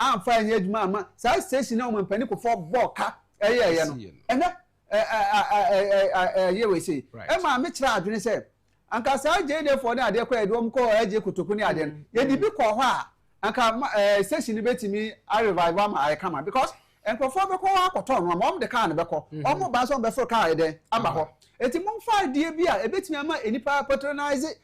amfa anya adwuma ama sa station na o pani ko for boka ye no ena ye we say e ma me kira adwene say anka sa JD for na ade ko edom ko aje kutoku ni ade no ye di bi ko ho a anka station betimi a revive am I come because enkofo be ko akoto no ma om de kan be ko om ba so be for kan ede aba ho eti mo fa die bi a ebetimi ama enipa patronize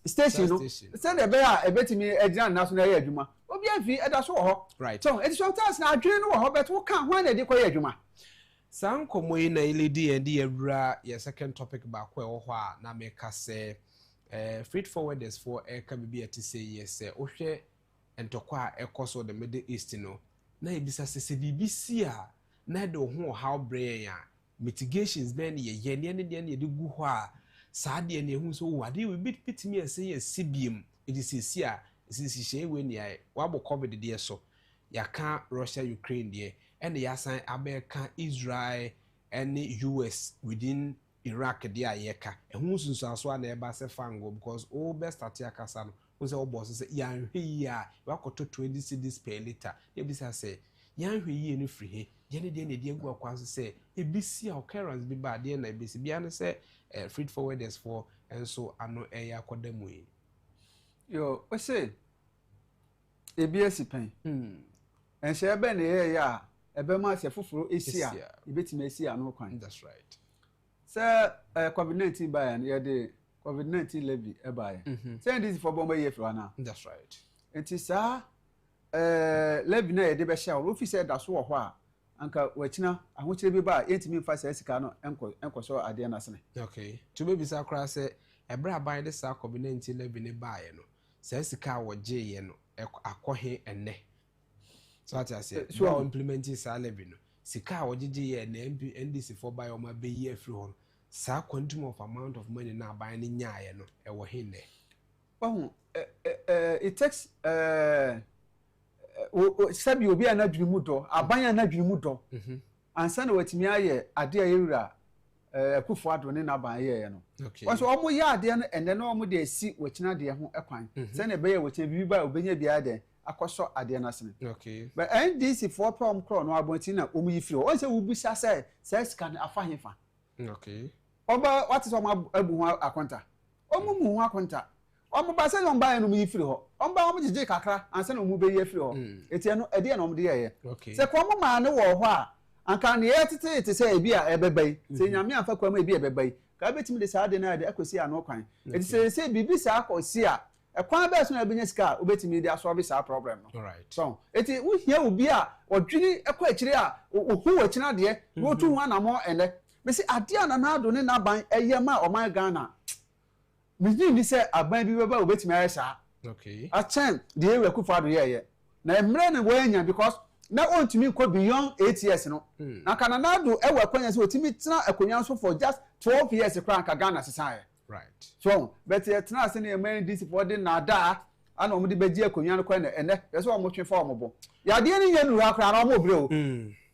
station no say the be a ebetimi agina national air adwuma obi afi eda so ho right so eti sometimes na adwene no ho bet wo kan ho na de ko ye adwuma sankomo yi na iledi and yewura your second topic ba ko ho a na make say freight forwarders for eka bibi ati say yes ohwe entokwa ekoso the Middle East no na ebisa sese BBC a na de ho how brain ya mitigations ben ye ne de gu ho a saa de ne hu so wade we bitimi ase ye CBM it is sisi a sisi she we ne ai wabo COVID de so yaka Russia Ukraine de and the yasan America Israel and US within Iraq de ayeka ehun sunsun aso na eba se fango because all best start yakasa no we say all boss say yan hwe yi a we akoto 20 cedis per liter e bi say yan hwe yi no free he ye ne de egu akwanso say e bi si occurrence bi ba de na e bi si bia no say freight forwarders for and so ano e yakoda mu yi yo we say e bi esi pen en she be na ye ya ebema se foforo esia ebetime esia no kwan. That's right. Sir COVID-19 by and the COVID-19 levy by. Say this for bomber year for now. That's right. It is levy na de be share officer da so ho anka wachina ahochire bi ba yetimi fa sa sika no enko so ade na sene. Okay. To be bisa kra say ebra ban de sa COVID-19 levy ne bae no. Sa sika wo je ye no akɔhe enne. So at I say so implementing sa levy no. Sika wo je ye na NDC for buy o ma be ye free hon. Sa quantum of amount of money na buy ni nyaaye no e wo hinde. Oh, it takes sabi obi anadwiri mu do aban anadwiri mu do ansa na watimi aye ade ayewura akufo-addo ne na ban ye no waso omo ye ade no ende na omo de asi wachina de ho ekwan se na be ye wachina bibi ba obenya bia de akoso ade na sene. Okay. But NDC for prom kro no abonti na omo yi firi o se wo busa se scan afahefa. Okay. Oba what is omo abu ho akonta omo mu ho akonta omo ba se no ba no mu yi firi ho omo ba omo jije kakra ansa na omo be yi firi ho etie no ede na omo de ye se ko omo ma ne wo ho a anka ne ye tete se ebi a ebebai se nyame amfa kwa ma ebi ebebai ka betimi de sa de na de akosi ano kwan eti se bibi sa akosi a ekwan ba so na benya sika obetimi de asolve sa problem no. All right. So eti wo hia obi a odwini ekwa akire a ohu wachina de wo tu ho anamo ene me se ade ananado ne na ban eye ma o man Ghana me ni se aban bi beba obetimi aye sa. Okay. A chen de ewe akufo-addo ye na emre ne wo anya because na ontimi ko beyond 8 years no na kananado ewe akwanya se otimi tena akwanya so for just 12 years kra ka Ghana sesae. Right. So but tena ase ne emen this for the nada ana omo de beji akwanya no kwa na ene yeso omo twe fa omo bo ya de ni yenu ha kra na omo bre o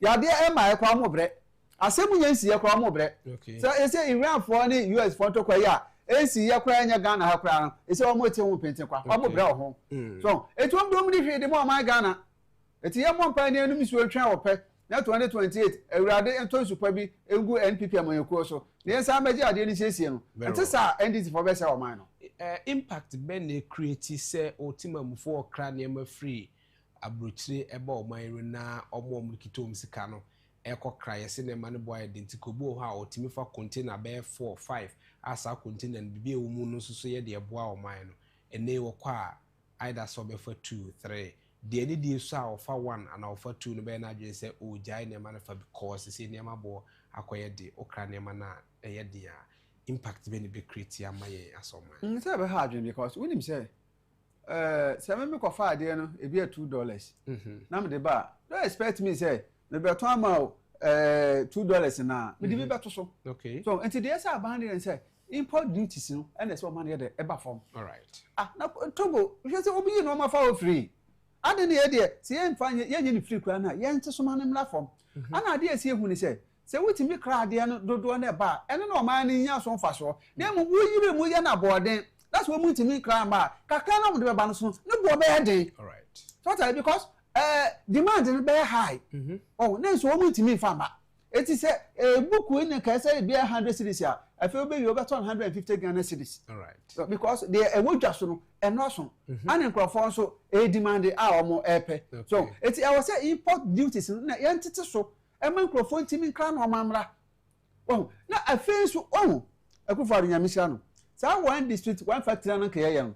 ya de e ma e kwa omo bre asemu yansi ye kwa omo bre. Okay. So ese Iran for ni US for to kwa ya ensi ye kwa nya Ghana ha kra no ese omo tie ho penti kwa omo bre o ho. So etu omo de hwe de mo ma Ghana eti ye mo mpa ni enu mi so atwa ope na 2028 ewurade entonsu pa bi egu NPP amanyekuo so ne nsa meji ade ni siesie no enti sa NDC for be se o man no impact ben ne create se otimamufo okra ne ma free abrochire eba o man na omo kitom sika no ekokra yese ne ma ne boy identity ho a otimi fa container be 4 5 asa container bibi e wo mu no so ye de eboa o man no ene wo kwa either so be for 2 3 de ni die so a ofa 1 and ofa 2 no be na adwe se o jai ne ma na fa because se ne ma bo akoye de okra ne ma na eye de a impact be ni be create amaye asoma say be hard because when him say say me ko fa de no e be $2 na me de ba don't expect me say me be to ama $2 na me de be to so. Okay. So until the say abandon and say import duties no and so man de e ba form. All right. Na Togo you say obi no ma fa free ade ne ye de se ye mfa ye ni free kra na ye nte so ma ne mla form ana ade esi ehu ni se wutimi kra de no dodo na ba ene na o man ni nya so mfa so na mu wo yire mu ye na boden that's what mutimi kra ma kakra na mu de ba no so ne bo be den. All right. Totally because demand is very high. Oh, then so mutimi fa ma eti se book we ne ka say be 100 cedis ya I feel be you over 150 Ghana cedis. All right. So because they wodwa so no eno so and nkrofo so demand a omo epe. So eti I was say import duties na yentete so e man nkrofo ntimi nkra na omamra. Oh, na afei so akufo-addo nyamisia no sa one district one factory na kaya yan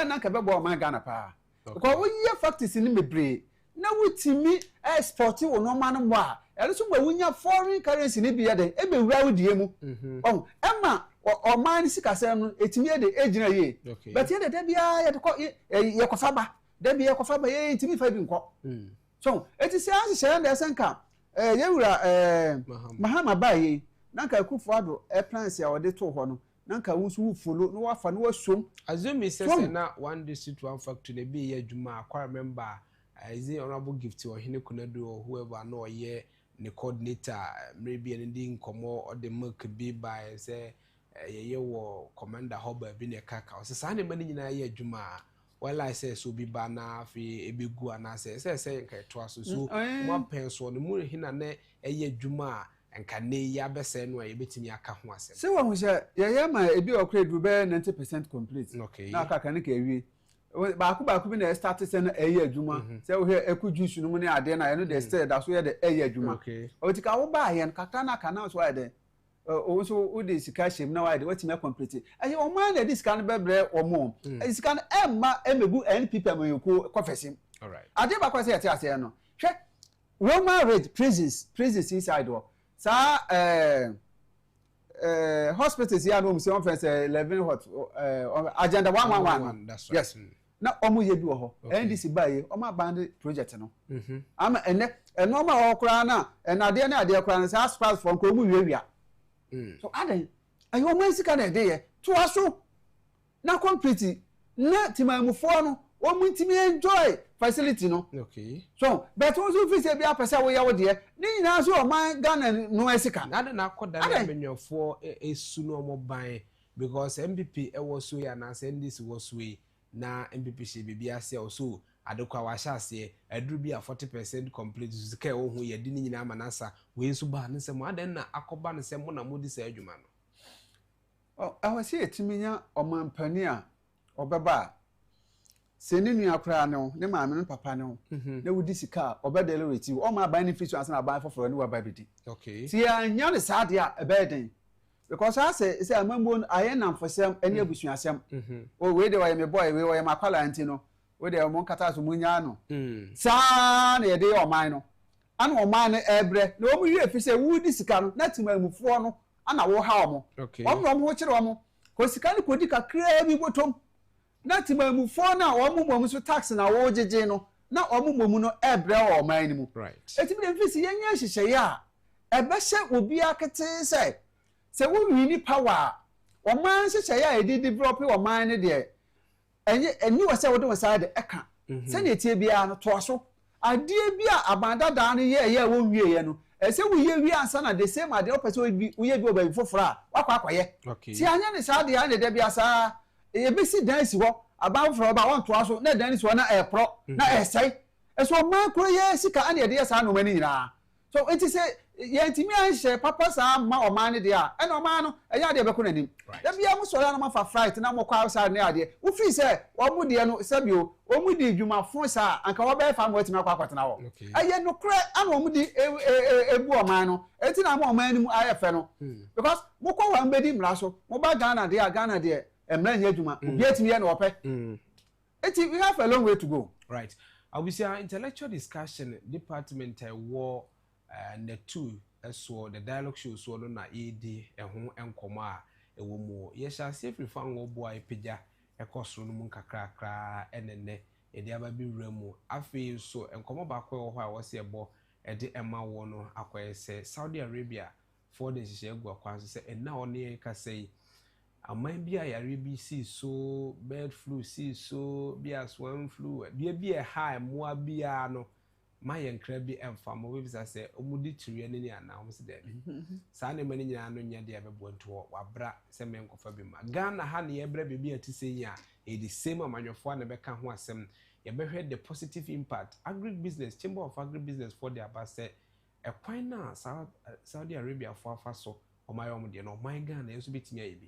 na ka be bo man Ghana pa because we ye factories ni mebre na wutimi export wo no man mo a ere so ba wunya foreign currency ni biya de e be wura wudie mu ema o man sika se no etimi de ejina ye but ye de bia ye ko faba de bia ko faba ye etimi fa bi nko so eti se ahye na esenka ye wura mahama baye nanka akufo-addo plans ya ode to ho no nanka wusu follow no wafa no wasom azumi se na one district one factory na bi ye adwuma akwa remember is the honorable gift or hine kunadu or whoever no ye the coordinator maybe an ending komo or the milk be by say ye wo commander hobber bi ne kaka o se sane mani nyina ye adwuma well I say so bi ba na fi ebegu ana say nka to aso so mo penso no mu hina na ye adwuma nka ne ya bese no ye betimi aka ho asem se wo hu se ye ma ebi okra du be 90% complete okay na aka kan ka ewie Baku bi na start say na eye adwuma say wo he eku juice no mu ne ade na ye no de stay da so ye de eye adwuma o ti ka wo ba ye kakra na kana so ade o so wo de sika shem na wa de what me complete aye o man na this kan bebre o mo sika na emma emegu NPP amoyeko confession all right ade ba kwa say ate ase no hwe Roman rate prisons inside wo sa hospitals here no say on first 11 hot agenda 111 that's right. Yes na omo ye bi wo ho ndc baye omo abandon project no ama ene normal okra na enade na ade okra na say aspas from ko mu wiewia so aden ayo omo sika na ede ye to aso na complete na timamufo no omo ntimi enjoy facility no okay so but also fi say bi apesa wo ya wo de ni nyina so oman Ghana no esika na de na akoda na menwofo esu no omo ban because MPP e wo so ya na say ndc wo so yi na MPP she bibia ase also adekwa wa sha ase aduru bi a 40% complete zika wo hu ye di ni nyina amanasa we so ba ne sem aden na akoba ne sem na modi sa adwuma no awase etiminya omampani a obeba seninu akra no ne maame no papa no na wudi sika obedeleweti o ma ban ni fitu ansa na ban foforo ni wa ba bedi okay ti anya ne saade a ebeden because I say amambo aye namfosem ene abusuasem o we de wa me boy we wa makwala anti no we de mo nkata so munya no sa na ye de oman no ana oman no ebre na o mu wie fi say wudi sika no na timamufo no ana wo ha omo omo ho kire omo ko sika ni kodi kakra bi botom na timamufo na omo mom so tax na wo jeje no na omo mom no ebre o oman ni mu right etimi de fi si yenya hihye ya ebe she obi akete say se wo wini power o man hye ya edi develop o man ne de eni wo se wo de side eka se na etie bia no to so ade bia abanda da no ye wo wie ye no ese wo ye wi ansa na the same ade o pese wo ye bi o ba foforo a wakwa akwaye ti anya ne sade ya ne de bia sa e be si dan si ho aban foforo ba won to so na dan si ho na e pro na esai eso man ko ye sika ane de sa no mani nyina so it is say yentimi anhye papa sa ma o man de a e no man no e ya de be ko nanim da bia mo so ya no ma fa fright na mo kwa outside na ade wo fi say o mu de no sabio o mu di dwumafo sa anka wo be fa mo timi akwa kwatena wo aye no kre ana o mu di ebu o man no enti na mo man ni mu ayefe no because mo kwa wa mbedi mra so mo ba Ghana de a Ghana de emra nya dwuma obi atimi ye na ope enti we have a long way to go right our intellectual discussion department war and the two so the dialogue show so no na edi eho enkomo a ewo mu ye sha se prefer ngo bo ai peja ekosoro no mu kakrakra enene edi aba bi wuramu afi so enkomo ba kwa ho a wo se ebo edi ema wo no akoye se Saudi Arabia for the shishe egu akwa se enna one ka sei aman bi ayare bi si so bird flu si so bi swan flu bi ha moa bi a no my yankra bi emfamo we bisa se omudi tire ne ana ho se de sa ne mani nyina no nya de abebo nto wabra se menkofa bi ma Ghana ha ne yebra bi atise ya e the same amanwofo na be ka ho asem ye be hwe the positive impact agribusiness chamber of agribusiness for their base e kwan na Saudi Arabia for afa so o my omo de no my Ghana yeso betimi ayebi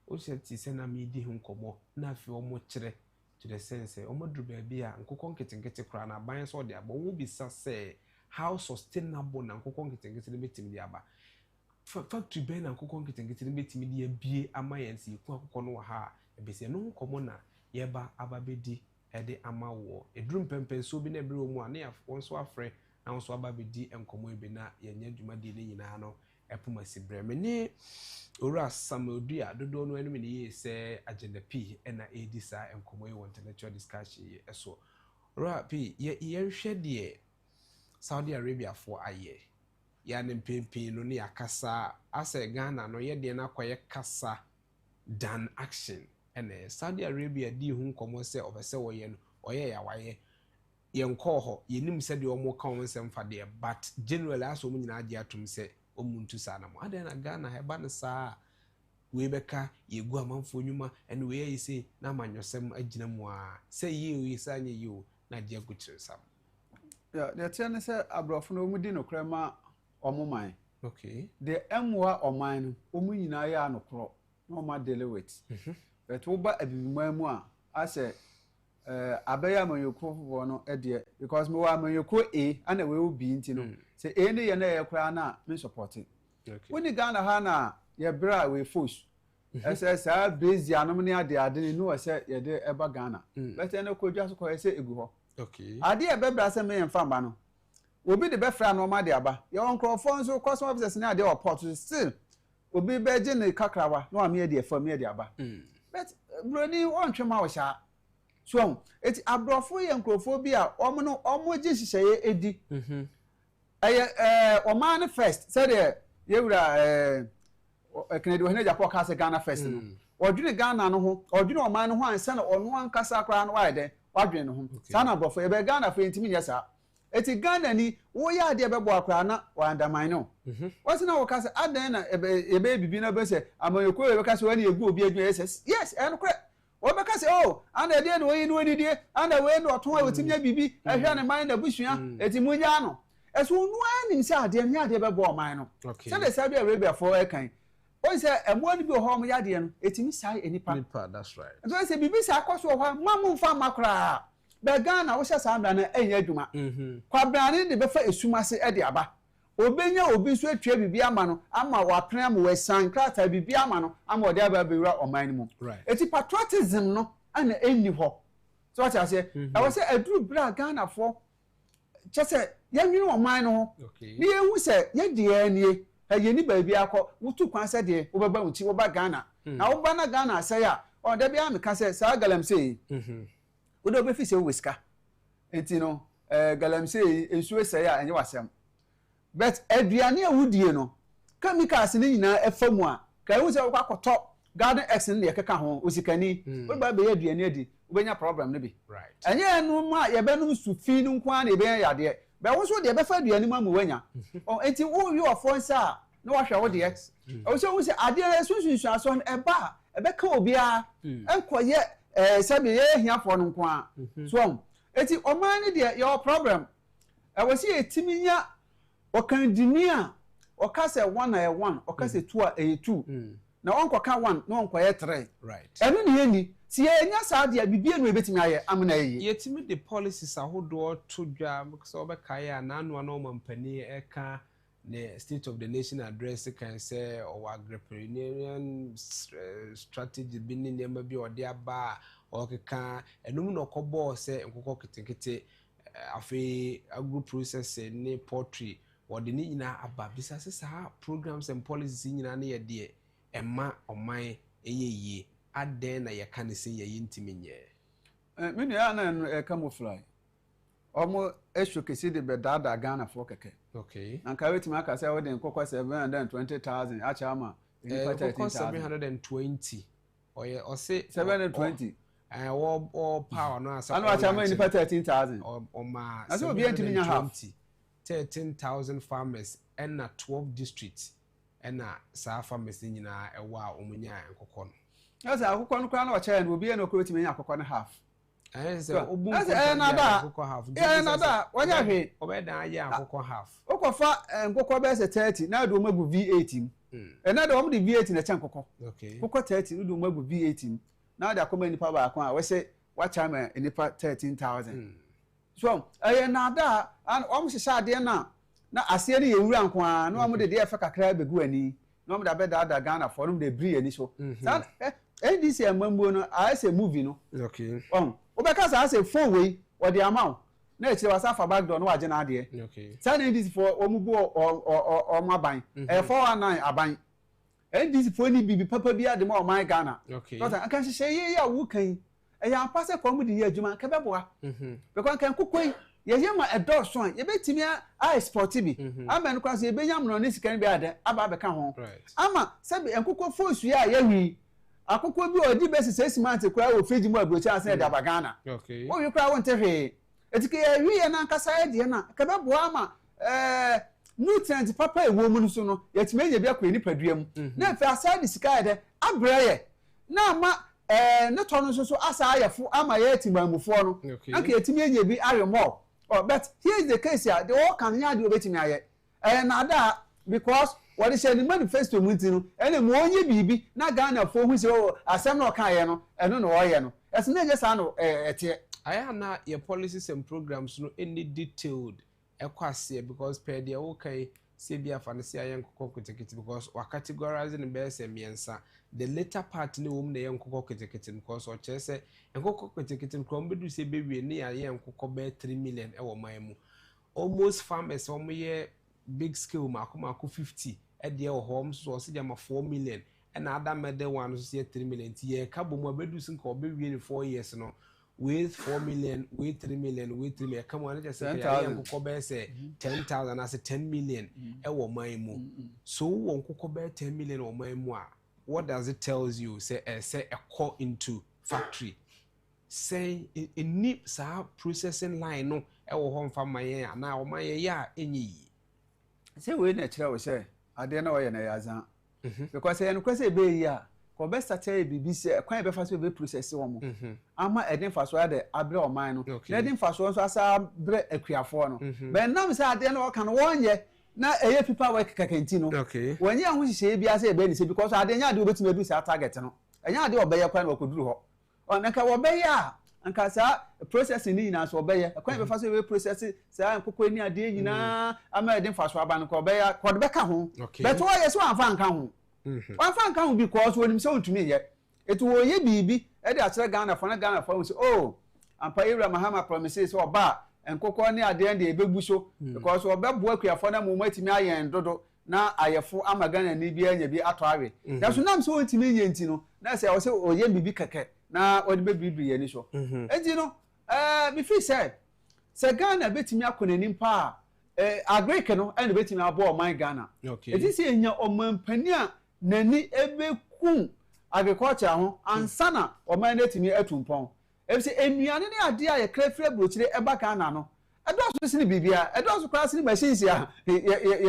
o se ti se na mi di hu nkomo na afi omo kire to the sense omadru baby a nkokon ketenkete kra na ban so de aba wo bisa say how sustainable na nkokon ketenkete ne betimi de aba factory ben na nkokon ketenkete ne betimi de abie amayensi ku akokon no ha ebese no nkomo na yeba ababedi ede amawo edrum pempen so bi na ebre wo mu a na ya wonso afre na wonso ababedi enkomo ebe na yenya dwumadi ne nyina no epuma sibre me ne ora samodia dodo no enemy ne say agenda P na edisa enkomo e intellectual discussion eso ora P ye hwe de Saudi Arabia for aye ya ne pempen no ne yakasa asa Ghana no ye de na kwaye kasa than action ene Saudi Arabia di hu nkomo se obese wo ye no oye ya waye ye nko ho ye nim se de omo ka won se mfa de but generally aso mu nyina age atum se omuntu sana mo ade na Ghana heba ne saa we beka yegu amanfo nyuma ene we yi se na manyosem agina mu a se yi sa anye yi na de agutire sam ya de tiane se abrofo no mu di no krema omoman okay de emwa oman no omu nyina ya no kro no ma delegate but wo ba abibiman mu a ase abaya manyoko no edie because me wa manyoko A and we will be intino say any ye na ye kra na me support it when the Ghana ha na ye bra we force ese sa base ya no me ade no say ye de eba Ghana but ene kodwa so ko say egu ho okay ade e bebra say me mfa ba no obi de be fra no ma de aba ye on crofon so custom officers na ade report still obi be je ne kakrawa no am ye de fa me de aba but broni won twema wo sha so eti abrofo ye nkrofo bi a omo no omo gi hihye edi o man first said ye wura Kennedy wo hena Agyapong ka se Ghana first no odwene Ghana no ho odwene o man no ho ansa na ono ankasa kra no wa de wadwene no ho sana abrofo ye be Ghana fo ntimi nyesa eti Ghana ni wo ya de be bo akra na wa undermine no what's na wo ka se adan na e be bibi na be se amayoko ye be ka se wani egu obi adwene yes en kra obeka say oh anda de no yi no didie anda we no oton a wetimi bibi ehwe ne man na busua etimunya no eso no ani say ade nya ade be bo man no say the Saudi Arabia for ekan o say emo ni bi ho mo yade no etimi sai enipa that's right so say bibi say akoso ho mamu mfa makra be Ghana wo say sa amra na enya adwuma kwa brane de be fa esuma se ade aba obenya obi so atwa bibi ama no ama wapren am wesan krata bibi ama no ama ode aba bewura oman mu eti patriotism no ana enni ho so what I say I was say aduru bra Ghana for chese yanwini oman no ni ehu se ye de anie ye ni ba bi akọ wutu kwan se de wo baba unti wo ba Ghana na wo ba na Ghana say ya o de bia me ka se sa galam say wo do be fi se wiska enti no galam say ensuwe say ya enye wasem but aduane awudie no chemicals ni nyina efamu a ka hu se kwakoto garden x ni ekeka ho osikani wo ba be aduane adi ubenya problem ne bi right enye enu ma ye benum sufi nu kwa na ebe yade be wo so de be fa aduane ma mu wanya o enti wo wi ofonsa na wa hwa wo de o so wo se ade sunsunsu aso eba ebe ka obia enkoye sabe ye hiafo no kwa so enti o man ni de your problem e wo se etiminya okandinia okase 1 na 1 okase 2 a 2 na onkoka 1 na onkoye 3 right enu ne yeni si enya saade a bibie no ebetimi aye amna yi yetimi the policies ahodo to dwa because obekaye ananu na omampani eka the state of the nation address can say or agrarian strategy bini nema bi ode aba okeka enum no kobo se nkoko ketekete afi agro processing ni poultry wode ni nyina aba bisa se sa programs and policies nyina na ye de ema oman eyeye aden na ye kan se ye yintimi nye mini ana camouflage omo eshokesi de bedada Ghana for keke okay anka wetima aka say wode nkoko 720,000 acha ama 720 oye o say 720 all power no asa anu acha ama 13,000 o ma aso obi entimi nya half 13,000 farmers and 12 districts and sa farmers nyina ewa omunya nkoko no asa akoko no kwa na ocha na obi na okoro nya akoko no half so obu nkoko half nada wanya hwe obeda aye akoko half okofa nkoko be se 30 na do magu V18 na do de V18 na chan nkoko okay nkoko 30 do magu V18 na da akoma nipa ba akon a we se wacha ma nipa 13,000 so nada om se sha de na ase ne yewura nko a na om de de efa kakra begu ani na om da be da Ghana for dem de bri ani so sa ndc amambo no a se movie no okay obeka sa say phone we or the amount na echi wasa fa back door no waje na ade okay sa ndc for omubu o maban 419 aban ndc for ni bibi papa bi ade ma o man Ghana okay because aka hye ye ya wu kan ya pase kwa mu de ye adwuma ka beboa because kan kokoi ye ma edo so an ye betimi a export bi amen kwa so ye benya mno ne sika bi ade aba be ka ho ama sabe enkoko fosu ya ye wi akoko bi odi besi 6 months kwa wo feji mu abrochi ase da Ghana okay wo wi kwa won tehwe etike ye wi ye na nkasa ye de na ka beboa ama nutrient papa ewo mu so no yetime ye bi akwa ni padua mu na fe aside sika ye de abreye na ma ne tono so asa ayefo ama ye timamufo no anka yetime ye bi aremo but here is the case here the all can nya de obetime aye na da because what is the manifesto mutinu ene mo onye bibi na Ghana fo hu se asem na okan ye no eno na oye no ese na je sa no ete na your policies and programs no any detailed equase because per the okay say be afancy ayen kokko ketekete because we categorizing the best miensa the later part no wom na yen kokko ketekete because o che say kokko ketekete krom bedu say be wie na yen kokko be 3 million e wo man mu almost farmers om ye big scale mako 50 e de wo home so se dem 4 million and other mede one so say 3 million ti ye ka bo mo bedu sin ko be wie 4 years no with 4 million, with 3 million, with 3 million. Come on, just say, I say 10,000, I say 10 million, or my mo. So, one cocoa 10 million or my moi. What does it tells you? Say a call into factory. Say, in nips are processing line, no, our home from my year, now my year, any. Say, we natural, say, I don't know, and because I am quite be ya. Ko be start bibi se kwan be fa so be process wo mo ama edin fa so ade abre o man no na edin fa so asa bre akuafo no be nam se ade na o kan wonye na eye people work kakenti no wonye ahu hihye bia se be ni se because ade nya ade obetime du sa target no enya ade obeye kwan wo koduru ho ona ka wo be ya anka sa processing ni na so obeye kwan be fa so be process sa nkoko ni ade nyina ama edin fa so aba no ko be ya ko de be ka ho but wo ye so anfa nka ho one fan can be because when him so to me yet it will ye bibi e dey akere Ghana for say oh ampa Abraham Mahama promises or ba enkoko ne ade and dey bebu so because obebo akuafo na mo matimi ayen dodo na ayefo ama Ghana ni bi anya bi ato awe ya so nam so ntimi nye nti no na say o say oye bibi keke na odi be bibi ye ni so enti no me feel say Ghana betimi akonani pa agrike no and betimi abo o man Ghana it is enya o man pania nani ebe kun agriculture ho ansana o man netimi atumpon ebise enuane ne ade a ye krefre brochire eba Ghana no edo so sini bibia edo so class ni machines ya ye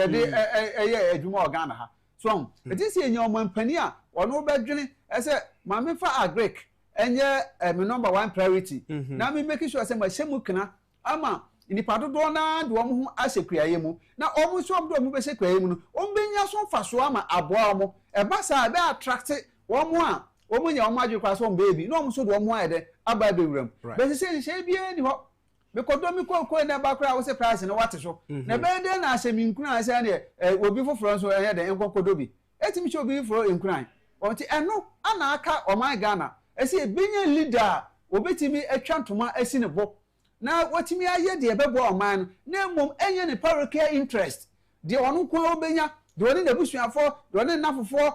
de adwuma o Ghana ha so it is enya o man pania ono bedwene ese ma me fa agric enye me number 1 priority na me make sure say ma shemu kana ama nipa dodo na de omo ho asekuraye mu na omo so omo do be sekuraye mu no omo benya so faso ama aboa omo e ba sa be attract omo a omo nya omo adwekwa so baby na omo so do omo ade aba be wuram be se bia ni ho be kodo mi ko na ba kra wo se price no wate so na be de na asemi nkuna ase ne obi foforo so ehye de enkokodo bi etimi che obi foforo nkuna onti eno ana aka oman Ghana ese benya leader obetimi atwa ntoma asi ne bo na watimi aye de bebo oman na mom enye ne parochial interest de onu ko obenya de oni na busuafo de oni nafofo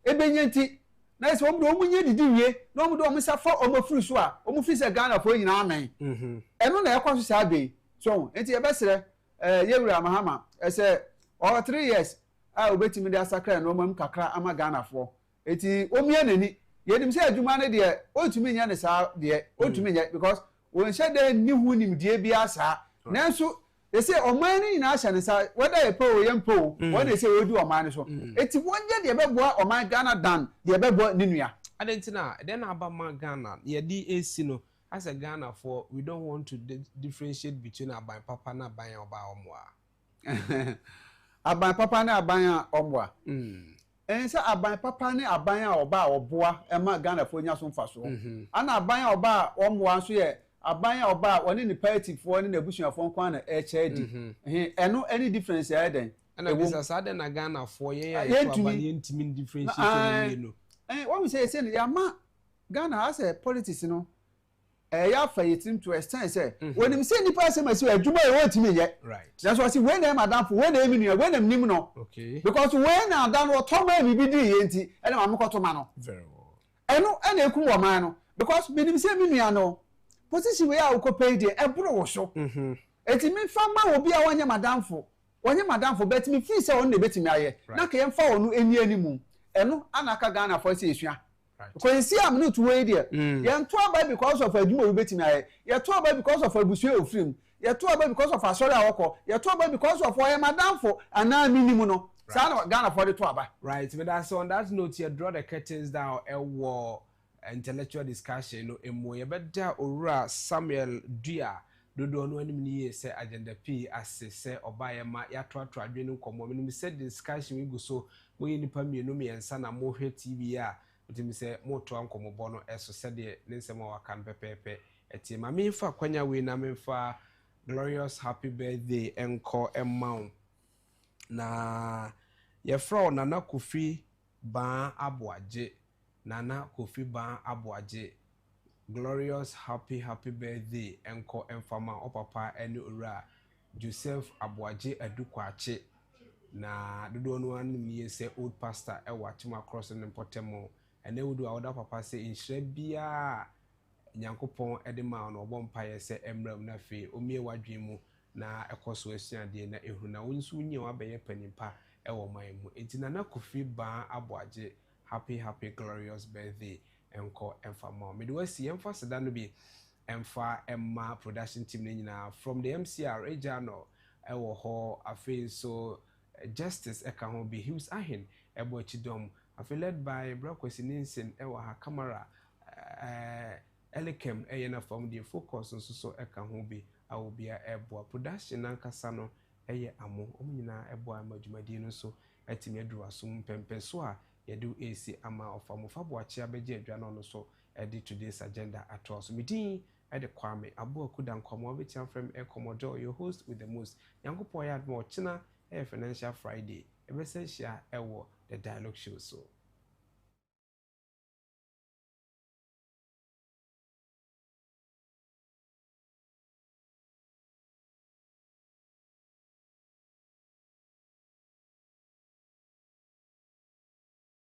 ebenya nti na se omo nye didi wie na omo do omo safo omo furu so a omo fi se Ghana fo nyina amen eno na yakwaso sa be so enti e besere Yewura Mahama ese all 3 years a obetimi de asakra na omo kakra ama Ghana fo enti omie nani yedim se adwuma ne de otumi nya ne sa de otumi nya because won shede ni hu nim die bia sa nanso they say oman ni na asha ne sa whether e po yem po when they say odi oman so eti wonje de beboa oman Ghana dan de beboa ninua adentina then abama Ghana ye di esi no as a Ghana for we don't want to differentiate between aban papa na aban oba omwa aban papa na aban omwa ense aban papa ne aban a oba oboa ema Ghana fo nya so mfaso ana aban oba omwa so ye aban a oba woni ni party fo ni na busuafo nkwa na echedi eno any difference ya den ana bisa sade na Ghana fo ye ya aban ye ntimi differentiate no what we say ya ma Ghana as a politics no ya fayitim to extent say when him say nipa say masi adwuma e won timi ye right that's why say when dem madam for when dem emi when dem nim no okay because when na dan wo to ma bibi di ye nti e na makoto ma no very well eno e na eku wo man no because binim say mi nua no position we a ko pay dey e bro wo so eti mi fa ma obi a wonye madam for bet mi fi say on na betimi aye na ka ye fa onu eni animu eno anaka Ghana for say esua because see am no to way there ye to aba because of adwuma we betimi aye ye to aba because of abusu ofrim ye to aba because of asori awoko ye to aba because of oye madam for ana minimum no say na Ghana for the to aba right but that's on that note you draw the curtains down e war intellectual discussion no emo ye beda owura Samuel Dua dodo no anim ni say agenda P asese obaye ma ya to adwene nkomo me said discussion we go so mo yi nipa mienu me ensa na mo hwe TV a utimi say mo to nkomo bo no eso said ne nsema wa kan pepepe eti ma me fa kwanya we na me fa glorious happy birthday enko emmao na yefra Nana Kofi Ban Aboaje Nana Kofi Ban Aboaje glorious happy birthday enko emfama opapa ene ora Joseph Aboaje Adukwache na dodo no anim ye se old pastor e watchma cross ne potemo ene wudu awda papa se inhire bia nyankopon ede ma no obom paye se emram na fe omie wadwen mu na ekoso asuade na ehuru na wonsu nyi wa beye panimpa e wo man mu enti Nana Kofi Ban Aboaje happy glorious birthday enko emfama me do asi emfa seda no bi emfa emma production team ne nyina from the MCR Ejano ewo ho afi so justice eka ho be Hughes Ahin ebo chidom afi led by Brakwesi Ninsen ewo ha camera Elikem na from the focus nso so eka ho be awobia ebo production nankasa no eye amo omnyina ebo amadwumadi no so atimi aduru asum pempe so a yedu AC ama ofamofa boache abeje adwa no so edit today's agenda at all so midin ede kwame abo akuda nkomo obetiam from Ekomodo your host with the most yankopo yad mo china financial Friday ebese share ewo the dialogue show so